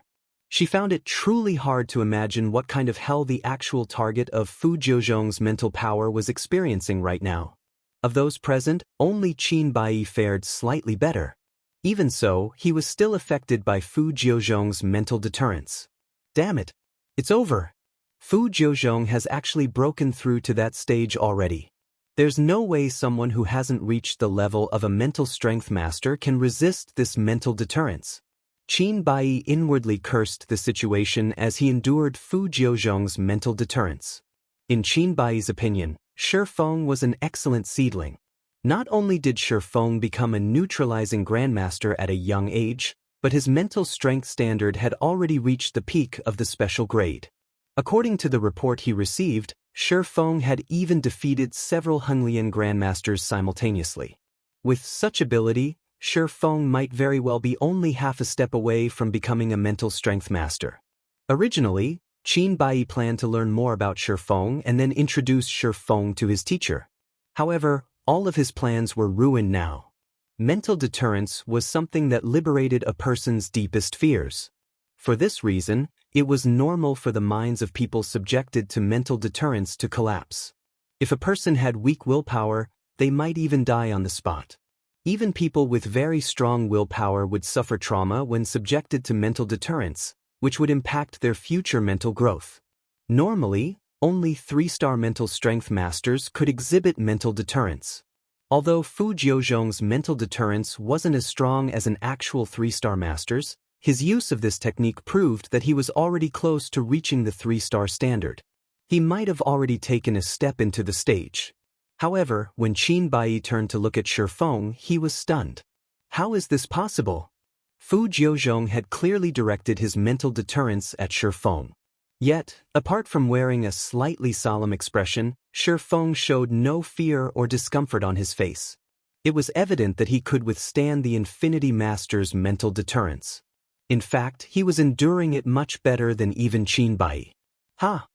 She found it truly hard to imagine what kind of hell the actual target of Fu Jiuzhong's mental power was experiencing right now. Of those present, only Qin Bai fared slightly better. Even so, he was still affected by Fu Jiuzhong's mental deterrence. Damn it! It's over! Fu Jiuzhong has actually broken through to that stage already. There's no way someone who hasn't reached the level of a mental strength master can resist this mental deterrence. Qin Bai inwardly cursed the situation as he endured Fu Jiuzhong's mental deterrence. In Qin Bai's opinion, Shi Feng was an excellent seedling. Not only did Shi Feng become a neutralizing grandmaster at a young age, but his mental strength standard had already reached the peak of the special grade. According to the report he received, Shi Feng had even defeated several Honglian grandmasters simultaneously. With such ability, Shi Feng might very well be only half a step away from becoming a mental strength master. Originally, Qin Bai planned to learn more about Shi Feng and then introduce Shi Feng to his teacher. However, all of his plans were ruined now. Mental deterrence was something that liberated a person's deepest fears. For this reason, it was normal for the minds of people subjected to mental deterrence to collapse. If a person had weak willpower, they might even die on the spot. Even people with very strong willpower would suffer trauma when subjected to mental deterrence, which would impact their future mental growth. Normally, only 3-star mental strength masters could exhibit mental deterrence. Although Fu Jiuzhong's mental deterrence wasn't as strong as an actual 3-star master's, his use of this technique proved that he was already close to reaching the 3-star standard. He might have already taken a step into the stage. However, when Qin Bai turned to look at Shi Feng, he was stunned. How is this possible? Fu Jiuzhong had clearly directed his mental deterrence at Shi Feng. Yet, apart from wearing a slightly solemn expression, Shi Feng showed no fear or discomfort on his face. It was evident that he could withstand the Infinity Master's mental deterrence. In fact, he was enduring it much better than even Qin Bai. Ha!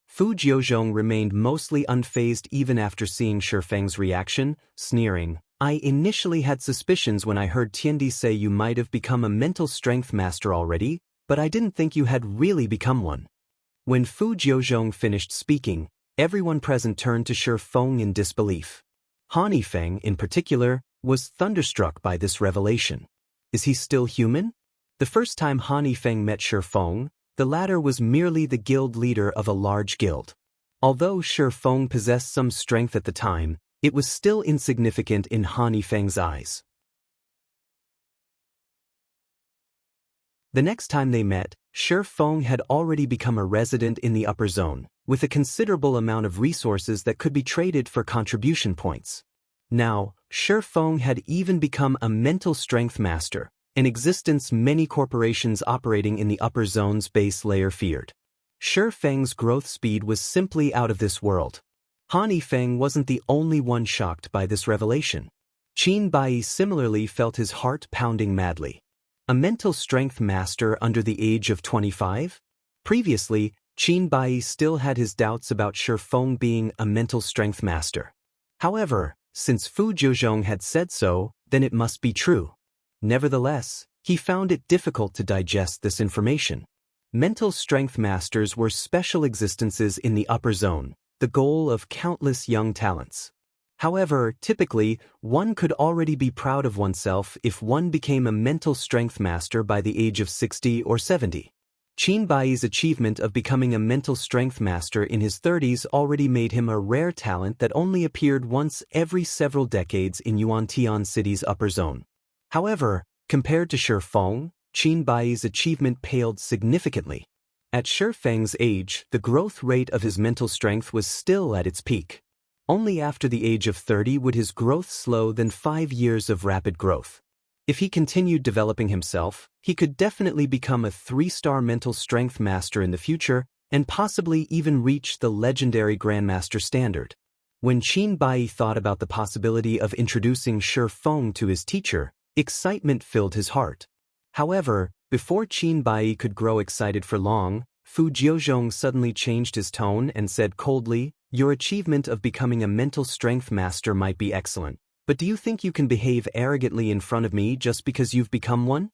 Fu Jiuzhong remained mostly unfazed even after seeing Shi Feng's reaction, sneering, "I initially had suspicions when I heard Tiandi say you might have become a mental strength master already, but I didn't think you had really become one." When Fu Jiuzhong finished speaking, everyone present turned to Shi Feng in disbelief. Han Yifeng, in particular, was thunderstruck by this revelation. Is he still human? The first time Han Yifeng met Shi Feng, the latter was merely the guild leader of a large guild. Although Shi Feng possessed some strength at the time, it was still insignificant in Han Yifeng's eyes. The next time they met, Shi Feng had already become a resident in the upper zone, with a considerable amount of resources that could be traded for contribution points. Now, Shi Feng had even become a mental strength master, an existence many corporations operating in the upper zone's base layer feared. Shi Feng's growth speed was simply out of this world. Han Yifeng wasn't the only one shocked by this revelation. Qin Bai similarly felt his heart pounding madly. A mental strength master under the age of 25? Previously, Qin Bai still had his doubts about Shi Feng being a mental strength master. However, since Fu Jiuzhong had said so, then it must be true. Nevertheless, he found it difficult to digest this information. Mental strength masters were special existences in the upper zone, the goal of countless young talents. However, typically, one could already be proud of oneself if one became a mental strength master by the age of 60 or 70. Qin Bai's achievement of becoming a mental strength master in his 30s already made him a rare talent that only appeared once every several decades in Yuantian City's upper zone. However, compared to Shi Feng, Qin Bai's achievement paled significantly. At Shi Feng's age, the growth rate of his mental strength was still at its peak. Only after the age of 30 would his growth slow than 5 years of rapid growth. If he continued developing himself, he could definitely become a 3-star mental strength master in the future, and possibly even reach the legendary Grandmaster standard. When Qin Bai thought about the possibility of introducing Shi Feng to his teacher, excitement filled his heart. However, before Qin Bai could grow excited for long, Fu Jiuzhong suddenly changed his tone and said coldly, "Your achievement of becoming a mental strength master might be excellent. But do you think you can behave arrogantly in front of me just because you've become one?"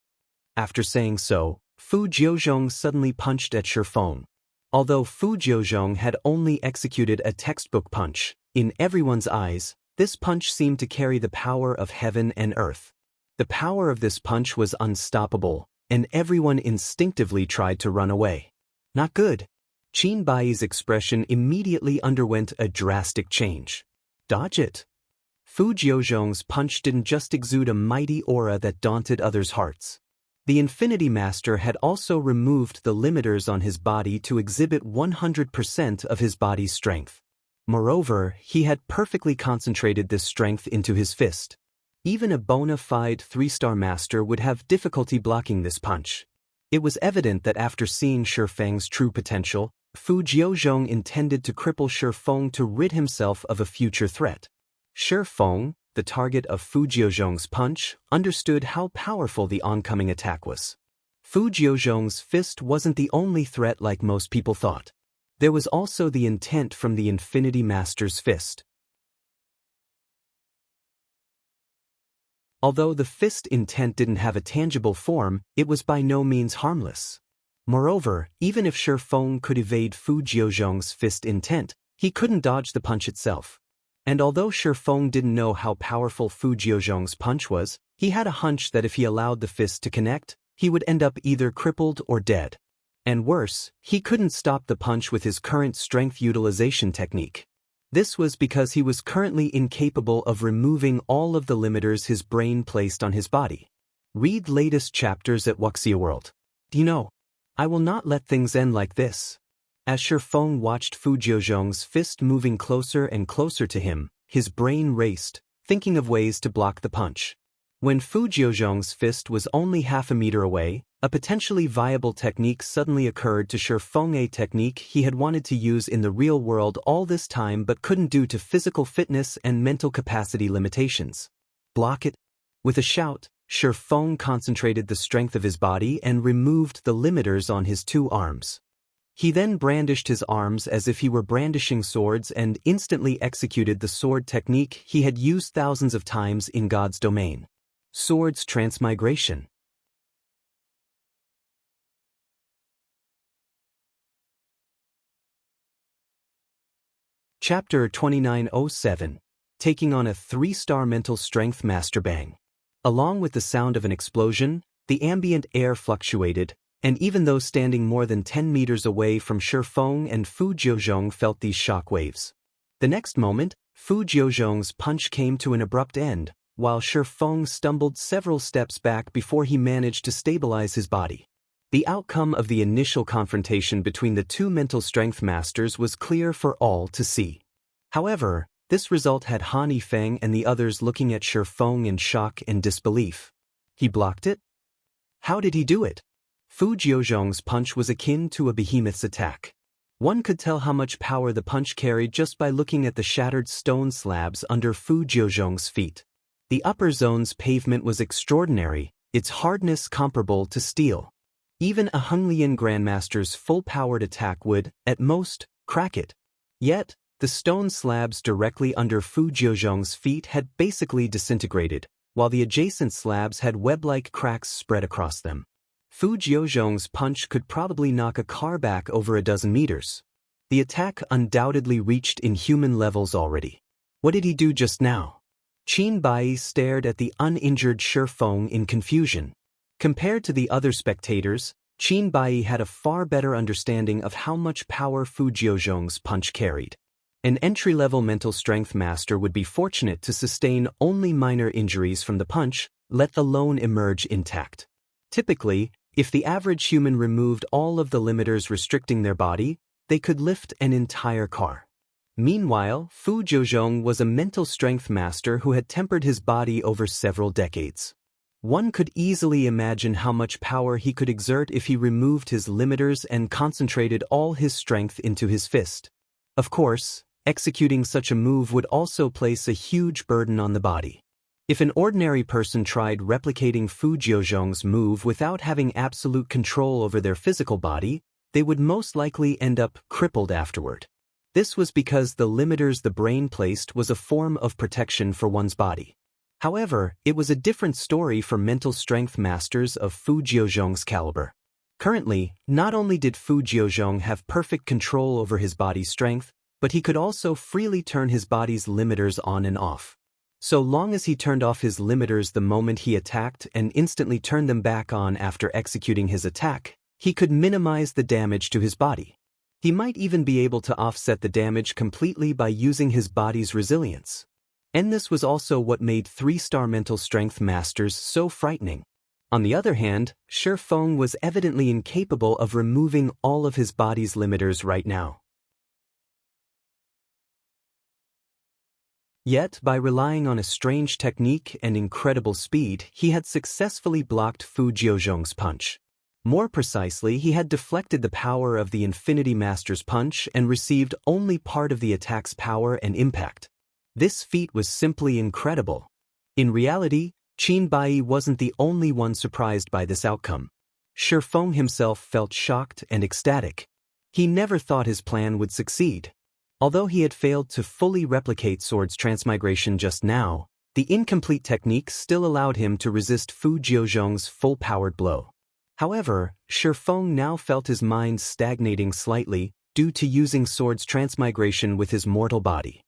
After saying so, Fu Jiuzhong suddenly punched at Shi Feng. Although Fu Jiuzhong had only executed a textbook punch, in everyone's eyes, this punch seemed to carry the power of heaven and earth. The power of this punch was unstoppable, and everyone instinctively tried to run away. Not good. Qin Bai's expression immediately underwent a drastic change. Dodge it. Fu Jiuzhong's punch didn't just exude a mighty aura that daunted others' hearts. The Infinity Master had also removed the limiters on his body to exhibit 100% of his body's strength. Moreover, he had perfectly concentrated this strength into his fist. Even a bona fide 3-star master would have difficulty blocking this punch. It was evident that after seeing Shi Feng's true potential, Fu Jiuzhong intended to cripple Shi Feng to rid himself of a future threat. Shi Feng, the target of Fu Jiuzhong's punch, understood how powerful the oncoming attack was. Fu Jiuzhong's fist wasn't the only threat like most people thought. There was also the intent from the Infinity Master's fist. Although the fist intent didn't have a tangible form, it was by no means harmless. Moreover, even if Shi Feng could evade Fu Jiuzhong's fist intent, he couldn't dodge the punch itself. And although Shi Feng didn't know how powerful Fu Jiuzhong's punch was, he had a hunch that if he allowed the fist to connect, he would end up either crippled or dead. And worse, he couldn't stop the punch with his current strength utilization technique. This was because he was currently incapable of removing all of the limiters his brain placed on his body. Read latest chapters at Wuxia World. You know, I will not let things end like this. As Shi Feng watched Fu Jiuzhong's fist moving closer and closer to him, his brain raced, thinking of ways to block the punch. When Fu Jiuzhong's fist was only half a meter away, a potentially viable technique suddenly occurred to Shi Feng, a technique he had wanted to use in the real world all this time but couldn't due to physical fitness and mental capacity limitations. Block it. With a shout, Shi Feng concentrated the strength of his body and removed the limiters on his 2 arms. He then brandished his arms as if he were brandishing swords and instantly executed the sword technique he had used thousands of times in God's domain. Swords transmigration. Chapter 2907. Taking on a 3-star mental strength master bang. Along with the sound of an explosion, the ambient air fluctuated, and even those standing more than 10 meters away from Shi Feng and Fu Jiuzhong felt these shock waves. The next moment, Fu Jiuzhong's punch came to an abrupt end, while Shi Feng stumbled several steps back before he managed to stabilize his body. The outcome of the initial confrontation between the 2 mental strength masters was clear for all to see. However, this result had Han Yifeng and the others looking at Shi Feng in shock and disbelief. He blocked it? How did he do it? Fu Jiuzhong's punch was akin to a behemoth's attack. One could tell how much power the punch carried just by looking at the shattered stone slabs under Fu Jiuzhong's feet. The upper zone's pavement was extraordinary, its hardness comparable to steel. Even a Wang Lin Grandmaster's full-powered attack would, at most, crack it. Yet, the stone slabs directly under Fu Jiuzhong's feet had basically disintegrated, while the adjacent slabs had web-like cracks spread across them. Fu Jiuzhong's punch could probably knock a car back over a dozen meters. The attack undoubtedly reached inhuman levels already. What did he do just now? Qin Bai stared at the uninjured Shi Feng in confusion. Compared to the other spectators, Qin Bai had a far better understanding of how much power Fu Jiuzhong's punch carried. An entry-level mental strength master would be fortunate to sustain only minor injuries from the punch, let alone emerge intact. Typically, if the average human removed all of the limiters restricting their body, they could lift an entire car. Meanwhile, Fu Jiuzhong was a mental strength master who had tempered his body over several decades. One could easily imagine how much power he could exert if he removed his limiters and concentrated all his strength into his fist. Of course, executing such a move would also place a huge burden on the body. If an ordinary person tried replicating Fu Jiuzhong's move without having absolute control over their physical body, they would most likely end up crippled afterward. This was because the limiters the brain placed was a form of protection for one's body. However, it was a different story for mental strength masters of Fu Jiuzhong's caliber. Currently, not only did Fu Jiuzhong have perfect control over his body's strength, but he could also freely turn his body's limiters on and off. So long as he turned off his limiters the moment he attacked and instantly turned them back on after executing his attack, he could minimize the damage to his body. He might even be able to offset the damage completely by using his body's resilience. And this was also what made 3-star mental strength masters so frightening. On the other hand, Shi Feng was evidently incapable of removing all of his body's limiters right now. Yet, by relying on a strange technique and incredible speed, he had successfully blocked Fu Jiuzhong's punch. More precisely, he had deflected the power of the Infinity Master's punch and received only part of the attack's power and impact. This feat was simply incredible. In reality, Qin Bai wasn't the only one surprised by this outcome. Shi Feng himself felt shocked and ecstatic. He never thought his plan would succeed. Although he had failed to fully replicate Sword's transmigration just now, the incomplete technique still allowed him to resist Fu Jiuzhong's full-powered blow. However, Shi Feng now felt his mind stagnating slightly due to using Sword's transmigration with his mortal body.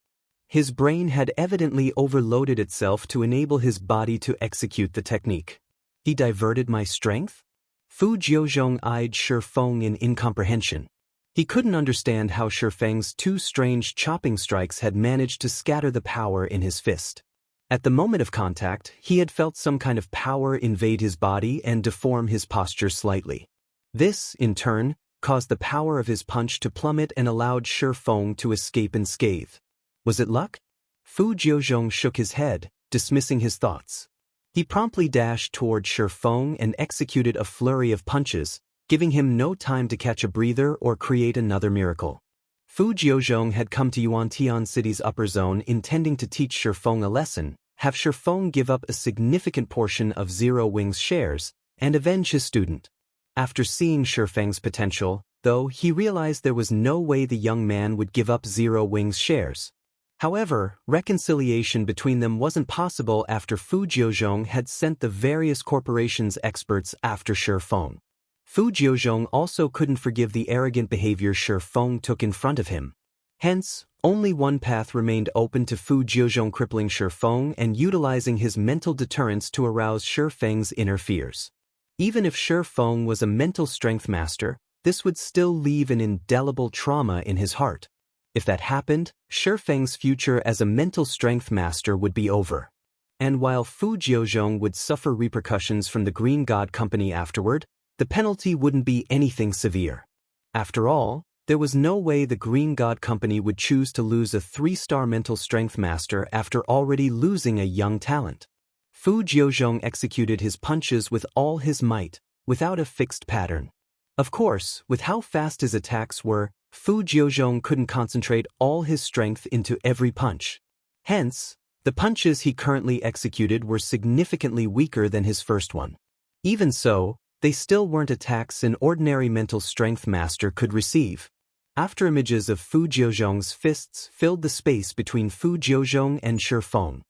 His brain had evidently overloaded itself to enable his body to execute the technique. He diverted my strength? Fu Jiuzhong eyed Shi Feng in incomprehension. He couldn't understand how Shi Feng's 2 strange chopping strikes had managed to scatter the power in his fist. At the moment of contact, he had felt some kind of power invade his body and deform his posture slightly. This, in turn, caused the power of his punch to plummet and allowed Shi Feng to escape unscathed. Was it luck? Fu Jiuzhong shook his head, dismissing his thoughts. He promptly dashed toward Shi Feng and executed a flurry of punches, giving him no time to catch a breather or create another miracle. Fu Jiuzhong had come to Yuantian City's upper zone intending to teach Shi Feng a lesson, have Shi Feng give up a significant portion of Zero Wing's shares, and avenge his student. After seeing Shi Feng's potential, though, he realized there was no way the young man would give up Zero Wing's shares. However, reconciliation between them wasn't possible after Fu Jiuzhong had sent the various corporations' experts after Shi Feng. Fu Jiuzhong also couldn't forgive the arrogant behavior Shi Feng took in front of him. Hence, only one path remained open to Fu Jiuzhong: crippling Shi Feng and utilizing his mental deterrence to arouse Shi Feng's inner fears. Even if Shi Feng was a mental strength master, this would still leave an indelible trauma in his heart. If that happened, Shi Feng's future as a mental strength master would be over. And while Fu Jiuzhong would suffer repercussions from the Green God Company afterward, the penalty wouldn't be anything severe. After all, there was no way the Green God Company would choose to lose a 3-star mental strength master after already losing a young talent. Fu Jiuzhong executed his punches with all his might, without a fixed pattern. Of course, with how fast his attacks were, Fu Jiuzhong couldn't concentrate all his strength into every punch. Hence, the punches he currently executed were significantly weaker than his first one. Even so, they still weren't attacks an ordinary mental strength master could receive. After images of Fu Jiuzhong's fists filled the space between Fu Jiuzhong and Shi Feng.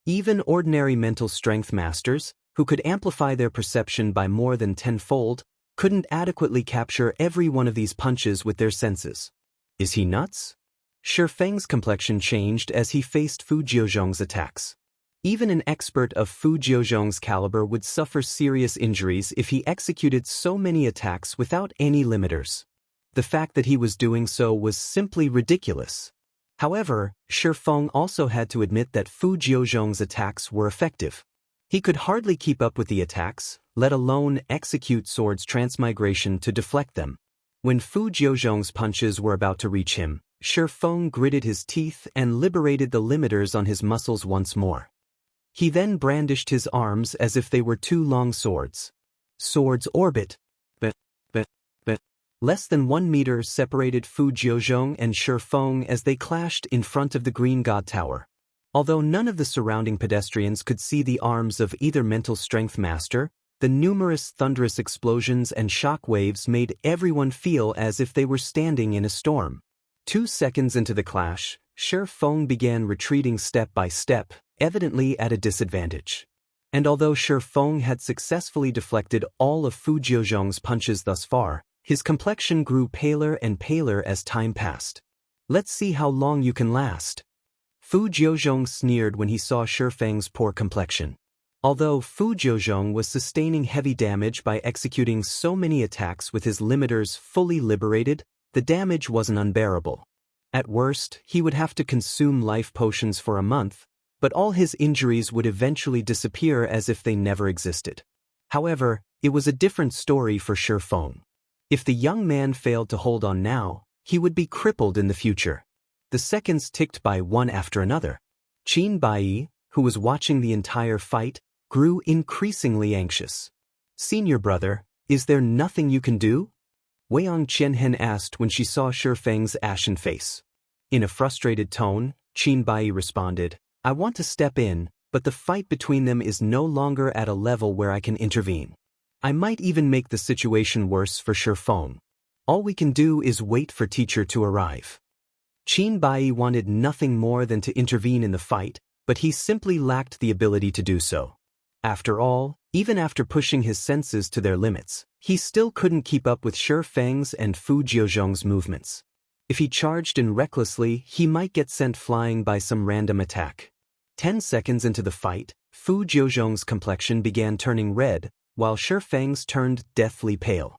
Even ordinary mental strength masters, who could amplify their perception by more than tenfold, couldn't adequately capture every one of these punches with their senses. Is he nuts? Shi Feng's complexion changed as he faced Fu Jiuzhong's attacks. Even an expert of Fu Jiuzhong's caliber would suffer serious injuries if he executed so many attacks without any limiters. The fact that he was doing so was simply ridiculous. However, Shi Feng also had to admit that Fu Jiuzhong's attacks were effective. He could hardly keep up with the attacks, let alone execute swords transmigration to deflect them. When Fu Jiuzhong's punches were about to reach him, Shi Feng gritted his teeth and liberated the limiters on his muscles once more. He then brandished his arms as if they were two long swords. Swords orbit. Less than 1 meter separated Fu Jiuzhong and Shi Feng as they clashed in front of the Green God Tower. Although none of the surrounding pedestrians could see the arms of either mental strength master, the numerous thunderous explosions and shock waves made everyone feel as if they were standing in a storm. 2 seconds into the clash, Shi Feng began retreating step by step, evidently at a disadvantage. And although Shi Feng had successfully deflected all of Fu Jiuzhong's punches thus far, his complexion grew paler and paler as time passed. Let's see how long you can last. Fu Jiuzhong sneered when he saw Shi Feng's poor complexion. Although Fu Jiuzhong was sustaining heavy damage by executing so many attacks with his limiters fully liberated, the damage wasn't unbearable. At worst, he would have to consume life potions for a month, but all his injuries would eventually disappear as if they never existed. However, it was a different story for Shi Feng. If the young man failed to hold on now, he would be crippled in the future. The seconds ticked by one after another. Qin Bai, who was watching the entire fight, grew increasingly anxious. "Senior brother, is there nothing you can do?" Wang Qianhen asked when she saw Shi Feng's ashen face. In a frustrated tone, Qin Bai responded, "I want to step in, but the fight between them is no longer at a level where I can intervene. I might even make the situation worse for Shi Feng. All we can do is wait for teacher to arrive." Qin Bai wanted nothing more than to intervene in the fight, but he simply lacked the ability to do so. After all, even after pushing his senses to their limits, he still couldn't keep up with Shi Feng's and Fu Jiuzhong's movements. If he charged in recklessly, he might get sent flying by some random attack. 10 seconds into the fight, Fu Jiuzhong's complexion began turning red, while Shi Feng's turned deathly pale.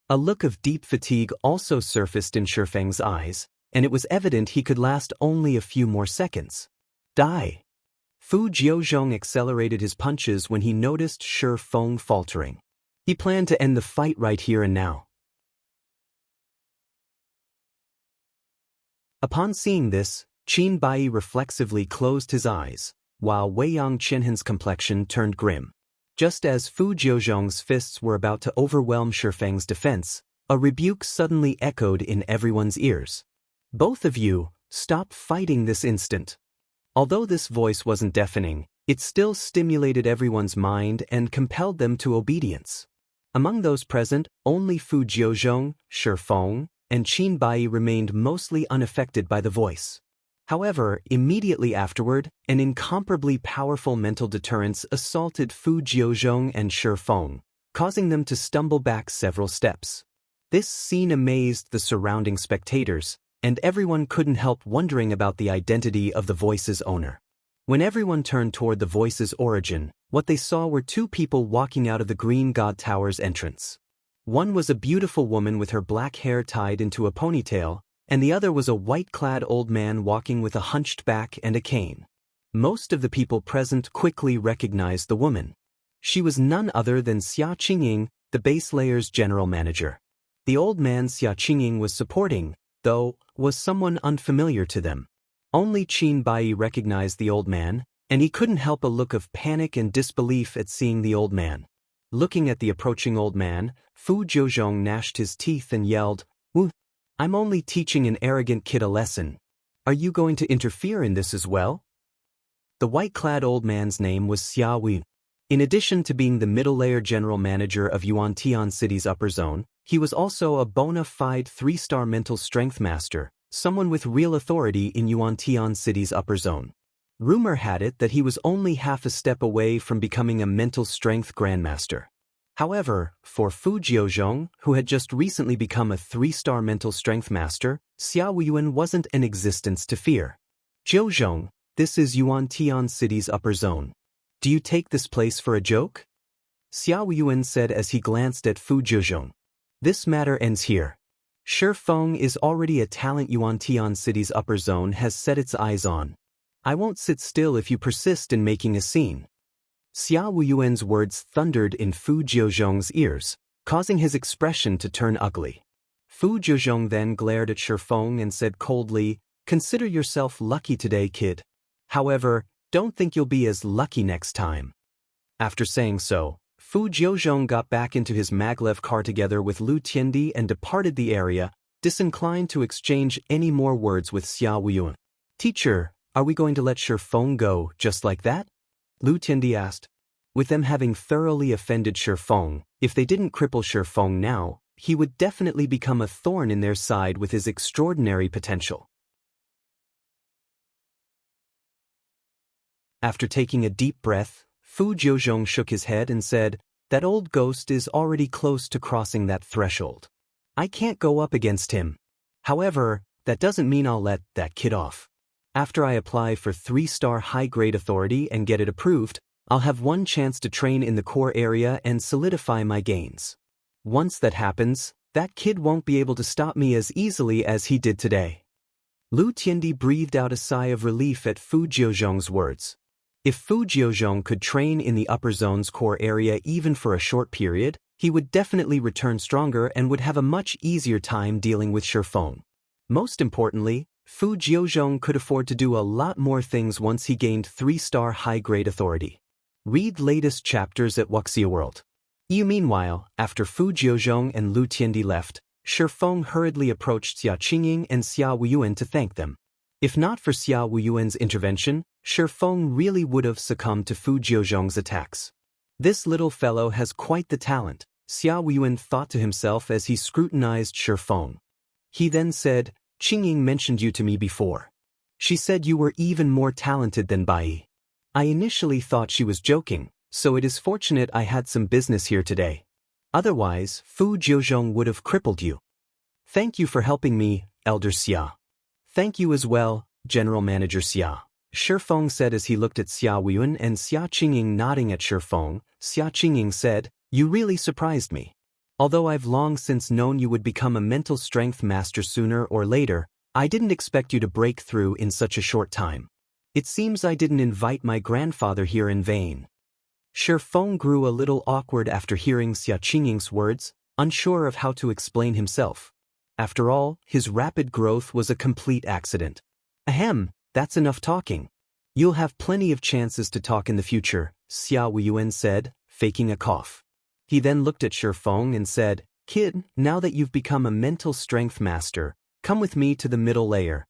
A look of deep fatigue also surfaced in Shi Feng's eyes, and it was evident he could last only a few more seconds. Die! Fu Jiuzhong accelerated his punches when he noticed Shi Feng faltering. He planned to end the fight right here and now. Upon seeing this, Qin Bai reflexively closed his eyes, while Wang Qianhen's complexion turned grim. Just as Fu Jiuzhong's fists were about to overwhelm Shi Feng's defense, a rebuke suddenly echoed in everyone's ears. "Both of you, stop fighting this instant." Although this voice wasn't deafening, it still stimulated everyone's mind and compelled them to obedience. Among those present, only Fu Jiuzhong, Shi Feng, and Qin Bai remained mostly unaffected by the voice. However, immediately afterward, an incomparably powerful mental deterrence assaulted Fu Jiuzhong and Shi Feng, causing them to stumble back several steps. This scene amazed the surrounding spectators, and everyone couldn't help wondering about the identity of the voice's owner. When everyone turned toward the voice's origin, what they saw were 2 people walking out of the Green God Tower's entrance. One was a beautiful woman with her black hair tied into a ponytail, and the other was a white-clad old man walking with a hunched back and a cane. Most of the people present quickly recognized the woman. She was none other than Xia Qingying, the base layer's general manager. The old man Xia Qingying was supporting, though, was someone unfamiliar to them. Only Qin Bai recognized the old man, and he couldn't help a look of panic and disbelief at seeing the old man. Looking at the approaching old man, Fu Jiuzhong gnashed his teeth and yelled, "Wu, I'm only teaching an arrogant kid a lesson. Are you going to interfere in this as well?" The white-clad old man's name was Xia Wu. In addition to being the middle-layer general manager of Yuantian City's upper zone, he was also a bona fide 3-star mental strength master, someone with real authority in Yuantian City's upper zone. Rumor had it that he was only half a step away from becoming a mental strength grandmaster. However, for Fu Jiuzhong, who had just recently become a 3-star mental strength master, Xia Wuyuan wasn't an existence to fear. "Jiuzhong, this is Yuantian City's upper zone. Do you take this place for a joke?" Xia Wuyuan said as he glanced at Fu Jiuzhong. "This matter ends here. Shi Feng is already a talent Yuantian City's upper zone has set its eyes on. I won't sit still if you persist in making a scene." Xia Wuyuan's words thundered in Fu Jiuzhong's ears, causing his expression to turn ugly. Fu Jiuzhong then glared at Shi Feng and said coldly, "Consider yourself lucky today, kid. However, don't think you'll be as lucky next time." After saying so, Fu Jiuzhong got back into his maglev car together with Lu Tiandi and departed the area, disinclined to exchange any more words with Xia Wuyuan. "Teacher, are we going to let Shi Feng go just like that?" Lu Tiandi asked. With them having thoroughly offended Shi Feng, if they didn't cripple Shi Feng now, he would definitely become a thorn in their side with his extraordinary potential. After taking a deep breath, Fu Jiuzhong shook his head and said, "That old ghost is already close to crossing that threshold. I can't go up against him. However, that doesn't mean I'll let that kid off. After I apply for 3-star high-grade authority and get it approved, I'll have one chance to train in the core area and solidify my gains. Once that happens, that kid won't be able to stop me as easily as he did today." Lu Tiandi breathed out a sigh of relief at Fu Jiuzhong's words. If Fu Jiuzhong could train in the upper zone's core area even for a short period, he would definitely return stronger and would have a much easier time dealing with Shi Feng. Most importantly, Fu Jiuzhong could afford to do a lot more things once he gained 3-star high-grade authority. Read latest chapters at Wuxia World. Meanwhile, after Fu Jiuzhong and Lu Tiandi left, Shi Feng hurriedly approached Xia Qingying and Xia Wuyuan to thank them. If not for Xia Wuyuan's intervention, Shi Feng really would have succumbed to Fu Jiuzhong's attacks. "This little fellow has quite the talent," Xia Wuyuan thought to himself as he scrutinized Shi Feng. He then said, "Qingying mentioned you to me before. She said you were even more talented than Bai. I initially thought she was joking, so it is fortunate I had some business here today. Otherwise, Fu Jiuzhong would have crippled you. Thank you for helping me, Elder Xia." "Thank you as well, General Manager Xia," Shi Feng said as he looked at Xia Wuyuan and Xia Qingying nodding at Shi Feng. Xia Qingying said, "You really surprised me. Although I've long since known you would become a mental strength master sooner or later, I didn't expect you to break through in such a short time. It seems I didn't invite my grandfather here in vain." Shi Feng grew a little awkward after hearing Xia Qingying's words, unsure of how to explain himself. After all, his rapid growth was a complete accident. "Ahem, that's enough talking. You'll have plenty of chances to talk in the future," Xia Wuyuan said, faking a cough. He then looked at Shi Feng and said, "Kid, now that you've become a mental strength master, come with me to the middle layer."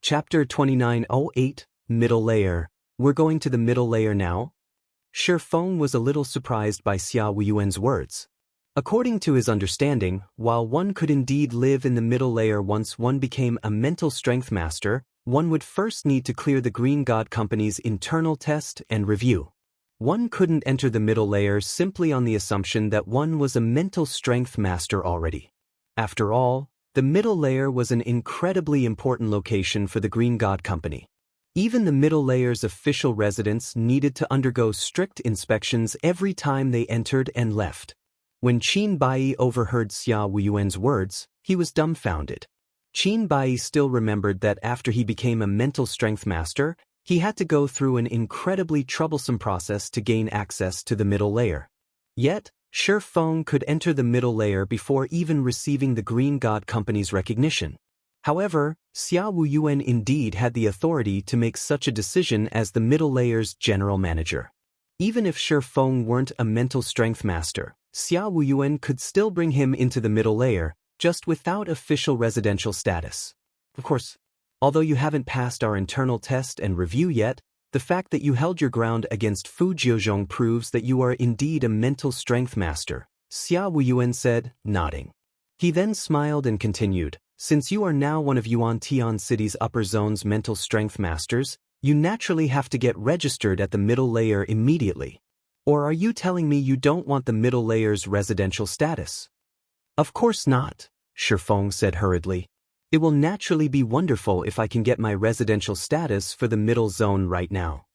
Chapter 2908, Middle Layer. "We're going to the middle layer now?" Shi Feng was a little surprised by Xia Wuyuan's words. According to his understanding, while one could indeed live in the middle layer once one became a mental strength master, one would first need to clear the Green God Company's internal test and review. One couldn't enter the middle layer simply on the assumption that one was a mental strength master already. After all, the middle layer was an incredibly important location for the Green God Company. Even the middle layer's official residents needed to undergo strict inspections every time they entered and left. When Qin Bai overheard Xia Wuyuan's words, he was dumbfounded. Qin Bai still remembered that after he became a mental strength master, he had to go through an incredibly troublesome process to gain access to the middle layer. Yet, Shi Feng could enter the middle layer before even receiving the Green God Company's recognition. However, Xia Wuyuan indeed had the authority to make such a decision as the middle layer's general manager. Even if Shi Feng weren't a mental strength master, Xia Wuyuan could still bring him into the middle layer, just without official residential status. Of course, although you haven't passed our internal test and review yet, the fact that you held your ground against Fu Jiuzhong proves that you are indeed a mental strength master, Xia Wuyuan said, nodding. He then smiled and continued, since you are now one of Yuan Tian City's upper zone's mental strength masters, you naturally have to get registered at the middle layer immediately. Or are you telling me you don't want the middle layer's residential status? Of course not, Shi Feng said hurriedly. It will naturally be wonderful if I can get my residential status for the middle zone right now.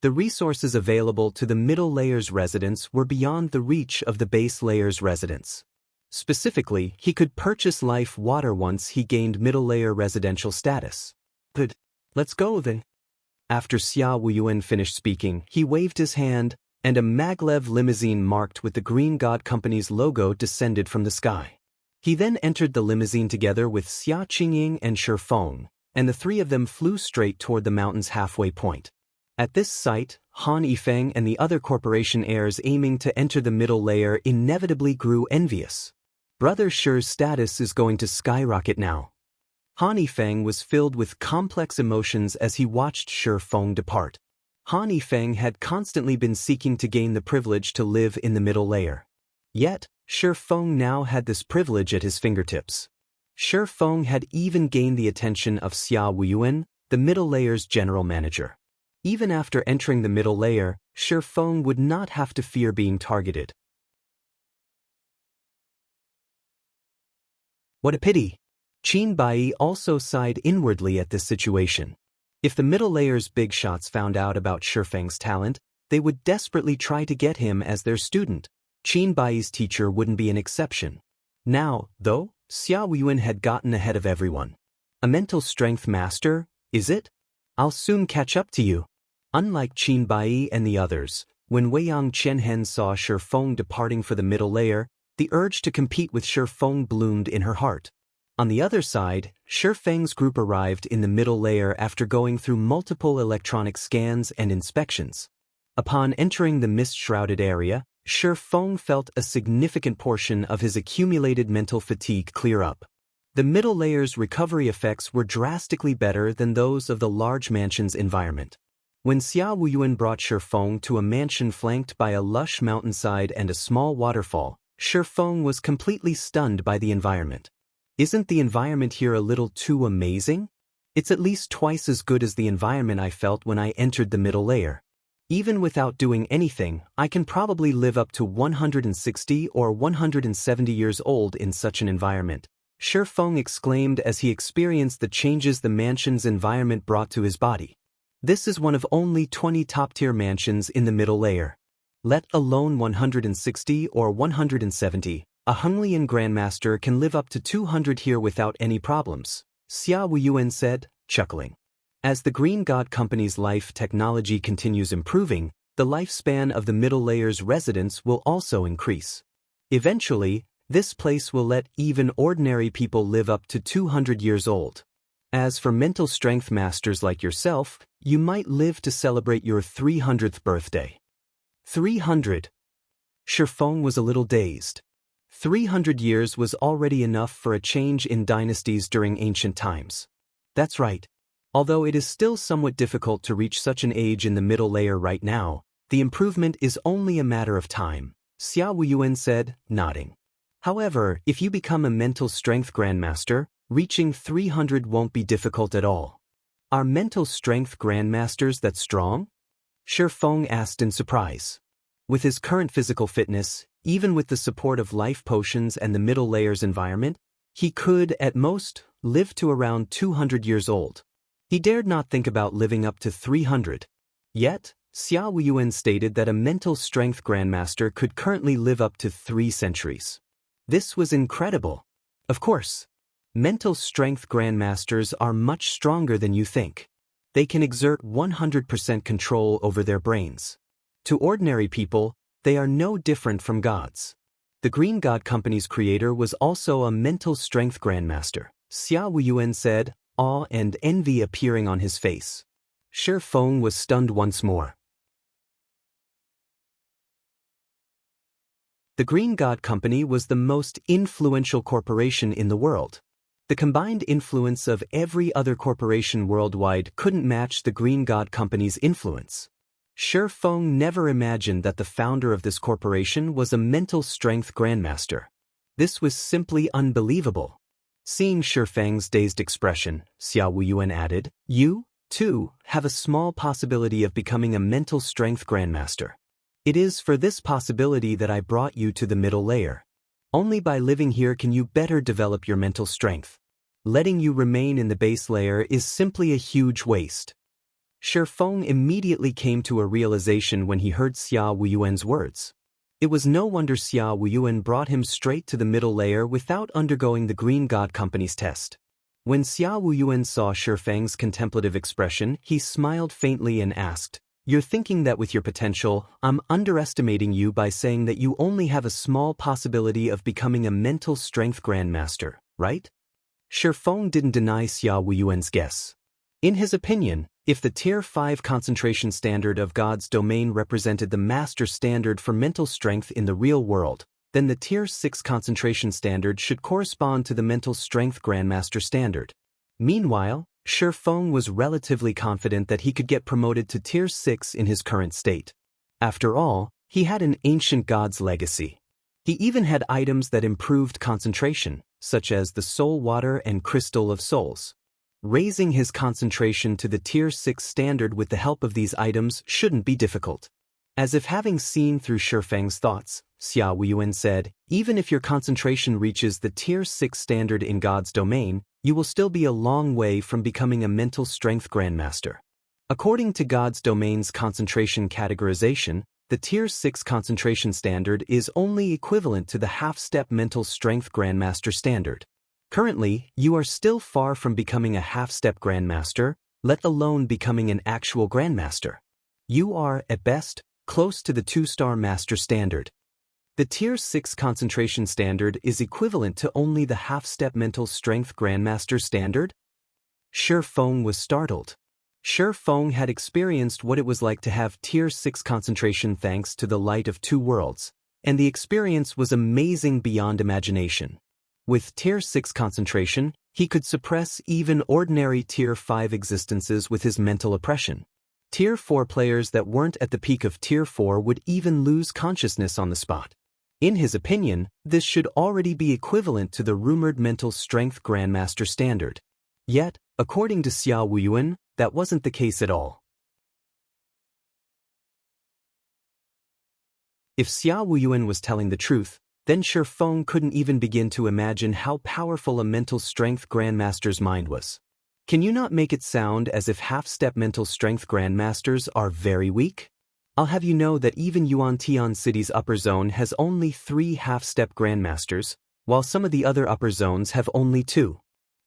The resources available to the middle layer's residents were beyond the reach of the base layer's residents. Specifically, he could purchase life water once he gained middle layer residential status. Good. Let's go then. After Xia Wuyuan finished speaking, he waved his hand, and a maglev limousine marked with the Green God Company's logo descended from the sky. He then entered the limousine together with Xia Qingying and Shi Feng, and the three of them flew straight toward the mountain's halfway point. At this sight, Han Yifeng and the other corporation heirs aiming to enter the middle layer inevitably grew envious. Brother Shi's status is going to skyrocket now. Han Yifeng was filled with complex emotions as he watched Shi Feng depart. Han Yifeng had constantly been seeking to gain the privilege to live in the middle layer. Yet, Shi Feng now had this privilege at his fingertips. Shi Feng had even gained the attention of Xia Wuyuan, the middle layer's general manager. Even after entering the middle layer, Shi Feng would not have to fear being targeted. What a pity! Qin Bai also sighed inwardly at this situation. If the middle layer's big shots found out about Shi Feng's talent, they would desperately try to get him as their student. Qin Bai's teacher wouldn't be an exception. Now, though, Xia Wuyuan had gotten ahead of everyone. A mental strength master, is it? I'll soon catch up to you. Unlike Qin Bai and the others, when Weiyang Qianhen saw Shi Feng departing for the middle layer, the urge to compete with Shi Feng bloomed in her heart. On the other side, Shi Feng's group arrived in the middle layer after going through multiple electronic scans and inspections. Upon entering the mist-shrouded area, Shi Feng felt a significant portion of his accumulated mental fatigue clear up. The middle layer's recovery effects were drastically better than those of the large mansion's environment. When Xia Wuyuan brought Shi Feng to a mansion flanked by a lush mountainside and a small waterfall, Shi Feng was completely stunned by the environment. Isn't the environment here a little too amazing? It's at least twice as good as the environment I felt when I entered the middle layer. Even without doing anything, I can probably live up to 160 or 170 years old in such an environment, Shi Feng exclaimed as he experienced the changes the mansion's environment brought to his body. This is one of only 20 top-tier mansions in the middle layer. Let alone 160 or 170, a Honglian Grandmaster can live up to 200 here without any problems, Xia Wuyuan said, chuckling. As the Green God Company's life technology continues improving, the lifespan of the middle layer's residents will also increase. Eventually, this place will let even ordinary people live up to 200 years old. As for mental strength masters like yourself, you might live to celebrate your 300th birthday. 300. Shi Feng was a little dazed. 300 years was already enough for a change in dynasties during ancient times. That's right. Although it is still somewhat difficult to reach such an age in the middle layer right now, the improvement is only a matter of time, Xia Wuyuan said, nodding. However, if you become a mental strength grandmaster, reaching 300 won't be difficult at all. Are mental strength grandmasters that strong? Shi Feng asked in surprise. With his current physical fitness, even with the support of life potions and the middle layer's environment, he could, at most, live to around 200 years old. He dared not think about living up to 300. Yet, Xia Wuyuan stated that a mental strength grandmaster could currently live up to 3 centuries. This was incredible. Of course, mental strength grandmasters are much stronger than you think. They can exert 100% control over their brains. To ordinary people, they are no different from gods. The Green God Company's creator was also a mental strength grandmaster, Xia Wuyuan said, awe and envy appearing on his face. Shi Feng was stunned once more. The Green God Company was the most influential corporation in the world. The combined influence of every other corporation worldwide couldn't match the Green God Company's influence. Shi Feng never imagined that the founder of this corporation was a mental strength grandmaster. This was simply unbelievable. Seeing Shi Feng's dazed expression, Xia Wuyuan added, "You, too, have a small possibility of becoming a mental strength grandmaster. It is for this possibility that I brought you to the middle layer. Only by living here can you better develop your mental strength. Letting you remain in the base layer is simply a huge waste." Shi Feng immediately came to a realization when he heard Xia Wuyuan's words. It was no wonder Xia Wuyuan brought him straight to the middle layer without undergoing the Green God Company's test. When Xia Wuyuan saw Shi Feng's contemplative expression, he smiled faintly and asked, "You're thinking that with your potential, I'm underestimating you by saying that you only have a small possibility of becoming a mental strength grandmaster, right?" Shi Feng didn't deny Xia Wuyuan's guess. In his opinion, if the Tier 5 concentration standard of God's domain represented the master standard for mental strength in the real world, then the Tier 6 concentration standard should correspond to the mental strength grandmaster standard. Meanwhile, Shi Feng was relatively confident that he could get promoted to Tier 6 in his current state. After all, he had an ancient god's legacy. He even had items that improved concentration, such as the Soul Water and Crystal of Souls. Raising his concentration to the Tier 6 standard with the help of these items shouldn't be difficult. As if having seen through Shi Feng's thoughts, Xia Wuyuan said, "Even if your concentration reaches the Tier 6 standard in God's domain, you will still be a long way from becoming a mental strength grandmaster." According to God's domain's concentration categorization, the Tier 6 concentration standard is only equivalent to the half-step mental strength grandmaster standard. Currently, you are still far from becoming a half-step grandmaster, let alone becoming an actual grandmaster. You are, at best, close to the 2-star master standard. The Tier 6 concentration standard is equivalent to only the half-step mental strength grandmaster standard? Shi Feng was startled. Shi Feng had experienced what it was like to have Tier 6 concentration thanks to the light of 2 worlds, and the experience was amazing beyond imagination. With Tier 6 concentration, he could suppress even ordinary Tier 5 existences with his mental oppression. Tier 4 players that weren't at the peak of Tier 4 would even lose consciousness on the spot. In his opinion, this should already be equivalent to the rumored mental strength grandmaster standard. Yet, according to Xia Wuyuan, that wasn't the case at all. If Xia Wuyuan was telling the truth, then Shi Feng couldn't even begin to imagine how powerful a mental strength grandmaster's mind was. Can you not make it sound as if half-step mental strength grandmasters are very weak? I'll have you know that even Yuan-Tian City's upper zone has only 3 half-step grandmasters, while some of the other upper zones have only 2.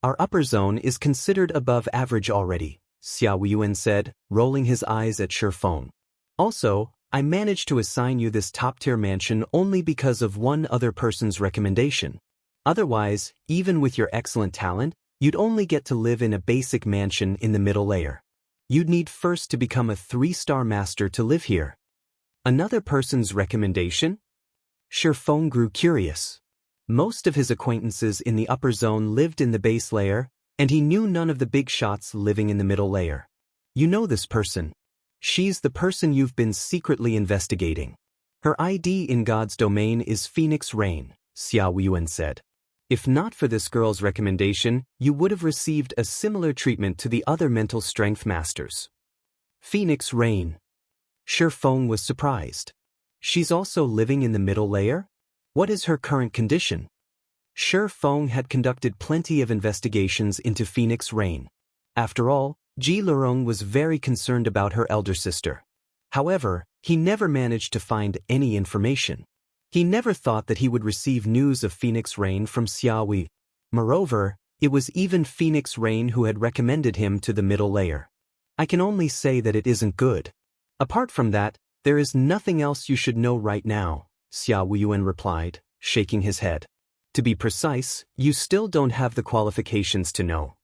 Our upper zone is considered above average already, Xia Wuyuan said, rolling his eyes at Shi Feng. Also, I managed to assign you this top-tier mansion only because of one other person's recommendation. Otherwise, even with your excellent talent, you'd only get to live in a basic mansion in the middle layer. You'd need first to become a 3-star master to live here. Another person's recommendation? Shi Feng grew curious. Most of his acquaintances in the upper zone lived in the base layer, and he knew none of the big shots living in the middle layer. You know this person. She's the person you've been secretly investigating. Her ID in God's domain is Phoenix Rain, Xia Wuyuan said. If not for this girl's recommendation, you would have received a similar treatment to the other mental strength masters. Phoenix Rain. Shi Feng was surprised. She's also living in the middle layer? What is her current condition? Shi Feng had conducted plenty of investigations into Phoenix Rain. After all, Ji Lurong was very concerned about her elder sister. However, he never managed to find any information. He never thought that he would receive news of Phoenix Rain from Xia Wei. Moreover, it was even Phoenix Rain who had recommended him to the middle layer. I can only say that it isn't good. Apart from that, there is nothing else you should know right now, Xia Wuyuan replied, shaking his head. To be precise, you still don't have the qualifications to know.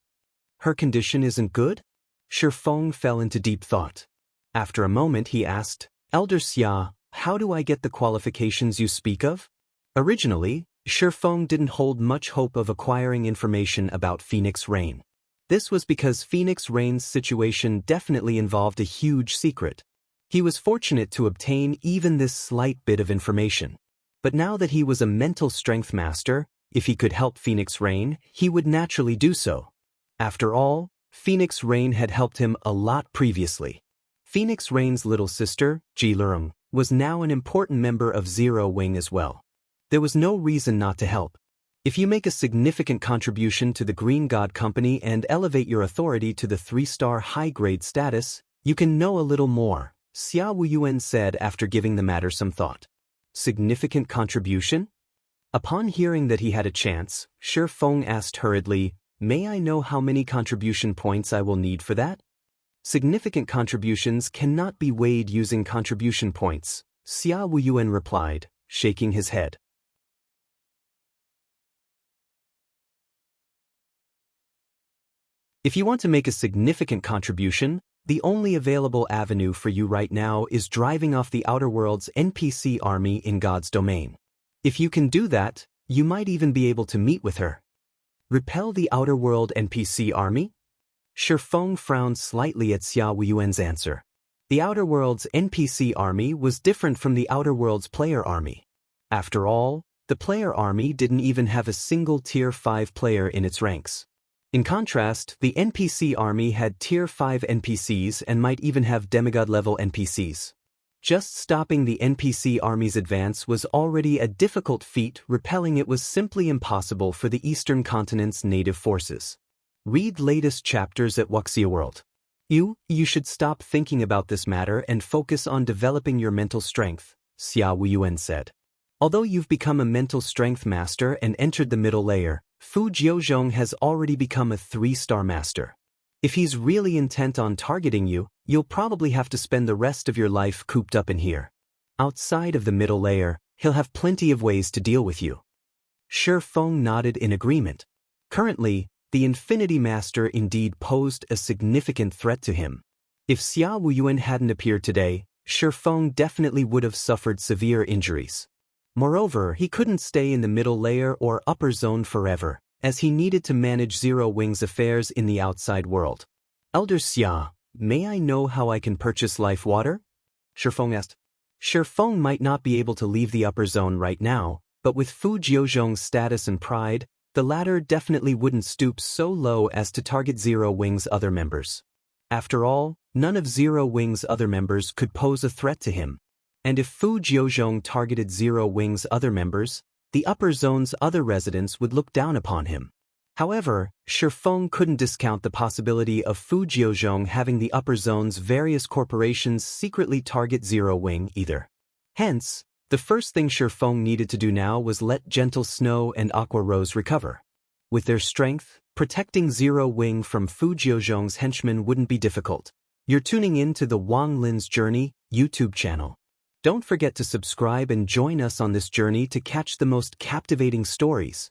Her condition isn't good? Shifeng fell into deep thought. After a moment he asked, Elder Xia, how do I get the qualifications you speak of? Originally, Shifeng didn't hold much hope of acquiring information about Phoenix Rain. This was because Phoenix Rain's situation definitely involved a huge secret. He was fortunate to obtain even this slight bit of information. But now that he was a mental strength master, if he could help Phoenix Rain, he would naturally do so. After all, Phoenix Rain had helped him a lot previously. Phoenix Rain's little sister, Jilurong, was now an important member of Zero Wing as well. There was no reason not to help. If you make a significant contribution to the Green God Company and elevate your authority to the 3-star high-grade status, you can know a little more, Xia Wuyuan said after giving the matter some thought. Significant contribution? Upon hearing that he had a chance, Shifeng asked hurriedly, May I know how many contribution points I will need for that? Significant contributions cannot be weighed using contribution points, Xia Wuyuan replied, shaking his head. If you want to make a significant contribution, the only available avenue for you right now is driving off the Outer World's NPC army in God's domain. If you can do that, you might even be able to meet with her. Repel the Outer World NPC army? Shifeng frowned slightly at Xia Wuyuan's answer. The Outer World's NPC army was different from the Outer World's player army. After all, the player army didn't even have a single Tier 5 player in its ranks. In contrast, the NPC army had Tier 5 NPCs and might even have demigod-level NPCs. Just stopping the NPC army's advance was already a difficult feat. Repelling it was simply impossible for the Eastern Continent's native forces. Read latest chapters at Wuxia World. You should stop thinking about this matter and focus on developing your mental strength, Xia Wuyuan said. Although you've become a mental strength master and entered the middle layer, Fu Jiuzhong has already become a 3-star master. If he's really intent on targeting you, you'll probably have to spend the rest of your life cooped up in here. Outside of the middle layer, he'll have plenty of ways to deal with you. Shifeng nodded in agreement. Currently, the Infinity Master indeed posed a significant threat to him. If Xia Wuyuan hadn't appeared today, Shifeng definitely would have suffered severe injuries. Moreover, he couldn't stay in the middle layer or upper zone forever, as he needed to manage Zero Wing's affairs in the outside world. Elder Xia, may I know how I can purchase life water? Shifeng asked. Shifeng might not be able to leave the upper zone right now, but with Fu Jiuzhong's status and pride, the latter definitely wouldn't stoop so low as to target Zero Wing's other members. After all, none of Zero Wing's other members could pose a threat to him. And if Fu Jiuzhong targeted Zero Wing's other members, the upper zone's other residents would look down upon him. However, Shifeng couldn't discount the possibility of Fu Jiuzhong having the upper zone's various corporations secretly target Zero Wing either. Hence, the first thing Shifeng needed to do now was let Gentle Snow and Aqua Rose recover. With their strength, protecting Zero Wing from Fu Jiuzhong's henchmen wouldn't be difficult. You're tuning in to the Wang Lin's Journey YouTube channel. Don't forget to subscribe and join us on this journey to catch the most captivating stories.